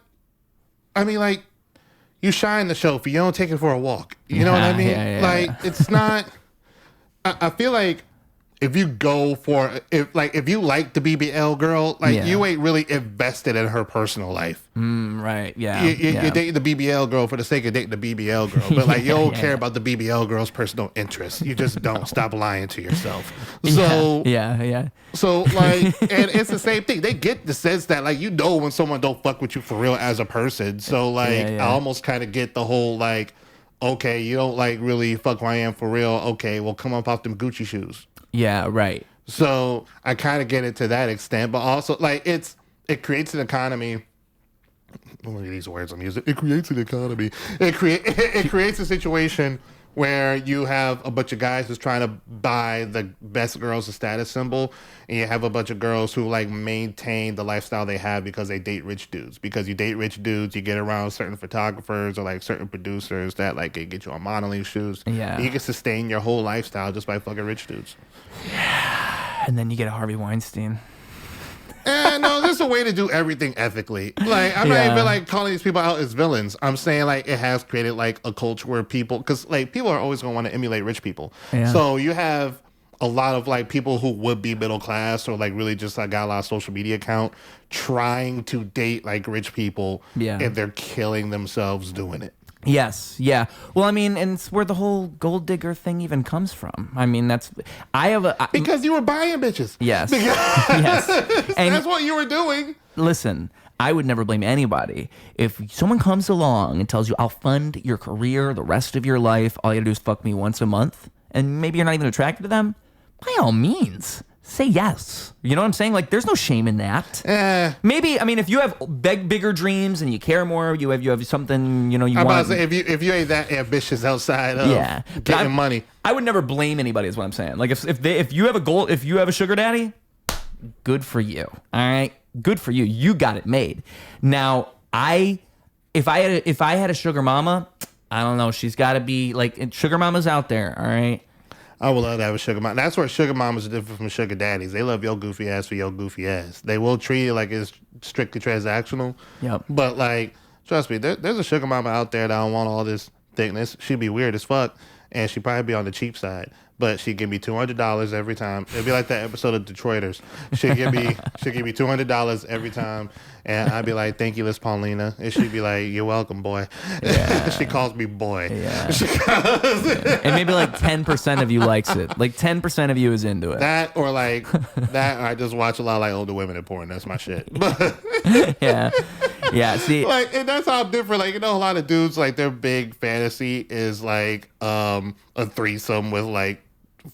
I mean, like, you shine the chauffeur. You don't take it for a walk. You know what I mean? Like, it's not. I feel like if you go for if you like the BBL girl, like you ain't really invested in her personal life. Right. Yeah. You're dating the BBL girl for the sake of dating the BBL girl, but like you don't care about the BBL girl's personal interests. You just don't. Stop lying to yourself. So yeah. So like, and it's the same thing. They get the sense that like you know when someone don't fuck with you for real as a person. So like I almost kind of get the whole like, okay, you don't like really fuck who I am for real. Okay, well come up off them Gucci shoes. Yeah, right. So I kind of get it to that extent, but also like it creates an economy. Look at these words I'm using. It creates an economy. It creates a situation where you have a bunch of guys who's trying to buy the best girls a status symbol, and you have a bunch of girls who like maintain the lifestyle they have because they date rich dudes. Because you date rich dudes, you get around certain photographers or like certain producers that like can get you on modeling shoots. Yeah, and you can sustain your whole lifestyle just by fucking rich dudes. Yeah, and then you get a Harvey Weinstein. No, there's a way to do everything ethically. Like, I'm not even like calling these people out as villains. I'm saying like it has created like a culture where people, because like people are always going to want to emulate rich people. Yeah. So you have a lot of like people who would be middle class or like really just like got a lot of social media account trying to date like rich people. Yeah. And they're killing themselves doing it. Yes, yeah. Well, I mean, and it's where the whole gold digger thing even comes from. I mean, because you were buying bitches. Yes, yes, and that's what you were doing. Listen, I would never blame anybody if someone comes along and tells you, "I'll fund your career the rest of your life. All you gotta do is fuck me once a month," and maybe you're not even attracted to them. By all means, say yes. You know what I'm saying? Like, there's no shame in that. Maybe, I mean, if you have bigger dreams and you care more, you have something, you know, you want. I'm about to say, if you ain't that ambitious outside of getting money. I would never blame anybody is what I'm saying. Like, if you have a goal, if you have a sugar daddy, good for you. All right? Good for you. You got it made. Now, if I had a sugar mama, I don't know, she's got to be, like, sugar mama's out there, all right? I would love to have a sugar mama. That's where sugar mamas are different from sugar daddies. They love your goofy ass for your goofy ass. They will treat it like it's strictly transactional. Yep. But like, trust me, there's a sugar mama out there that don't want all this thickness. She'd be weird as fuck, and she'd probably be on the cheap side. But she'd give me $200 every time. It'd be like that episode of Detroiters. She'd give me $200 every time, and I'd be like, "Thank you, Miss Paulina." And she'd be like, "You're welcome, boy." Yeah. She calls me boy. Yeah. And maybe like 10% of you likes it. Like 10% of you is into it. That or I just watch a lot of like older women in porn. That's my shit. Yeah. See, like, and that's how I'm different. Like, you know, a lot of dudes like their big fantasy is like a threesome with like.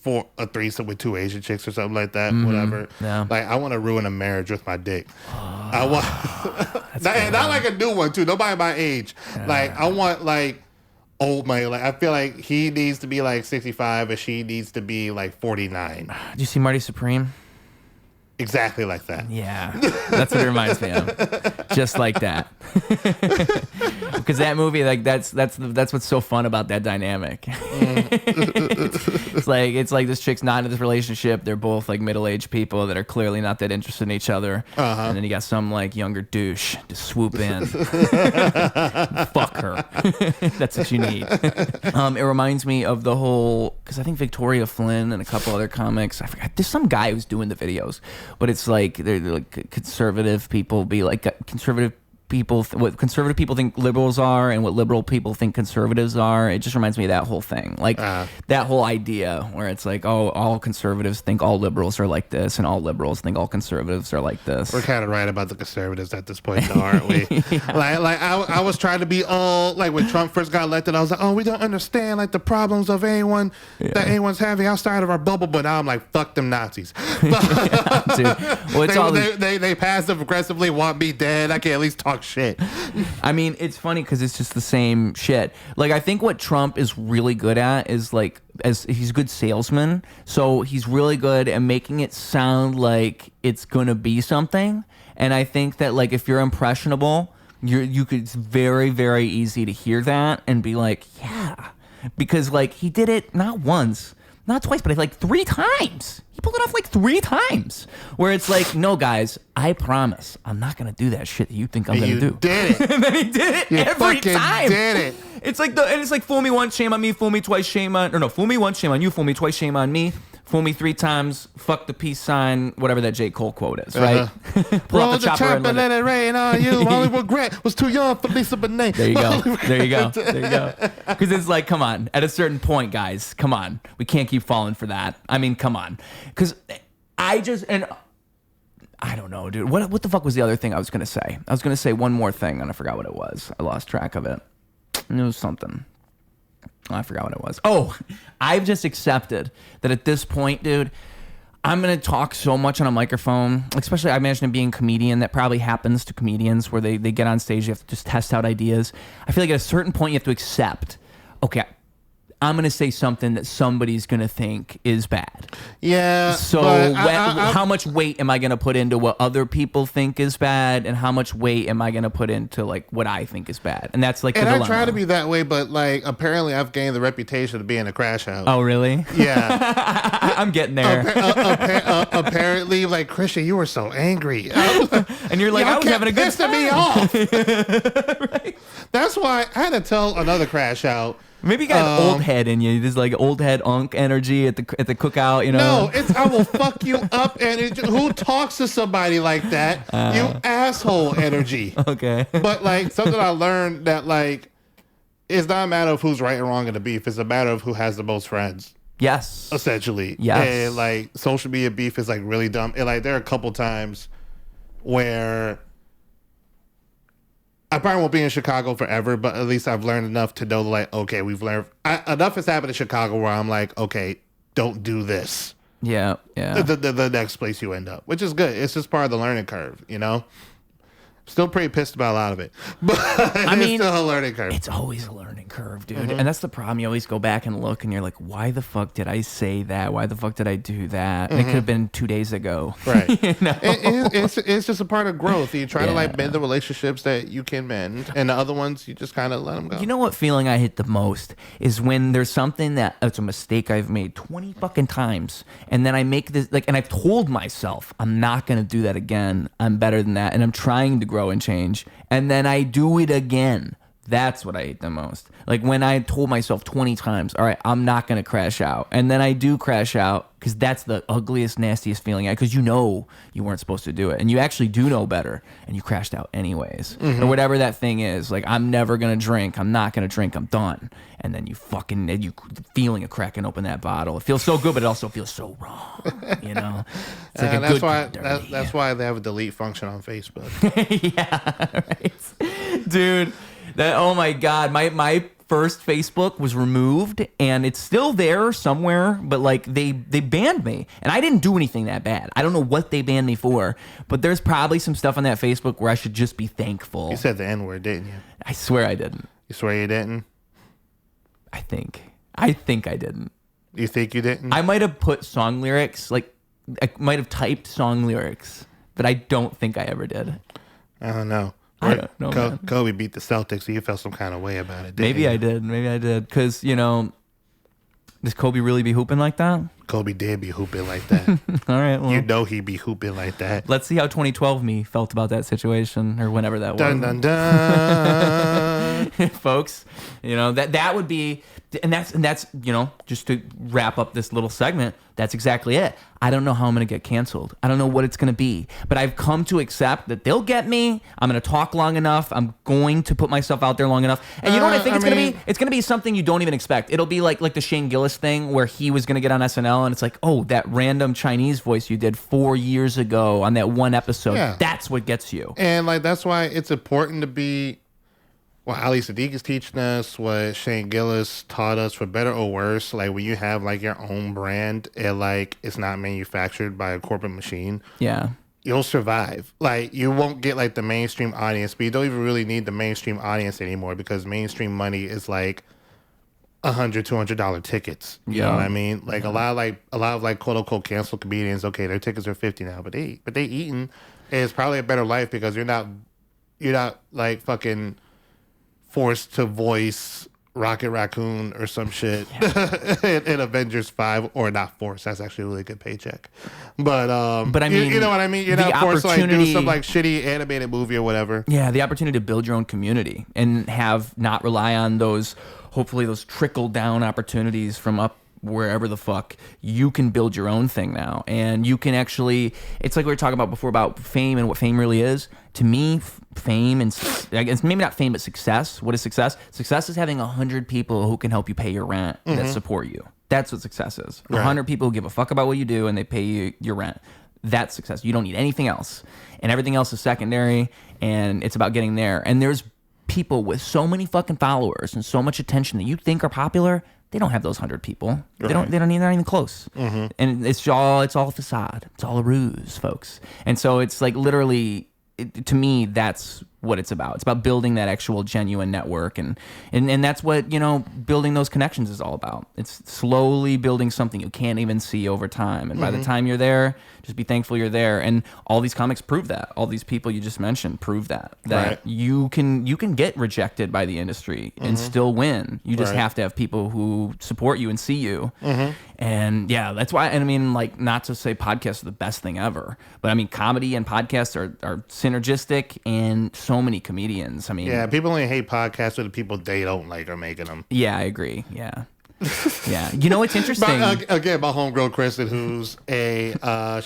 For a threesome with 2 Asian chicks or something like that, whatever. Yeah. Like, I want to ruin a marriage with my dick. I want not like a new one too. Nobody my age. Like, I want like old money. Like, I feel like he needs to be like 65 and she needs to be like 49. Do you see Marty Supreme? Exactly like that. Yeah, that's what it reminds me of. Just like that. Because that movie, like that's what's so fun about that dynamic. it's like this chick's not in this relationship. They're both like middle-aged people that are clearly not that interested in each other. And then you got some like younger douche to swoop in, fuck her. That's what you need. It reminds me of the whole, because I think Victoria Flynn and a couple other comics, I forgot, there's some guy who's doing the videos, but it's like they're like conservative people be like conservative people, what conservative people think liberals are and what liberal people think conservatives are. It just reminds me of that whole thing, like that whole idea where it's like, oh, all conservatives think all liberals are like this and all liberals think all conservatives are like this. We're kind of right about the conservatives at this point though, aren't we? Like I was trying to be all like when Trump first got elected, I was like, oh, we don't understand like the problems of anyone that anyone's having outside of our bubble, but now I'm like, fuck them Nazis. Dude. Well, it's they passive aggressively want me dead. I can at least talk shit. I mean, it's funny because it's just the same shit. Like, I think what Trump is really good at is like, as he's a good salesman, so he's really good at making it sound like it's gonna be something. And I think that like if you're impressionable, it's very, very easy to hear that and be like, yeah, because like he did it not once, not twice, but like 3 times. He pulled it off like 3 times. Where it's like, no, guys, I promise, I'm not gonna do that shit that you think I'm gonna do. Did it? And then he did it every time. Did it? It's like it's like fool me once, shame on me. Fool me twice, shame on. Or no, fool me once, shame on you. Fool me twice, shame on me. Fool me 3 times, fuck the peace sign, whatever that J. Cole quote is, right? Pull Roll out the chopper and let it rain on you. Only regret was too young for Lisa Bonet. There you go. There you go. There you go. Because it's like, come on. At a certain point, guys, come on. We can't keep falling for that. I mean, come on. Because I don't know, dude. What the fuck was the other thing I was going to say? I was going to say one more thing, and I forgot what it was. I lost track of it. It was something. I forgot what it was. Oh, I've just accepted that at this point, dude, I'm going to talk so much on a microphone, especially I imagine being a comedian. That probably happens to comedians where they get on stage, you have to just test out ideas. I feel like at a certain point you have to accept, okay, I'm going to say something that somebody's going to think is bad. Yeah. So how much weight am I going to put into what other people think is bad, and how much weight am I going to put into like what I think is bad? And that's like the dilemma. I try to be that way, but like apparently I've gained the reputation of being a crash out. Oh, really? Yeah. I'm getting there. Apparently, like, Christian, you were so angry. And you're like, I was having a good time. Me off. Right? That's why I had to tell another crash out. Maybe you got an old head in you. There's like old head unk energy at the cookout, you know? No, it's I will fuck you up. And who talks to somebody like that? You asshole energy. Okay. But like something I learned that like it's not a matter of who's right or wrong in the beef. It's a matter of who has the most friends. Yes. Essentially. Yes. And like social media beef is like really dumb. And like there are a couple times where I probably won't be in Chicago forever, but at least I've learned enough to know, like, okay, we've learned enough has happened in Chicago where I'm like, okay, don't do this. Yeah, yeah. The next place you end up, which is good. It's just part of the learning curve, you know? Still pretty pissed about a lot of it, but I mean, it's still a learning curve. It's always a learning curve, dude. Mm-hmm. And that's the problem. You always go back and look, and you're like, why the fuck did I say that? Why the fuck did I do that? And it could have been 2 days ago. Right. You know? It's just a part of growth. You try to like mend the relationships that you can mend, and the other ones, you just kind of let them go. You know what feeling I hit the most is when there's something that's a mistake I've made 20 fucking times, and then I make this, like, and I've told myself, I'm not going to do that again. I'm better than that. And I'm trying to grow and change, and then I do it again. That's what I hate the most. Like when I told myself 20 times, all right, I'm not going to crash out, and then I do crash out, because that's the ugliest, nastiest feeling, because you know you weren't supposed to do it, and you actually do know better, and you crashed out anyways. Or whatever that thing is. Like, I'm never going to drink, I'm not going to drink, I'm done. And then you the feeling of cracking open that bottle, it feels so good, but it also feels so wrong, you know? It's like that's why they have a delete function on Facebook. Yeah, right. Dude, oh my God, my first Facebook was removed, and it's still there somewhere, but like they banned me, and I didn't do anything that bad. I don't know what they banned me for, but there's probably some stuff on that Facebook where I should just be thankful. You said the N-word, didn't you? I swear I didn't. You swear you didn't? I think I didn't. You think you didn't? I might have put song lyrics, like I might have typed song lyrics, but I don't think I ever did. I don't know. I don't know, man. Kobe beat the Celtics, so you felt some kind of way about it. Maybe I did. Because, does Kobe really be hooping like that? Kobe did be hooping like that. All right, well. You know he be hooping like that. Let's see how 2012 me felt about that situation, or whenever that was. Dun, dun, dun. Folks, that would be, and that's just to wrap up this little segment, that's exactly it. I don't know how I'm going to get canceled. I don't know what it's going to be, but I've come to accept that they'll get me. I'm going to talk long enough. I'm going to put myself out there long enough. And you know what I think it's going to be? It's going to be something you don't even expect. It'll be like the Shane Gillis thing where he was going to get on SNL and it's like, oh, that random Chinese voice you did 4 years ago on that one episode. Yeah. That's what gets you. And that's why it's important to be, well, Ali Sadiq is teaching us what Shane Gillis taught us, for better or worse. Like, when you have your own brand and it's not manufactured by a corporate machine, yeah, you'll survive. You won't get the mainstream audience, but you don't even really need the mainstream audience anymore, because mainstream money is $100, $200 tickets. You know what I mean? A lot of quote unquote canceled comedians, okay, their tickets are $50 now, but they eating. It's probably a better life because you're not fucking forced to voice Rocket Raccoon or some shit in Avengers 5, or not forced. That's actually a really good paycheck. But I mean, you know what I mean? You're not forced to do some shitty animated movie or whatever. Yeah, the opportunity to build your own community and not rely on hopefully those trickle down opportunities from up wherever the fuck. You can build your own thing now, and you can actually, it's like we were talking about before about fame and what fame really is. To me, fame, and I guess maybe not fame, but success. What is success? Success is having 100 people who can help you pay your rent, that support you. That's what success is. 100 people who give a fuck about what you do and they pay you your rent. That's success. You don't need anything else, and everything else is secondary, and it's about getting there. And there's people with so many fucking followers and so much attention that you think are popular. They don't have those 100 people. Right. They don't need, they're not even close. Mm-hmm. And it's all facade. It's all a ruse, folks. And so it's literally, to me, that's what it's about. It's about building that actual genuine network, and that's what building those connections is all about. It's slowly building something you can't even see over time, and by the time you're there, just be thankful you're there. And all these comics prove that. All these people you just mentioned prove that right. you can get rejected by the industry and still win. You just have to have people who support you and see you. And yeah, that's why. And I mean, not to say podcasts are the best thing ever, but I mean, comedy and podcasts are synergistic, and so many comedians. I mean, yeah, people only hate podcasts with the people they don't like are making them. Yeah, I agree. Yeah. Yeah. It's interesting. Again, my homegirl Kristen, who's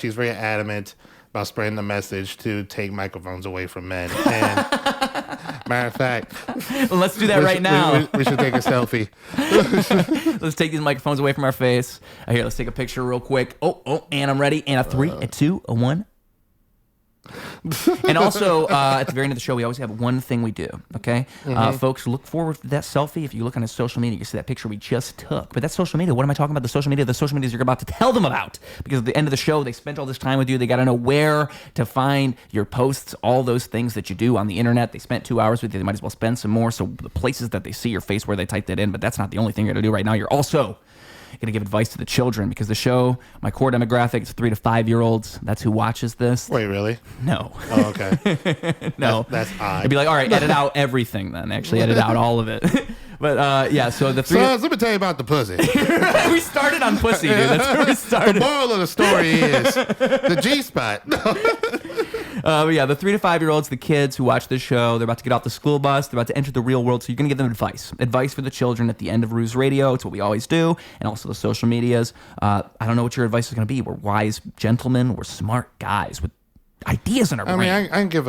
she's very adamant about spreading the message to take microphones away from men. And matter of fact, well, let's do that right now. We should take a selfie. Let's take these microphones away from our face. Here, let's take a picture real quick. Oh, and I'm ready. And a 3, a 2, a 1. And also, at the very end of the show, we always have one thing we do, okay? Folks, look forward to that selfie. If you look on his social media, you see that picture we just took. But that's social media. What am I talking about? The social medias you're about to tell them about. Because at the end of the show, they spent all this time with you. They got to know where to find your posts, all those things that you do on the internet. They spent 2 hours with you. They might as well spend some more. So the places that they see your face, where they typed that in. But that's not the only thing you're going to do right now. You're also going to give advice to the children, because the show, my core demographic is 3 to 5 year olds. That's who watches this. Wait, really? No. Oh, okay. No. That's odd. It'd be like, all right, edit out everything then. Actually, edit out all of it. But yeah, so the 3. So let me tell you about the pussy. We started on pussy, dude. That's where we started. The moral of the story is the G-spot. But yeah, the 3 to 5 year olds, the kids who watch this show, they're about to get off the school bus. They're about to enter the real world. So you're going to give them advice for the children at the end of Ruse Radio. It's what we always do. And also the social medias. I don't know what your advice is going to be. We're wise gentlemen. We're smart guys with ideas in our brain. I can give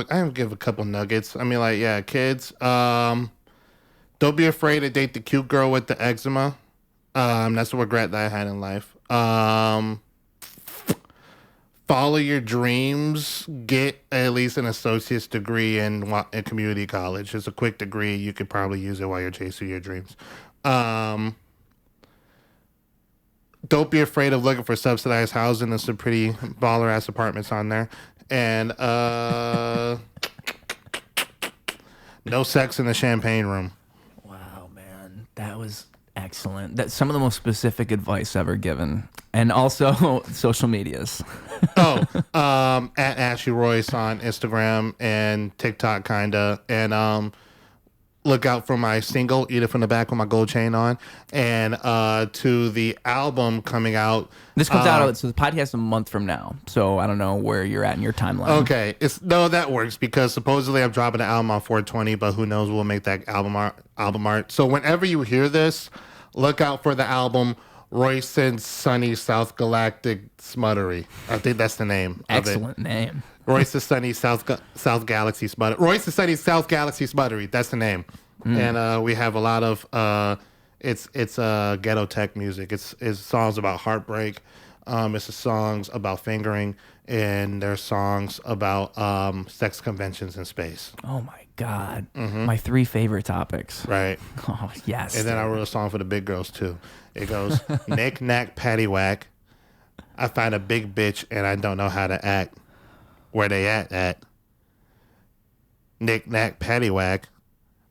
a couple nuggets. I mean, kids, don't be afraid to date the cute girl with the eczema. That's a regret that I had in life. Follow your dreams. Get at least an associate's degree in community college. It's a quick degree. You could probably use it while you're chasing your dreams. Don't be afraid of looking for subsidized housing. There's some pretty baller-ass apartments on there. And no sex in the champagne room. Wow, man. That was Excellent. That's some of the most specific advice ever given. And also social medias. At Ashley Royce on Instagram and TikTok, kinda. And look out for my single, Eat It From the Back with my gold chain on. And to the album coming out. This comes out, so the podcast is a month from now. So I don't know where you're at in your timeline. Okay. That works because supposedly I'm dropping the album on 420, but who knows, we'll make that album art. So whenever you hear this, look out for the album Royce and Sunny South Galactic Smuttery. I think that's the name. Excellent name. Royce and Sunny South Galaxy Smuttery. Royce and Sunny South Galaxy Smuttery. That's the name. And we have a lot of it's ghetto tech music. It's songs about heartbreak. It's songs about fingering, and there's songs about sex conventions in space. Oh my God. My 3 favorite topics. Right. Oh, yes. And then I wrote a song for the big girls too. It goes, knick, knack, paddywhack. I find a big bitch and I don't know how to act. Where they at? Knick, knack, paddywhack.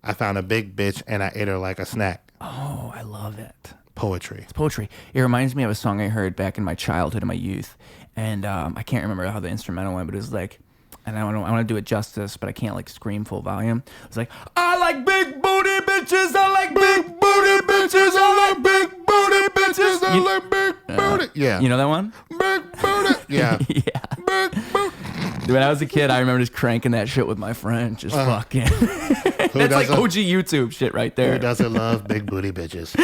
I found a big bitch and I ate her like a snack. Oh, I love it. Poetry. It's poetry. It reminds me of a song I heard back in my childhood and my youth. And I can't remember how the instrumental went, but it was like, and I want to do it justice, but I can't like scream full volume. It's like, I like big booty bitches. I like big booty bitches. I like big booty bitches. I like big booty. Yeah. You know that one? Big booty. Yeah. Yeah. Big booty. When I was a kid, I remember just cranking that shit with my friend. Just fucking. That's like OG YouTube shit right there. Who doesn't love big booty bitches?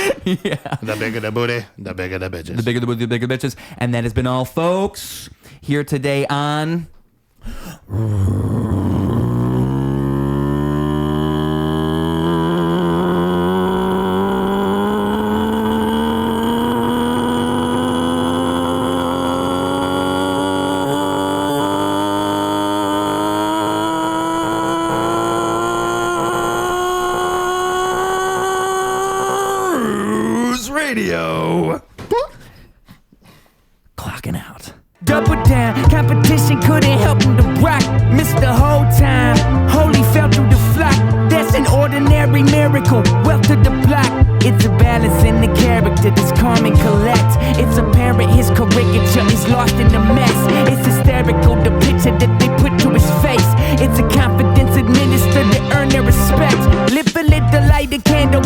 Yeah. The bigger the booty, the bigger the bitches. The bigger the booty, the bigger the bitches. And that has been all, folks, here today on... Radio. Clocking out. Double down, competition couldn't help him to rock. Missed the whole time, holy fell through the flock. That's an ordinary miracle, wealth to the block. It's a balance in the character that's calm and collect. It's apparent his caricature is lost in the mess. It's hysterical, the picture that they put to his face. It's a confidence administered to earn their respect. Live a little, light a candle.